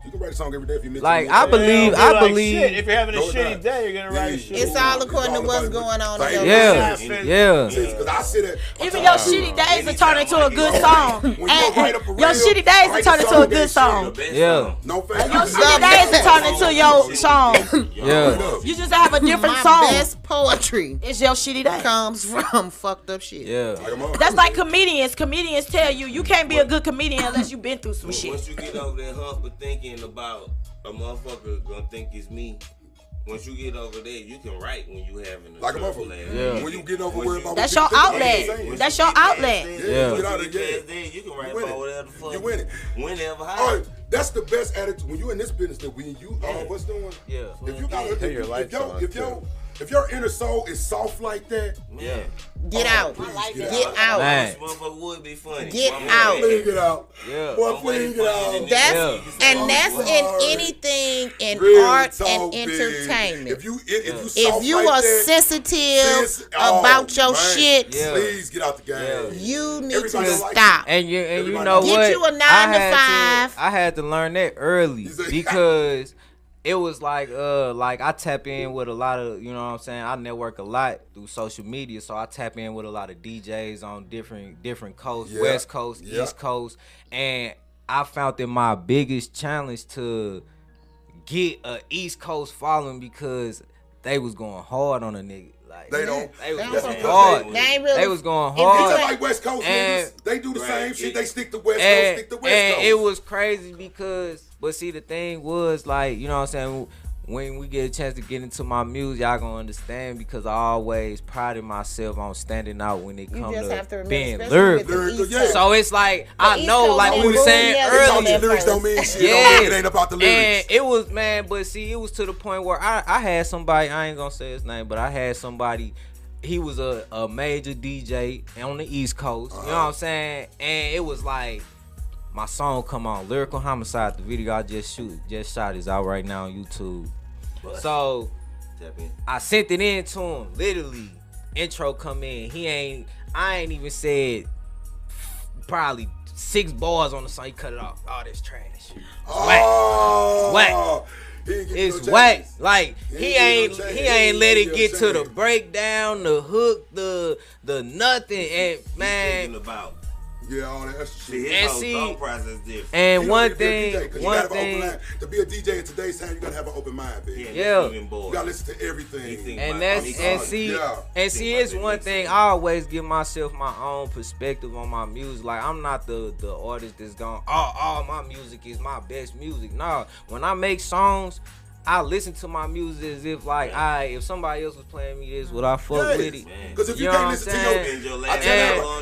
You can write a song every day if you miss. Like I believe. Shit. If you're having a shitty day, you're gonna write a shit. It's all according to what's going on. Yeah. Because I sit at even your shitty days will turn into a good song. Your shitty days will turn into a good song. Yeah. No face. Your shitty days will turn into your song. Yeah. You just have a different My song. best poetry It's your shitty day. comes from fucked up shit. Yeah. That's like comedians. Comedians tell you can't be a good comedian unless you've been through some shit. Once you get over that hump of thinking about a motherfucker gonna think it's me, once you get over there, you can write when you having a motherfucker. Yeah. When you get over worried about That's your outlet. That's your outlet. Yeah. You can write about whatever the fuck. You win it. Whenever. Oh, that's the best attitude when you in this business. That when you what's doing? Yeah. If you got if your inner soul is soft like that, Get out. Get out. Man. This motherfucker would be funny. Get out. Please get out. Yeah. Boy, please get out. That's in anything in Real art talk, and big. entertainment. If you are sensitive about your shit, please get out the game. you need to stop. And you know Get what? you a 9 to 5. I had to learn that early because it was like I tap in with a lot of, you know what I'm saying, I network a lot through social media, so I tap in with a lot of DJs on different coasts, West Coast, East Coast, and I found that my biggest challenge to get a East Coast following because they was going hard on a nigga. Like, they was going hard. They was going hard. It's like West Coast niggas. They do the same shit. They stick to West Coast, stick to West Coast. And it was crazy because, but see, the thing was, like, you know what I'm saying, when we get a chance to get into my music, y'all gonna understand because I always prided myself on standing out when it comes to being lyrical. So it's like, I know, like we were saying earlier. Lyrics don't mean shit. It ain't about the lyrics. And it was, man, but see, it was to the point where I had somebody, I ain't gonna say his name, but I had somebody, he was a major DJ on the East Coast, you know what I'm saying? And it was like, my song come on, Lyrical Homicide, the video I just shot is out right now on YouTube. So I sent it in to him. Literally, intro come in. I ain't even said probably 6 bars on the song. He cut it off. Oh, this trash. Whack. It's whack. Like he ain't let it get to the breakdown, the hook, the nothing. And man, all that extra shit. And see, different. And one thing, to be a DJ in today's time, you gotta have an open mind, baby. You gotta listen to everything. And see, it's one thing. I always give myself my own perspective on my music. Like I'm not the artist that's going, all my music is my best music. No, when I make songs, I listen to my music as if like if somebody else was playing me this, would I fuck with it? Because if you can't listen to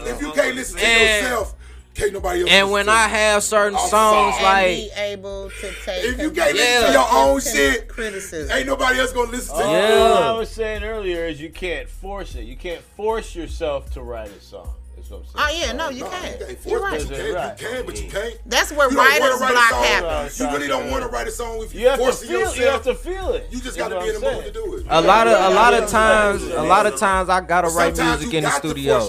if you can't listen to yourself, can't nobody else. And when I have certain songs like be able to take if you can't listen to your own shit, criticism, ain't nobody else gonna listen to you. What I was saying earlier is you can't force it. You can't force yourself to write a song. That's what I'm saying. Oh yeah, no, you can't. You're right. You can, but you can't. That's where You don't writer's wanna write a block song. happens. You really don't want to write a song if You you're have to forcing feel. yourself. You have to feel it. You just got to be in the mood to do it. A lot of times I gotta write music in the studio.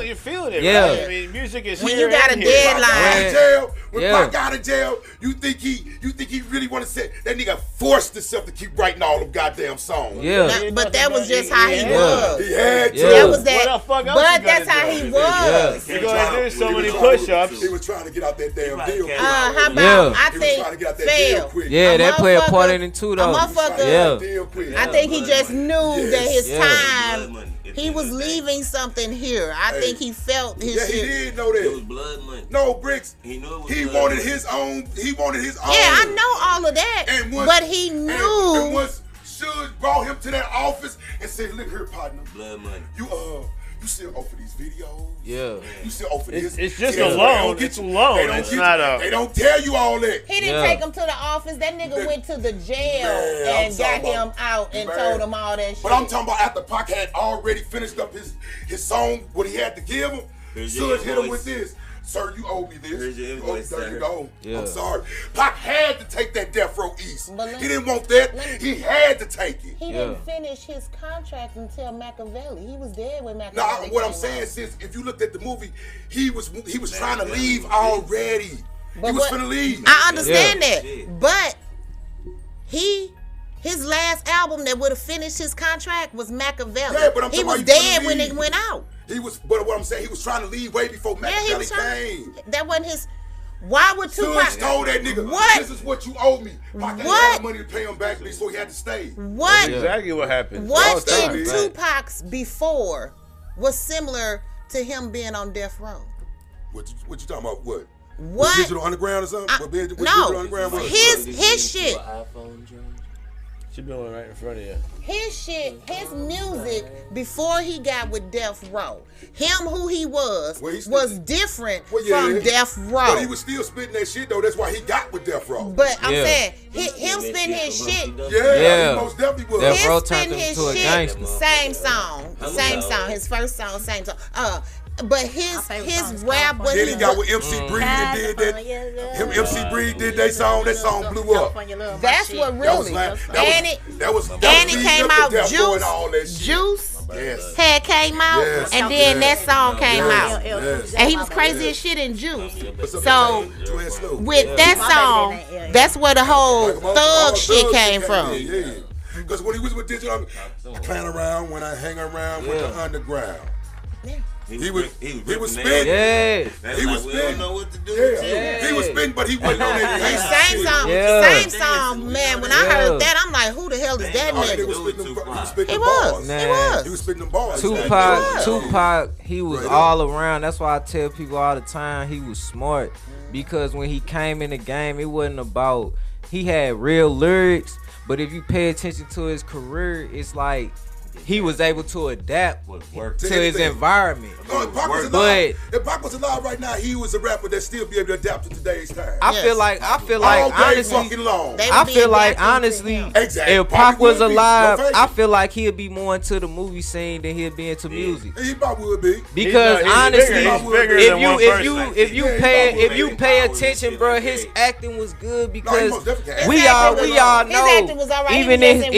You feeling it. Yeah. Right? I mean, music is When here you got a and here. deadline. When Pac got in jail, you think he really want to say that nigga forced himself to keep writing all them goddamn songs. Yeah. But that was just how he was. He had to. That was that. What the fuck else But you that's gonna how do? he was. You're gonna do so many push-ups. He was trying to get out that damn deal. How about I He was trying to get out think that deal fail. quick. Yeah, A that play a part motherfucker- in it too, A though. motherfucker. I think he just knew that his Yeah. time. He was leaving something here. I think he felt his Yeah, shit. he did know that. It was blood money. No, Bricks. He knew it was He blood wanted money. his own. He wanted his own. Yeah, I know all of that. And once, but he knew. And once Suge brought him to that office and said, "Look here, partner. Blood money. You still offer these videos. Yeah. You still offer this. It's just See, a that's loan. why they don't get It's a you. loan. They don't It's get not you. a- They don't tell you all that. He didn't take him to the office. That nigga went to the jail Man, and got him out and told him all that shit. But I'm talking about after Pac had already finished up his song, what he had to give him. Suge hit him with this. Sir, you owe me this. Here's your You owe me, invoice, there sir. you go. Yeah. I'm sorry. Pac had to take that Death Row East. But He didn't want that. He had to take it. He didn't finish his contract until Machiavelli. He was dead when No, Machiavelli. what I'm came saying, out. sis, if you looked at the movie, he was trying to leave already. He was finna leave. I understand that, but his last album that would have finished his contract was Machiavelli. Yeah, but I'm he talking was about he dead finna when leave. it went out. But what I'm saying, he was trying to leave way before Yeah, he Machiavelli was trying. came. That wasn't his. Why would Tupac? Suge told that nigga, What? this is what you owe me. Pac ain't What? got money to pay him back, so he had to stay. What? That's exactly what happened. What All in time. Tupac's before was similar to him being on death row? What you talking about? What? What? Digital Underground or something? What Digital No, Underground was? his shit. She been one right in front of you. His shit, his music before he got with Death Row, him who he was different from Death Row. But he was still spitting that shit though. That's why he got with Death Row. But I'm saying, him spitting his shit. Yeah, he most definitely was. Death Row His turned spitting him his into a shit, gangster. same song, his first song, same song. But his rap was. Then he got with MC Breed and did that. Him MC Breed did that song. That song blew up. That's what really. And it came out. Juice Yes. had came out, Yes. and then that song came out, Yes. and he was crazy as shit in Juice. What's up, So man? with that song, that's where the whole thug shit came from. Because when he was with Digital, I clown around when I hang around with the underground. He was spitting. Yeah. He was We don't spitting. know what to do with you. Yeah. He was spitting, but he wasn't on that And gangsta same song, man. When I heard that, I'm like, who the hell is that He nigga? was spitting them, he was spitting He them was. bars. He was. He was spitting them bars. Tupac, he was all around. That's why I tell people all the time he was smart. Because when he came in the game, it wasn't about, he had real lyrics, but if you pay attention to his career, it's like he was able to adapt to his environment. If Pac was alive right now, he was a rapper that still be able to adapt to today's time. I feel like all day honestly, fucking long. If Pac was alive, I feel like he'd be more into the movie scene than he'd be into music. He probably would be. Because honestly, if you pay attention, bro, his acting was good because we all know even in his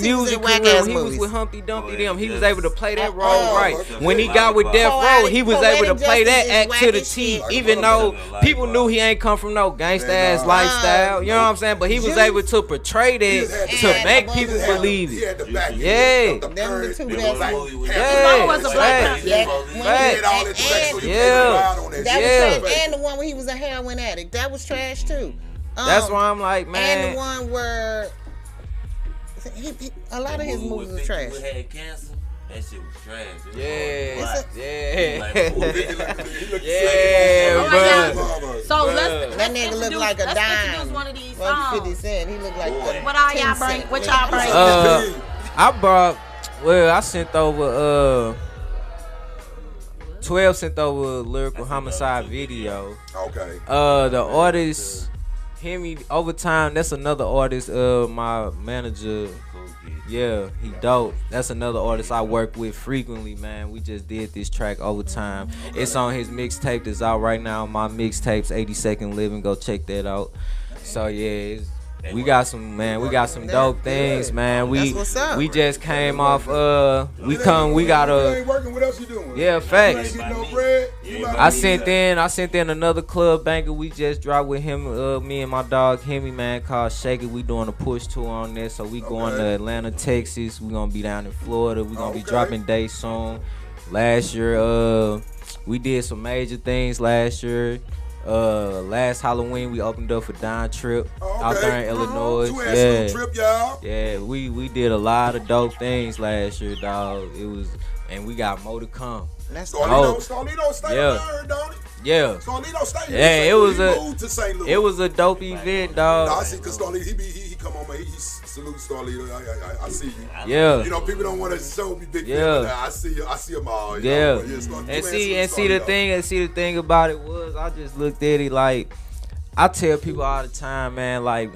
music career, he was with Humpty Dumpty them. He was able to play that role right. When he got with Death Row, he was able to play that act to the T, even though people knew he ain't come from no gangsta ass lifestyle. You know what I'm saying? But he was able to portray that to make people believe it. Yeah. And the one where he was a heroin addict, that was trash too. That's why I'm like, man. And the one where a lot of his movies were trash. Had cancer. That shit was trash. So let's that nigga look like a dime. One of these What songs. 50 Cent? He look like What all y'all bring? What y'all bring? I brought. Well, I sent over. 12 sent over a Lyrical Homicide video. Okay. The artist, Hemi Overtime. That's another artist. My manager Yeah, he dope. That's another artist I work with frequently, man. We just did this track Overtime. It's on his mixtape that's out right now. My mixtapes, 82nd Living. Go check that out. So yeah, we got some dope things, man. We just came off we got You ain't working, what else you doing? Yeah, facts. You ain't getting no bread. I sent in another club banger we just dropped with him, me and my dog Hemi, man, called Shake It. We doing a push tour on this, so we going to Atlanta, Texas. We gonna be down in Florida. We gonna be dropping dates soon. Last year, we did some major things last year. Last Halloween we opened up for Don Trip out there in Illinois. Yeah, Trip, y'all. Yeah, we did a lot of dope things last year, dog. It was, and we got more to come. Starlito stay down here, don't he? Yeah. Starlito stay here. Yeah, it was a dope event, dog. No, I see, cause Starlito, he come on, man. He salute Starlito. I see you. Yeah. You know, people don't want to show me big. Yeah. I see them all. Yeah. Know, and see the thing about it was, I just looked at it like, I tell people all the time, man, like,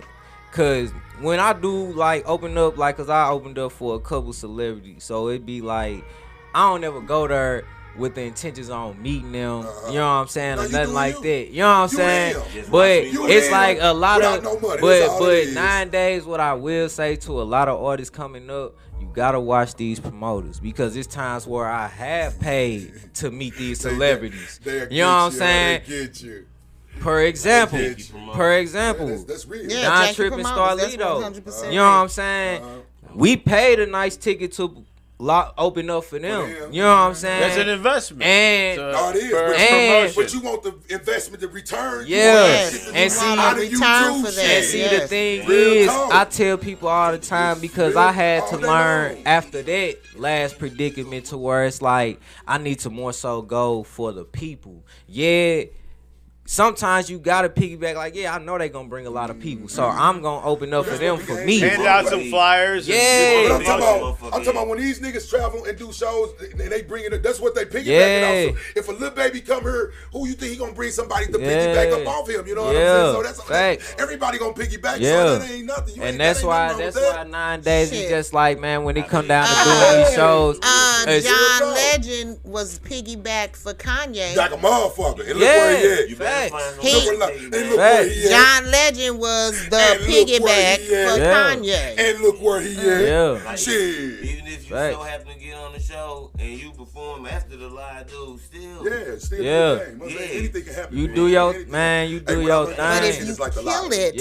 cause when I do like open up, like, cause I opened up for a couple celebrities, so it'd be like, I don't ever go there with the intentions on meeting them, you know what I'm saying, or nothing like that. You know what I'm saying? But it's like a lot of, but 9 days, what I will say to a lot of artists coming up, you gotta watch these promoters, because it's times where I have paid to meet these celebrities. You know what I'm saying? Per example, that's real. Don Trip and Starlito. You know what I'm saying? We paid a nice ticket to open up for them. You know what I'm saying? That's an investment. And but you want the investment to return. Yeah. And see the thing is, I tell people all the time, because I had to learn after that last predicament to where it's like, I need to more so go for the people. Yeah. Sometimes you gotta piggyback, like, yeah, I know they gonna bring a lot of people, so I'm gonna open up for them for me. Hand out some flyers. Yeah. I'm talking about when these niggas travel and do shows and they bring it up, that's what they piggyback off. So if a little baby come here, who you think he gonna bring somebody to piggyback up off him? You know what I'm saying? So that's everybody gonna piggyback. So that ain't nothing. And that's why 9 days is just like, man, when it come down to doing these shows. John Legend was piggyback for Kanye. Like a motherfucker. And look where he at. John Legend was the piggyback for Kanye. And look where he at. Shit. Even if you so happen to get on the show and you perform after the live, dude, still. Anything can happen. You do your thing. But if you kill it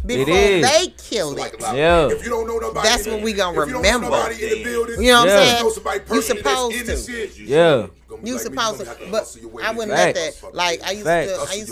before they kill it, if you don't know nobody, that's what we gonna remember. You know what I'm saying? You supposed to. Yeah. You supposed to, but I wouldn't let that. Like I used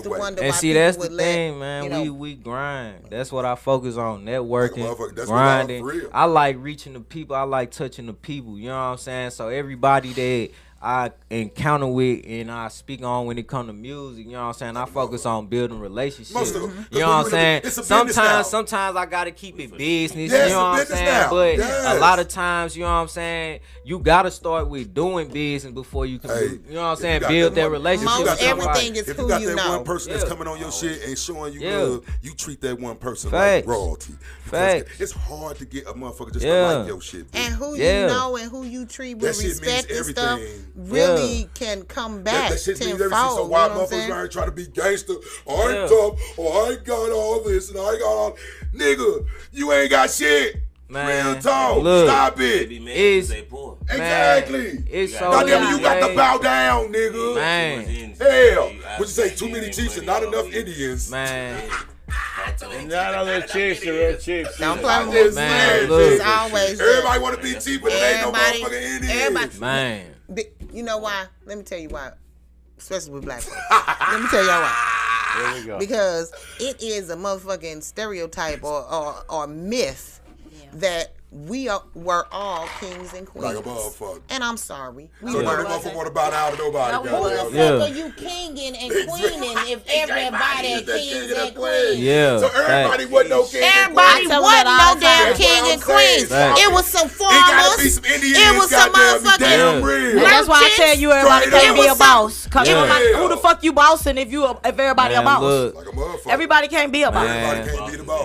to wonder why see, people that's would the thing, man. We grind. That's what I focus on. Networking, grinding. I like reaching the people. I like touching the people. You know what I'm saying? So everybody that I encounter with and I speak on when it comes to music, you know what I'm saying? I focus on building relationships. You know what I'm saying? Sometimes I gotta keep it business, you know what I'm saying? But a lot of times, you know what I'm saying, you gotta start with doing business before you can you know what I'm saying, build that relationship. Most everything is who you know. If you got that one person that's coming on your shit and showing you love, you treat that one person like royalty. It's hard to get a motherfucker just to like your shit. And who you know and who you treat with respect and stuff really can come back tenfold. So why motherfuckers aren't trying to be gangster? I ain't tough, or I ain't got all this, and I ain't got all. Nigga, you ain't got shit. Man, real talk. Stop it. Exactly. It's so goddamn, you got to bow down, nigga. Man. Hell. What you say? Too many chiefs and not enough Indians. Man. Not other chicks, the real chicks. Don't play with this, man. It's always everybody want to be cheap, but there ain't no motherfucking Indians. Man. You know why? Let me tell you why. Especially with black folks. Let me tell y'all why. There we go. Because it is a motherfucking stereotype or myth that were all kings and queens. Like a motherfucker. And I'm sorry. So none of motherfuckers want to bow down to nobody. Who the fuck are you kinging and queening if everybody kings and queens? Yeah. So everybody wasn't no king and Everybody wasn't no damn king and queens. It was some farmers. It was some motherfucking. That's why I tell you everybody can't be a boss. Who the fuck you bossing if everybody a boss? Everybody can't be a boss.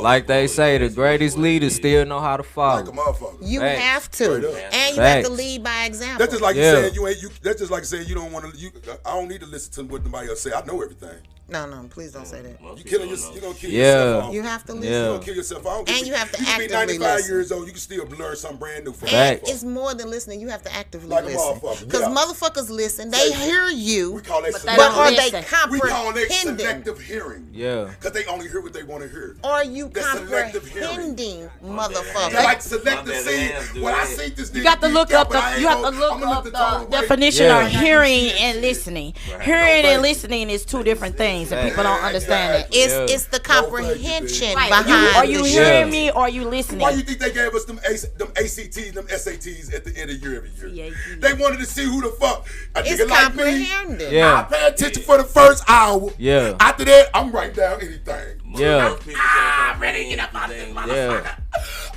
Like they say, the greatest leaders still know how to follow. motherfucker. You have to, and you have to lead by example. That's just like saying That's just like saying you don't want to. I don't need to listen to what nobody else say. I know everything. No, please don't say that. You killing yourself. You gonna kill yourself. You have to listen. You gonna kill yourself. And you have to actively listen. You can be 95 years old. You can still learn something brand new from And it's more than listening. You have to actively listen. Because motherfuckers listen. They hear you. We call that but are they comprehending? We call that selective hearing. Yeah. Because they only hear what they want to hear. Are you comprehending, motherfucker? Like selective seeing. When I see this nigga, you got to look up the definition of hearing and listening. Hearing and listening is two different things, and people don't understand it. It's the comprehension behind. Are you hearing me or are you listening? Why you think they gave us them ACTs, them SATs at the end of the year every year? They wanted to see who the fuck a nigga like me. I pay attention for the first hour. Yeah. After that, I'm writing down anything. Yeah. I'm ready to get up out of this motherfucker.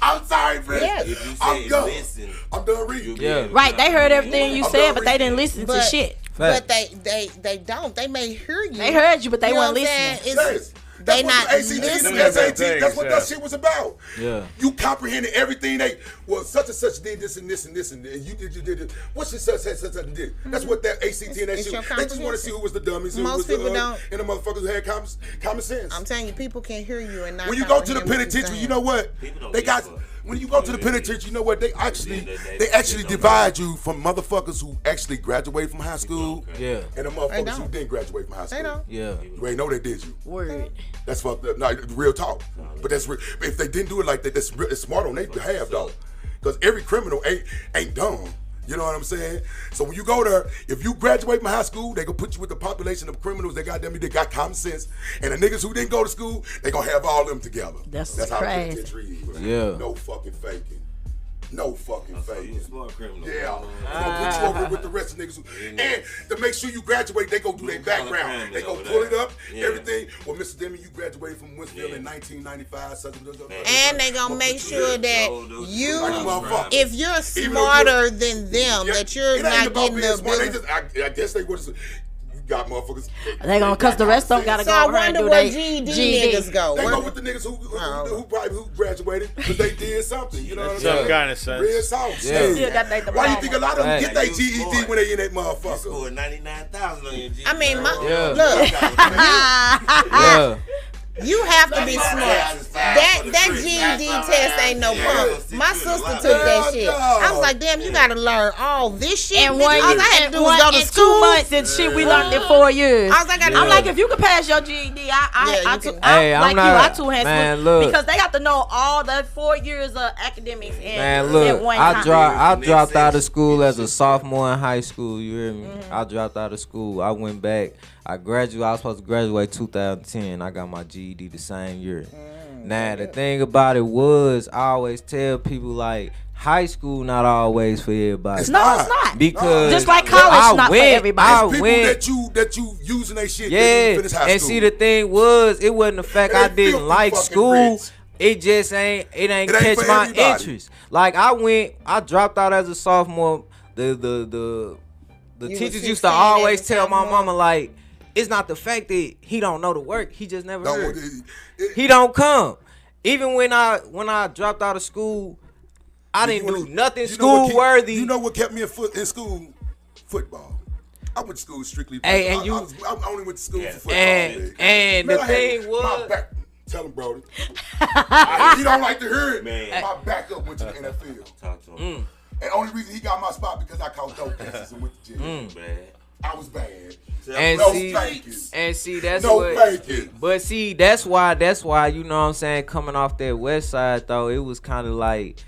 I'm sorry, Fred. I'm done. I'm done reading. Yeah. Right. They heard everything you said, but they didn't listen to shit. But they don't. They may hear you. They heard you, but they weren't listening. They not listening. That's what that shit was about. Yeah. You comprehended everything. Such and such did this and this and this and you did this. What's your such and did? That's what that ACT and that shit. They just want to see who was the dummies. Most people don't. And the motherfuckers who had common sense. I'm telling you, people can hear you and not. When you go to the penitentiary, you know what? They got. When you go to the penitentiary, you know what? They actually divide you from motherfuckers who actually graduated from high school, and the motherfuckers who didn't graduate from high school. They don't. Yeah. You ain't know they did you. Word. That's fucked up. No, real talk. But that's real. If they didn't do it like that, that's smart on their behalf though. Because every criminal ain't dumb. You know what I'm saying? So when you go there, if you graduate from high school, they gonna put you with the population of criminals. They got common sense. And the niggas who didn't go to school, they gonna have all them together. That's how crazy. penitentiary is. Yeah. No fucking faking. No fucking faking. You a smart criminal. Yeah. They gonna put you over with the rest of niggas. And to make sure you graduate, they go do their background. They go pull it up, everything. Well, Mr. Demi, you graduated from Winsfield in 1995. And they gonna make sure that you, if you're smarter than them, that you're not getting the. I guess they would. Got motherfuckers. They gonna, cause the rest of them gotta so go I wonder where GED niggas go. They go with the niggas who graduated because they did something. You know what I'm saying? Some kind of sense. Real sauce. Yeah. Why you think a lot of them get their GED when they in that motherfucker? You scored 99,000 on your GED. I mean, Yeah. You have to be smart. That GED test ain't no pump. My sister took that shit. I was like, damn, you gotta learn all this shit. And all I had to do was go to school. 2 months and shit, we learned in 4 years. I was like, I'm like, if you can pass your GED, I two hands salute, because they have to know all the 4 years of academics. Man, look, I dropped out of school as a sophomore in high school. You hear me? Mm-hmm. I dropped out of school. I went back. I was supposed to graduate 2010. I got my GED the same year. Now, the thing about it was, I always tell people, like, high school not always for everybody. It's not. Because just like college not for everybody. People that you using their shit. Yeah, finish high and school. see, the thing was, it wasn't the fact I didn't like school. Rich. It just ain't catch my interest. Like, I dropped out as a sophomore. The teachers used to always tell my mama, like, it's not the fact that he don't know the work. He just never heard. He don't come. Even when I dropped out of school, I didn't do nothing school worthy. You know what kept me in school? Football. I went to school strictly. Hey, I only went to school for football. And the thing was, tell him, Brody. He don't like to hear it. Man. My backup went to the NFL. Talk to him. And only reason he got my spot because I caught dope cases and went to jail. I was bad. And see, that's but see, that's why, you know what I'm saying, coming off that west side though, it was kind of like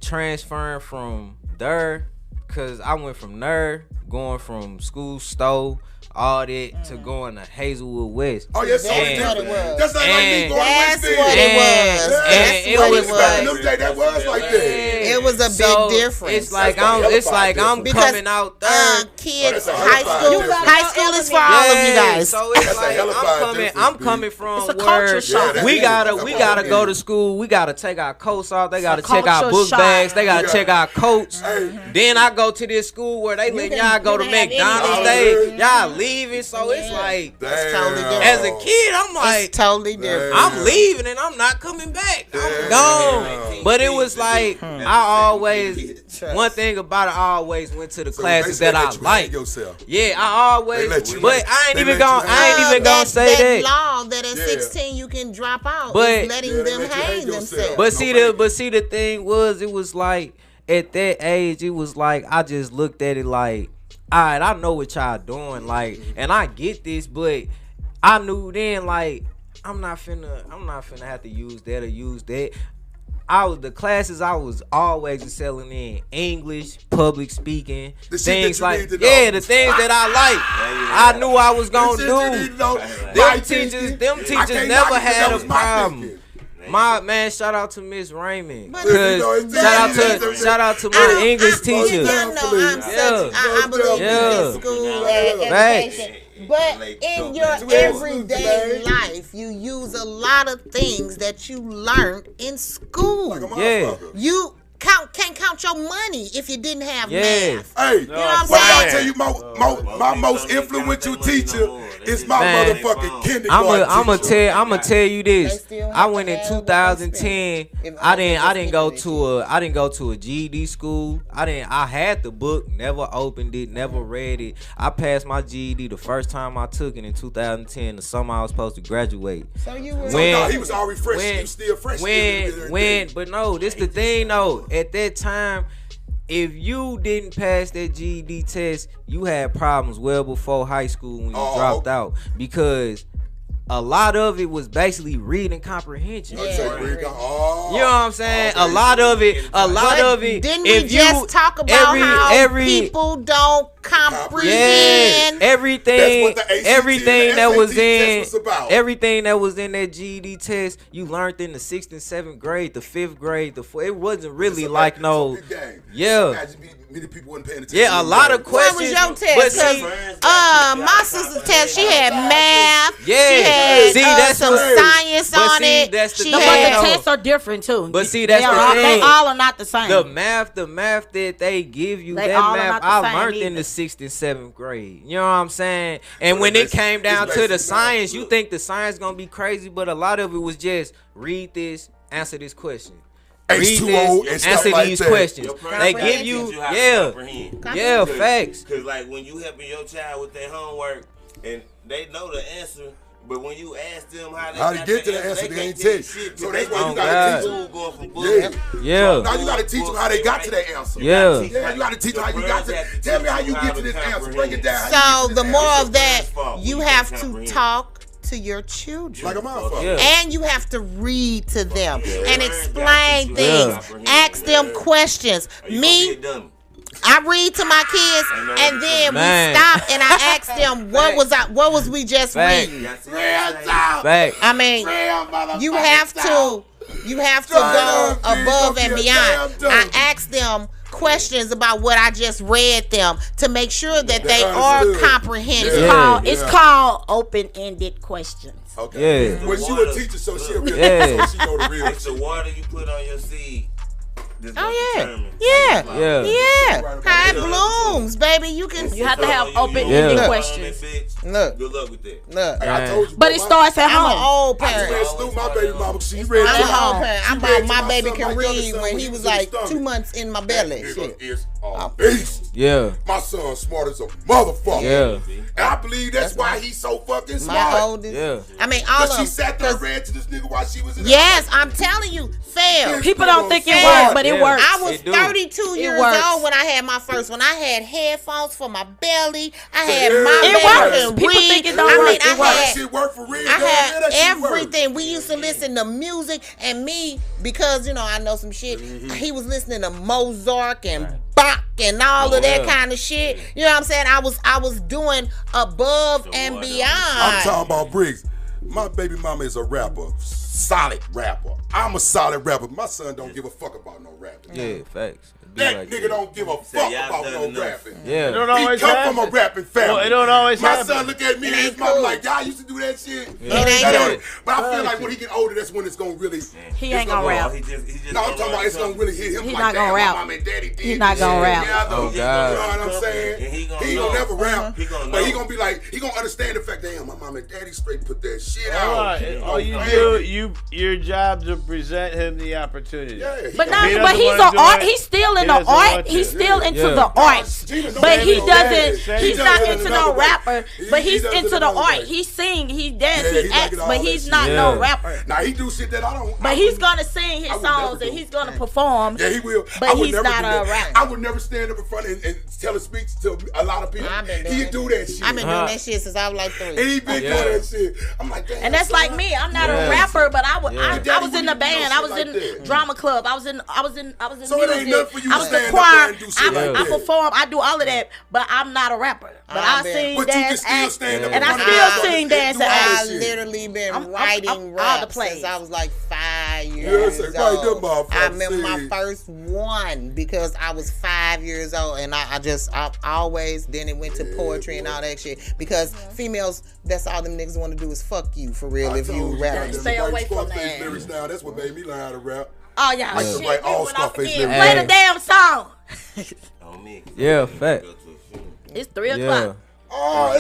transferring from there, cause I went from there, going from school Stowe, all that to going to Hazelwood West. Oh yes, that's like me going that's to what it was. That was like that. It was a big difference. It's like I'm coming out there. Kids, high school is for all of you guys. So it's like I'm coming from where we gotta go to school. We gotta take our coats off. They gotta check our book bags. They gotta check our coats. Then I go to this school where they let y'all I go to McDonald's day, y'all leaving. So it's like, that's totally different. As a kid, I'm like, it's totally different. I'm leaving and I'm not coming back. I'm gone. But it was like, I always, one thing about it, I always went to the classes that I like. Yeah, I always, but I ain't even gonna say that. Law that at 16 you can drop out, but letting them hang themselves. But see, the thing was, it was like at that age, it was like I just looked at it like, all right, I know what y'all doing, like, and I get this, but I knew then, like, I'm not finna have to use that or use that. The classes I was always excelling in English, public speaking, things like the things that I like. I knew I was gonna do. Them teachers never had a problem. My man, shout out to Miss Raymond. Shout out to my English teacher. I believe in school education. But in your everyday life, you use a lot of things that you learned in school. You can't count your money if you didn't have math. Hey, you know what I'm saying? I tell you, my most influential teacher is my motherfucking kindergarten teacher. I'm gonna tell you this. I went in 2010. I didn't go to a GED school. I had the book, never opened it, never read it. I passed my GED the first time I took it in 2010, the summer I was supposed to graduate. So you were he was already fresh. He was still fresh. But no, this the thing though. At that time, if you didn't pass that GED test, you had problems well before high school when you dropped out, because a lot of it was basically reading comprehension. You know what I'm saying? A lot of it. Didn't we just talk about how people don't comprehend? Everything that was in that GED test, you learned in the 6th and 7th grade, the 5th grade, it wasn't really like no. Many people wasn't paying attention. Yeah, a lot of questions. What was your test? My sister's test, she had math. Yeah, she had some science on it. But the tests are different too. But see, that's the thing. They all are not the same. The math that they give you, that math I learned in the 6th and 7th grade. You know what I'm saying? And when it came down to the science, you think the science gonna be crazy, but a lot of it was just read this, answer this question. H2O and stuff answer like these that. questions. They give you, facts. Because like when you helping your child with their homework and they know the answer, but when you ask them how to get to the answer, they ain't tell you. So that's why you gotta teach them. Now you gotta teach them how they got to that answer. You gotta teach them how you got to. Tell me how you get to this answer. Break it down. So the more of that, you have to talk to your children, like a motherfucker, and you have to read to them and explain things. Ask them questions. Me, I read to my kids, and then we stop and I ask them, what was we just reading? I mean, you have to go above and beyond. I ask them questions about what I just read them to make sure that they are comprehending. It's called open-ended questions. Okay. Well, she a teacher, so she'll be so she know the real. It's the water you put on your seed. How it blooms, baby. You have to have open-ended questions. Look, good luck with that. I told you, but it starts at home. I'm an old parent. I just read my baby mama. She read I'm an old parent. I'm about my baby can read when he was like 2 months in my belly. Is a beast. Yeah. My son's smart as a motherfucker. Yeah. And I believe that's why he's so fucking smart. My oldest. Yeah. I mean, all of them. She sat there and read to this nigga while she was in the Yes, I'm telling you, fail. People don't think it works, but it works. I was 32 years old when I had my first one. I had headphones for my belly. I had my It works. People think it don't work. That shit work for real. I had everything. We used to listen to music, and me, because, you know, I know some shit, he was listening to Mozart and Bach and all of that kind of shit. You know what I'm saying? I was doing above and beyond. I'm talking about Briggs. My baby mama is a rapper. Solid rapper. I'm a solid rapper. My son don't give a fuck about no rapping. Yeah, facts. That nigga don't give a fuck about no rapping. Yeah. It don't always he come happen. from a rapping family. Well, it don't always My happen. son look at me and his mom like, y'all used to do that shit. It ain't But I feel like when he get older, that's when it's gonna really. He ain't gonna rap. No, I'm talking about it's gonna really hit him. He like not gonna that. rap. My mom and daddy did. He not gonna rap. Together. Oh, You God. know what I'm saying? And he gonna He ain't gonna never rap, but he gonna be like, he gonna understand the fact that damn, my mom and daddy straight put that shit out. All you do, your job to present him the opportunity. Yeah, but he's an art. He's still in the art. He's still into the art. But he doesn't. He's not into no rapper. But he's into the art. He sing. He dance. He acts. But he's not no rapper. Now he do shit that I don't. But he's gonna sing his songs and he's gonna perform. Yeah, he will. But he's not a rapper. I would never stand up in front and tell a speech to a lot of people. He do that shit. I've been doing that shit since I was like 3. And he been doing that shit. I'm like, damn. And that's like me. I'm not a rapper, but I was in the band. I was in drama club. I was in so it ain't nothing for you I to was in stand choir. up and do shit like I that. perform. I do all of that, but I'm not a rapper. But I sing, But you can dance, still act, stand up and in I front of still everybody sing, dance, and and do all act. that I literally been I'm writing all the rap plays. since I was like 5 years Yes, old. right there, motherfucker. I remember my See. first one because I was 5 years old, and I always then it went to poetry and all that shit because females, that's all them niggas want to do is fuck you for real if you rap. Stay away from that. Lyrics now. That's what made me learn how to rap. Oh yeah, I used to write all Scarface lyrics. Play the damn song. On me. Yeah, fact. It's 3 o'clock. Oh,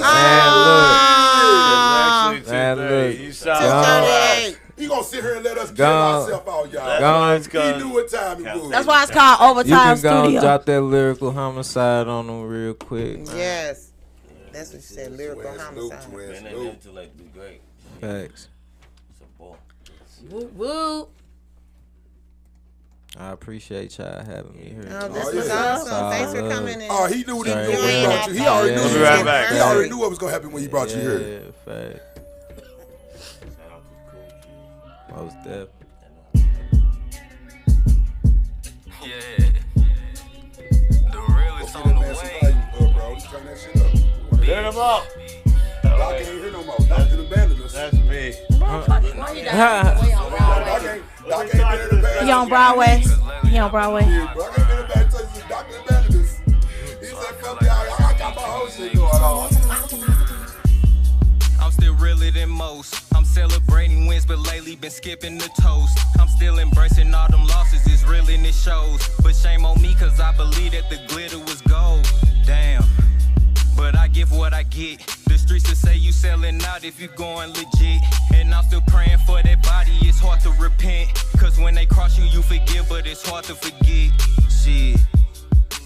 it's Man, look. You sound He gonna sit here and let us kill ourselves out, y'all. He knew what time it was. That's why it's called Overtime You can Studio. drop that lyrical homicide on them real quick. Man. Yes, that's what you said. Lyrical homicide. Intellect be great. Facts. It's a ball. Woo woo. I appreciate y'all having me here. Oh, this was awesome. Thanks for coming in. Oh, he knew what he knew when he brought you. He already knew. He already knew what was gonna happen when he brought you here. Yeah, fact. Most definitely. Yeah. The realest on the way. Bro, let's turn that shit up. Turn them up. Doc ain't here no more. Doc done abandoned us. That's me. He on Broadway. He on Broadway. Yeah, bro, I ain't been back to since Doc done abandoned us. He said, fuck y'all, I got my whole shit going on. I'm still realer than most. I'm celebrating wins, but lately been skipping the toast. I'm still embracing all them losses, it's real and it shows. But shame on me, cause I believe that the glitter was gold. Damn. But I give what I get. The streets will say you selling out if you going legit. And I'm still praying for that body, it's hard to repent. Cause when they cross you, you forgive, but it's hard to forget. Shit.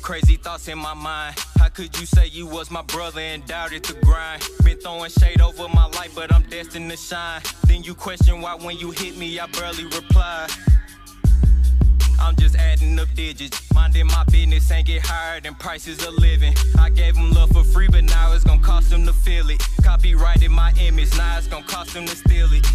Crazy thoughts in my mind. How could you say you was my brother and doubted the grind? Been throwing shade over my life, but I'm destined to shine. Then you question why when you hit me, I barely reply. I'm just adding up digits, minding my business, ain't get higher than prices of living. I gave them love for free, but now it's gonna cost them to feel it. Copyrighted my image, now it's gonna cost them to steal it.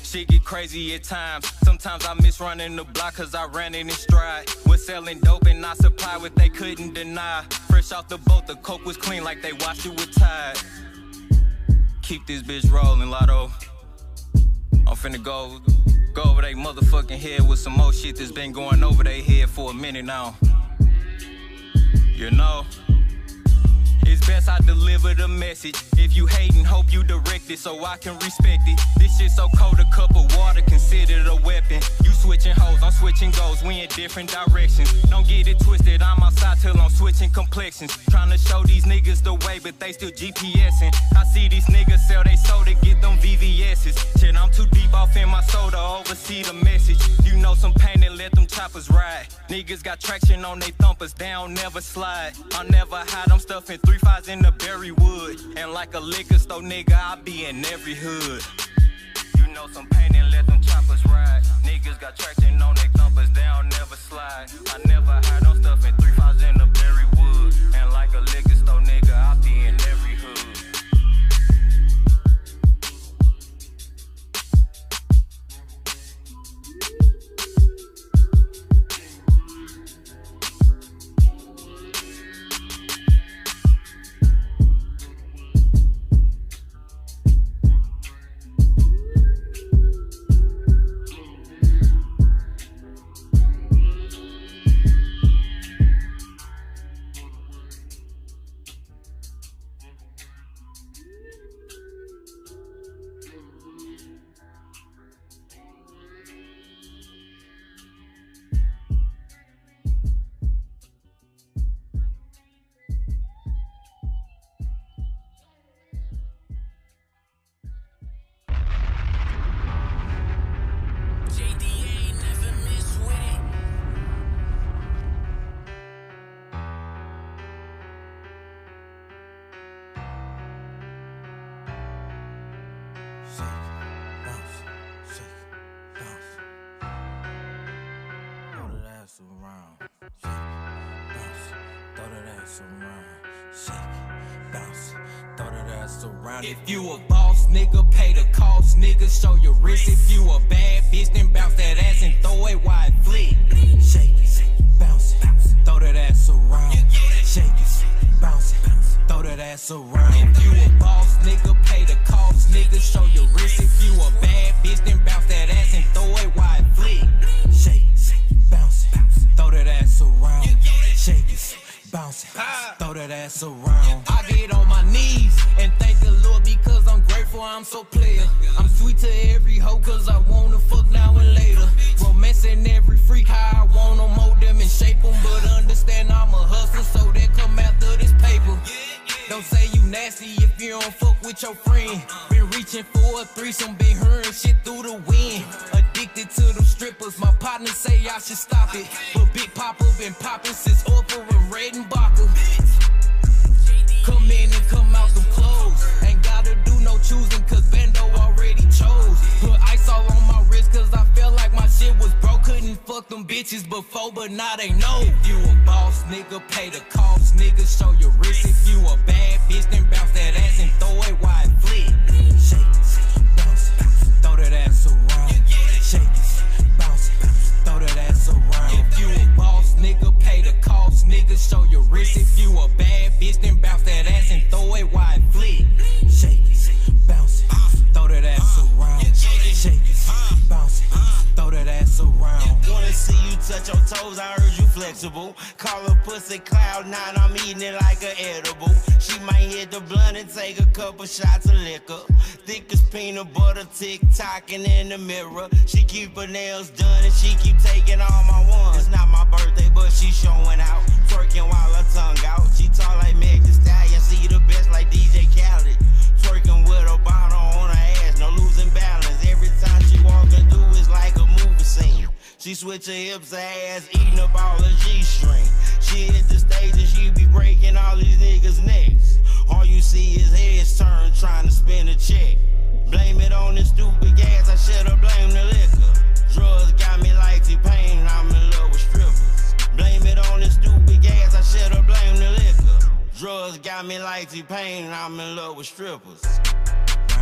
Shit get crazy at times. Sometimes I miss running the block cause I ran it in stride. Was selling dope and I supply what they couldn't deny. Fresh off the boat, the coke was clean like they washed it with Tide. Keep this bitch rolling, Lotto. I'm finna go over they motherfucking head with some more shit that's been going over their head for a minute now. You know, it's best I deliver the message. If you hatin', hope you direct it so I can respect it. This shit so cold, a cup of water considered a weapon. You switching hoes, I'm switching goals, we in different directions. Don't get it twisted, I'm outside till I'm switching complexions. Trying to show these niggas the way, but they still GPSing. I see these niggas sell they soul to get them VVS's. Shit, I'm too deep off in my soul to oversee the message. You know some pain and let them choppers ride. Niggas got traction on they thumpers, they don't never slide. I'll never hide, I'm stuffing 3-5s in the berry wood. And like a liquor store nigga, I be in every hood. You know some pain and let them choppers ride. Niggas got traction on they thumpers, they don't never slide. I never hide, I'm stuffing 3-5s in the berry wood. And like a liquor store nigga, I be in every hood. ass around. Shake it, bounce it, throw that ass around. If you a boss nigga, pay the cost, nigga, show your wrist. If you a bad bitch, then bounce that ass and throw it while it flick. Shake it, bounce it, throw that ass around. Shake it, bounce it, throw that ass around. If you a boss nigga, pay the cost, nigga, show your wrist. If you a bad bitch, then bounce that ass and throw it while it flick. Shake it, bounce it, throw that ass around. Shake it, bounce it, throw that ass around. I get on my knees and thank the Lord because I'm grateful, I'm so player. I'm sweet to every hoe cause I wanna fuck now and later. Romancing every freak how I wanna mold them and shape them. But understand I'm a hustler so they come after this paper. Don't say you nasty if you don't fuck with your friend. Been reaching for a threesome, been hearing shit through the wind. Addicted to them strippers, my partners say I should stop it. But Big Papa been popping since Orpha and Redenbacher. Come in and come out them clothes. Ain't gotta do no choosing cause Bando already chose. Put ice all on my wrist cause I felt like my shit was broke. Couldn't fuck them bitches before but now they know. If you a boss nigga, pay the cost, nigga, show your wrist. If you a bad bitch, then bounce that ass and throw it while it flick. Shake it, bounce it, throw that ass around. Shake it, bounce it, throw that ass around. If you a boss nigga, pay the cost, nigga, show your wrist. If you a bad bitch, then bounce that ass and throw it while it flick. Shake it, bounce it, throw that ass around. Shake it, bounce it, throw that ass around. Wanna see you touch your toes, I heard you flexible. Call her pussy cloud nine, I'm eating it like an edible. She might hit the blunt and take a couple shots of liquor. Thick as peanut butter, tick-tocking in the mirror. She keep her nails done and she keep taking all my ones. It's not my birthday, but she showing out, twerking while her tongue out. She tall like Meg Thee Stallion, see the best like DJ Khaled. Twerking with her bottle on her ass, no losing balance. Every time she walking through, it's like a movie scene. She switch her hips, her ass, eating up all her G-string. She hit the stage and she be breaking all these niggas' necks. All you see is heads turn, trying to spin a check. Blame it on this stupid gas, I should've blamed the liquor. Drugs got me like T-Pain, I'm in love with strippers. Blame it on this stupid gas, I should've blamed the liquor. Drugs got me like T-Pain, I'm in love with strippers.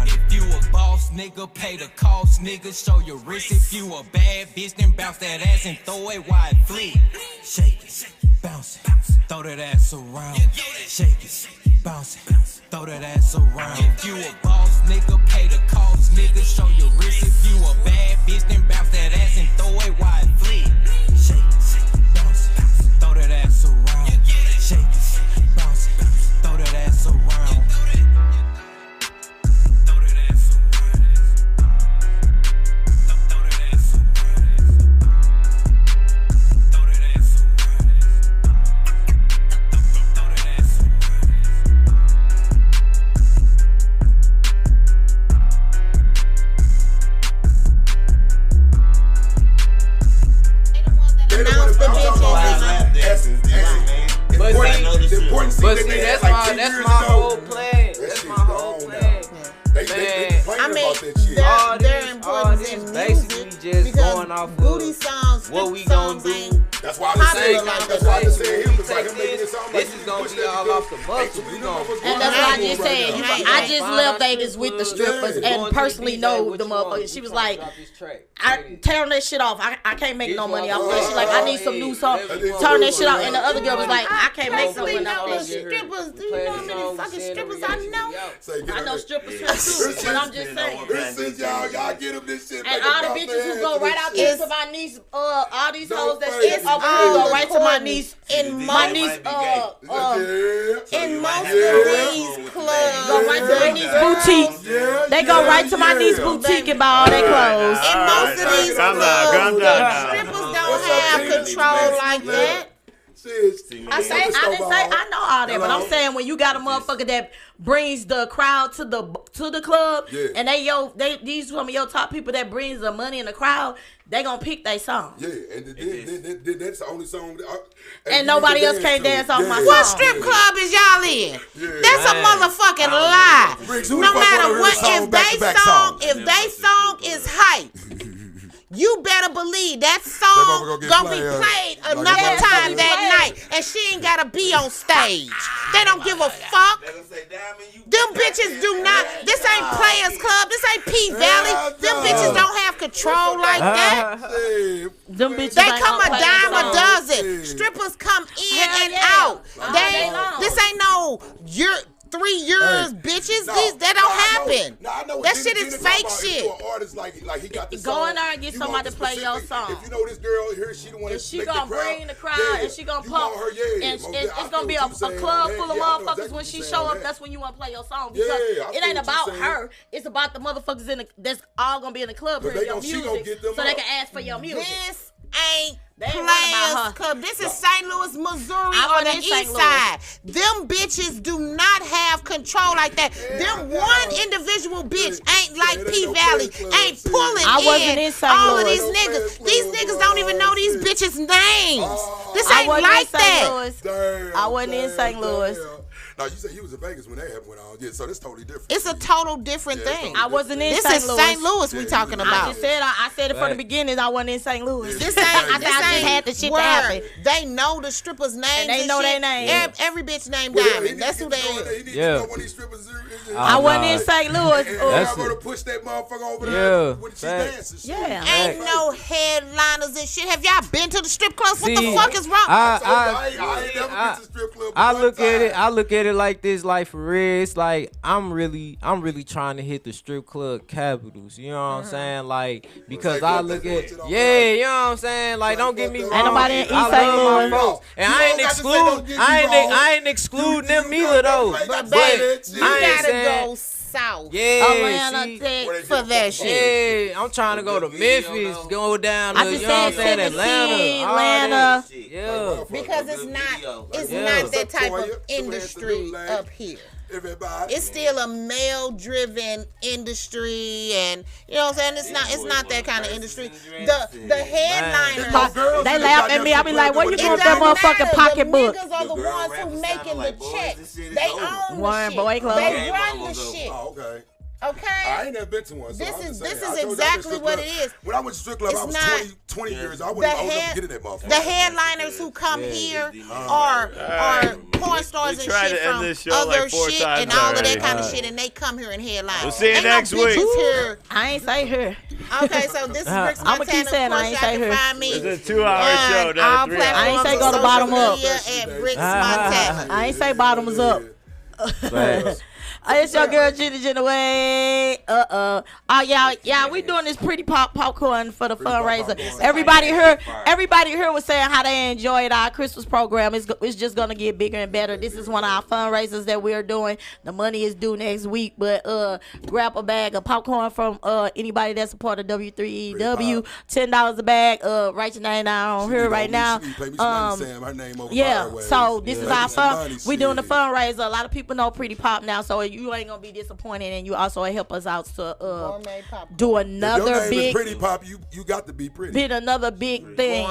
If you a boss nigga, pay the cost, nigga, show your wrist. If you a bad bitch, then bounce that ass and throw it while it flick. Shake it, bounce it, throw that ass around. Shake it, bounce it, throw that ass around. If you a boss nigga, pay the cost, nigga, show your wrist. If you a bad bitch, then bounce that ass and throw it while it flick. Shake it, bounce it, throw that ass around. Shake it, bounce it, throw that ass around. But see, that's my whole plan. That's my whole plan. I mean, they're important in music just going off booty songs, what we gonna do. That's why I saying, that's why I said him, because him making it sound like this is gonna be all off the muscle. And that's what I just said. I just left Vegas with the strippers and personally know the motherfucker. She was like, I turn that shit off. I can't make no money off that. She's like, I need some new song. Turn that shit off. And the other girl was like, I can't make no money off that shit. Strippers, do you know how many fucking strippers I know? I know strippers too, but I'm just saying. This is y'all get them this shit. And all the bitches who go right out there to my niece, all these hoes that shit, go right to my niece. In most of these clubs, go right to my niece boutique. They go right to my niece boutique and buy all their clothes. In most of these clubs, the strippers don't have control like that. I know all that, but I'm saying when you got a motherfucker that brings the crowd to the club, and these some of your top people that brings the money in the crowd, they gonna pick their song. Yeah, and that's the only song. And nobody else can't dance off my song. What strip club is y'all in? That's a motherfucking lie. No matter what, if they song is hype, you better believe that song gonna be played another time that night, and she ain't gotta be on stage. They don't give a fuck. Them bitches do not. This ain't Players Club. This ain't P Valley. Them bitches don't have control like that. Them bitches They come a dime a dozen. Strippers come in and out. This ain't no 3 years, bitches. That don't happen. That shit is fake shit. Go in there and get somebody to play your song. If you know this girl here, she the one that's she gonna bring the crowd, and she gonna pump, and it's gonna be a club full of motherfuckers when she show up. That's when you wanna play your song, because it ain't about her. It's about the motherfuckers that's all gonna be in the club hearing your music, so they can ask for your music. This ain't Players Club. This is St. Louis, Missouri on the east side. Them bitches do not have control like that. Them one individual bitch ain't like P Valley, ain't pulling in all of these niggas. These niggas don't even know these bitches' names. This ain't like that. I wasn't in St. Louis. No, you said you was in Vegas when that went on. Yeah, so this totally different. It's a total different thing. I wasn't in St. Louis. This is St. Louis we talking about. I said it from the beginning. I wasn't in St. Louis. This ain't. I just had the shit to happen. They know the strippers' names. And they know their name. Every bitch named Diamond. That's who they is. Yeah. I wasn't in St. Louis. I'm gonna push that motherfucker over there when she dances. Yeah. Ain't no headliners and shit. Have y'all been to the strip clubs? What the fuck is wrong? I ain't never been to the strip club. I look at it like this, like for real. It's like I'm really trying to hit the strip club capitals. You know what I'm saying? Like, because I look at you know what I'm saying? Like, don't get me wrong. Ain't nobody in East St. Louis. And I ain't excluding them either though. But baby, you gotta go south. Atlanta, Texas for that shit. Yeah, I'm trying to go to Memphis, go down to, you know what I'm saying, Atlanta. Yeah. Because it's not that type of industry up here. It's still a male-driven industry, and you know what I'm saying. It's not that kind of industry. The headliners, they laugh at me. I be like, "What you doing with that motherfucking pocketbook?" The niggas are the ones who making the checks. They own the shit. Boy Club. They run the shit. Oh, okay. Okay. I ain't never been to one. So this is exactly what it is. When I went to strip club, I was 20 years. I wasn't getting that motherfucker. The headliners who come here are porn stars and shit from other shit and all of that kind of shit, and they come here and headline. We'll see you next week. I ain't say her. Okay, so this is Bricks Montana. I'm gonna keep saying I ain't say her. It's a 2-hour show, not a 3-hour. I ain't say go to bottom up. At Bricks Montana. I ain't say bottoms up. It's your girl Jenny Way. Yeah, we doing this pretty popcorn for the fundraiser. Everybody here was saying how they enjoyed our Christmas program. It's just gonna get bigger and better. This is one of our fundraisers that we're doing. The money is due next week, but grab a bag of popcorn from anybody that's a part of W3EW. $10 a bag. Write your name down on here right now. Yeah. So this is our fun. We doing the fundraiser. A lot of people know Pretty Pop now, so you ain't gonna be disappointed, and you also help us out to do another big. Pretty Pop, you got to be pretty. Did another big thing.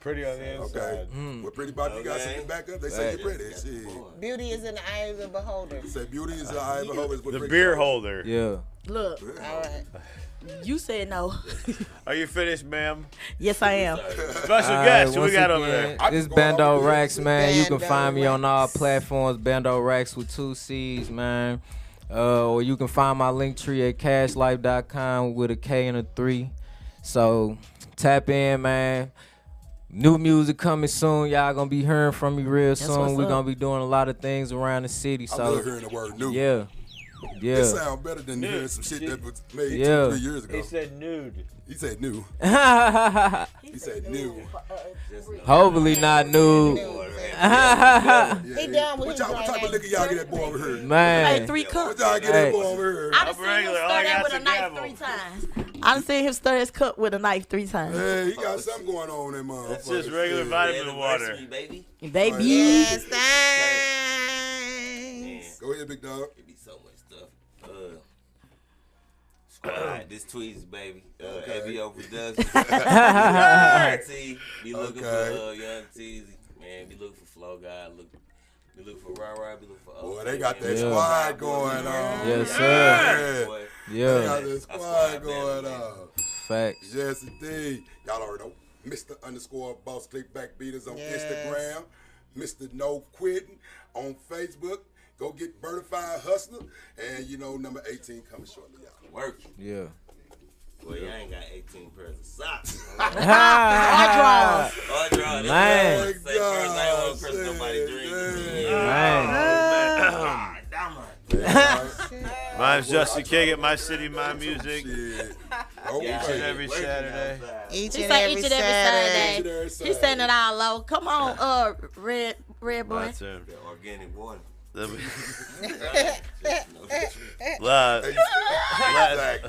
Pretty on the inside. Okay. With Pretty Pop, you got something back up. They say you're pretty. Shit. Beauty is in the eye of the beholder. They say beauty is in the eye of the beholder. The beer holder. Yeah. Look. All right. You said no. Are you finished, ma'am? Yes, I am. Special guest. Who we got over there? This Bando Racks, man. You can find me on all platforms. Bando Racks with 2 C's, man. Or you can find my link tree at cashlife.com with a K and a 3. So tap in, man. New music coming soon. Y'all gonna be hearing from me real soon. We're gonna be doing a lot of things around the city. So I love hearing the word new. Yeah. It sounds better than hearing some shit that was made 2-3 years ago. He said nude. He said new. He said new. Hopefully not nude. He done with what type of liquor y'all get that boy over here? Man. Hey, 3 cups. What y'all get that boy over here? I done seen him stir that with a knife 3 times. I done seen him stir his cup with a knife 3 times. Hey, he got something going on in that motherfucker. It's just regular vitamin water. Baby. Yes, thanks. Go ahead, big dog. It be so much stuff. Alright, this tweets, baby. Heavy overproduction. T, be looking for Young Teezy. Man, be looking for Flow Guy. Be looking for Rah. Be looking for Boy, they got that squad going on. Yes, sir. Yeah. They got that squad going on. Facts. Yes, indeed. Y'all already know. Mr. _ Boss Click Backbeaters on Instagram. Mr. No Quitting on Facebook. Go get Birdified Hustler. And you know, number 18 coming shortly, y'all. Work. Yeah. Well, y'all ain't got 18 pairs of socks. Or draws. Or draws. Man. Say first, I ain't want to press nobody drink. Mine's Justin King at My City, My Music. Shit. Each and every Saturday. Each He and say every each and every Saturday. Saturday. He's saying it all low. Come on, red My boy. turn. The organic water. Last,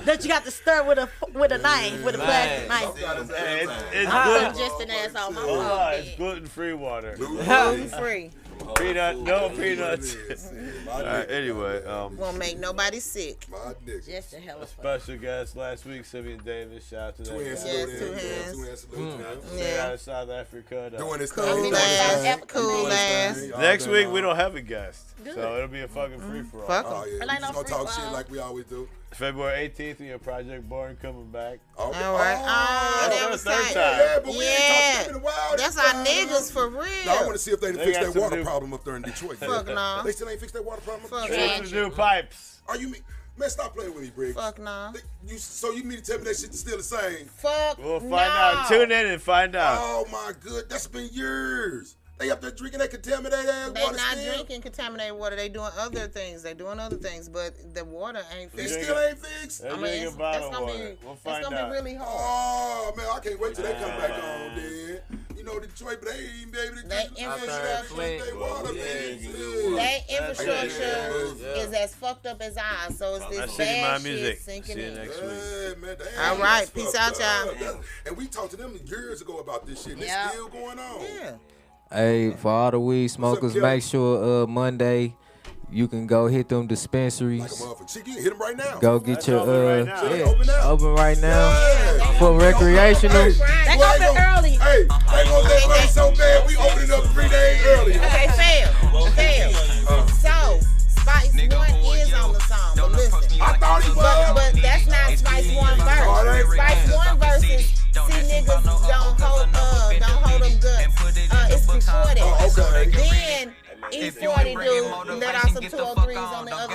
That you got to stir with a knife, with a plastic knife. it's I'm gluten. just an ass on my It's gluten-free water. Gluten free. No peanuts. All right, anyway, Won't make nobody sick. My nigga. Just a hell of fun. special guest last week, Simeon Davis. Shout out to Two that hands guy. Yes, salute. two hands. Two hands salute. Straight out of South Africa. Doing this Cool thing. ass. Cool ass. Next week we don't have a guest, so it'll be a fucking free for all. Fuck Oh, 'em. yeah. It We ain't just no gonna free talk for shit all. like we always do. February 18th, we have Project Born coming back. All right. Oh, That's that the was third tight. time. Yeah, but we ain't talked to them in a while. That's our niggas for real. Now, I want to see if they They fixed got that some water new- problem up there in Detroit. Fuck no. They still ain't fixed that water problem up Fuck there? no. With the new pipes. Are you man? Stop playing with me, Briggs. Fuck no. So you mean to tell me that shit's still the same? Fuck We'll find no. out. Tune in and find out. Oh my good, that's been years. They up there drinking that contaminated ass They water. not still? drinking contaminated water. They doing other things. They doing other things, but the water ain't It fixed. still ain't fixed. They're I mean, drinking it's bottled gonna water. be, We'll it's find gonna out. be really hard. Oh man, I can't wait till they come back on then. You know Detroit, but they ain't even be able to They drink infrastructure- their water, Yeah, man. you can Yeah. They infrastructure Yeah. is as fucked up as ours, so it's My this City, My bad Music. shit sinking See you in. next week. Yeah, man, damn, All right, that's peace fucked out, up. y'all. And we talked to them years ago about this shit. And Yeah. it's still going on. Yeah. Hey, for all the weed smokers, Kelly? make sure Monday you can go hit them dispensaries. Like a motherfucker. Chick, you can hit them right now. Go get That's your open right now. They yeah, open now. open right now Yeah. for recreational. Hey, They well, open early. Hey, they gonna let money so bad we open it up 3 days early. Okay, fail. So, Spice One is on the song, but listen. I thought he was. But that's not Spice One Oh, verse. that ain't- Spice One verses. See niggas don't hold them good. It's before that. Oh, okay. Then E40 dude let out some 203s on the other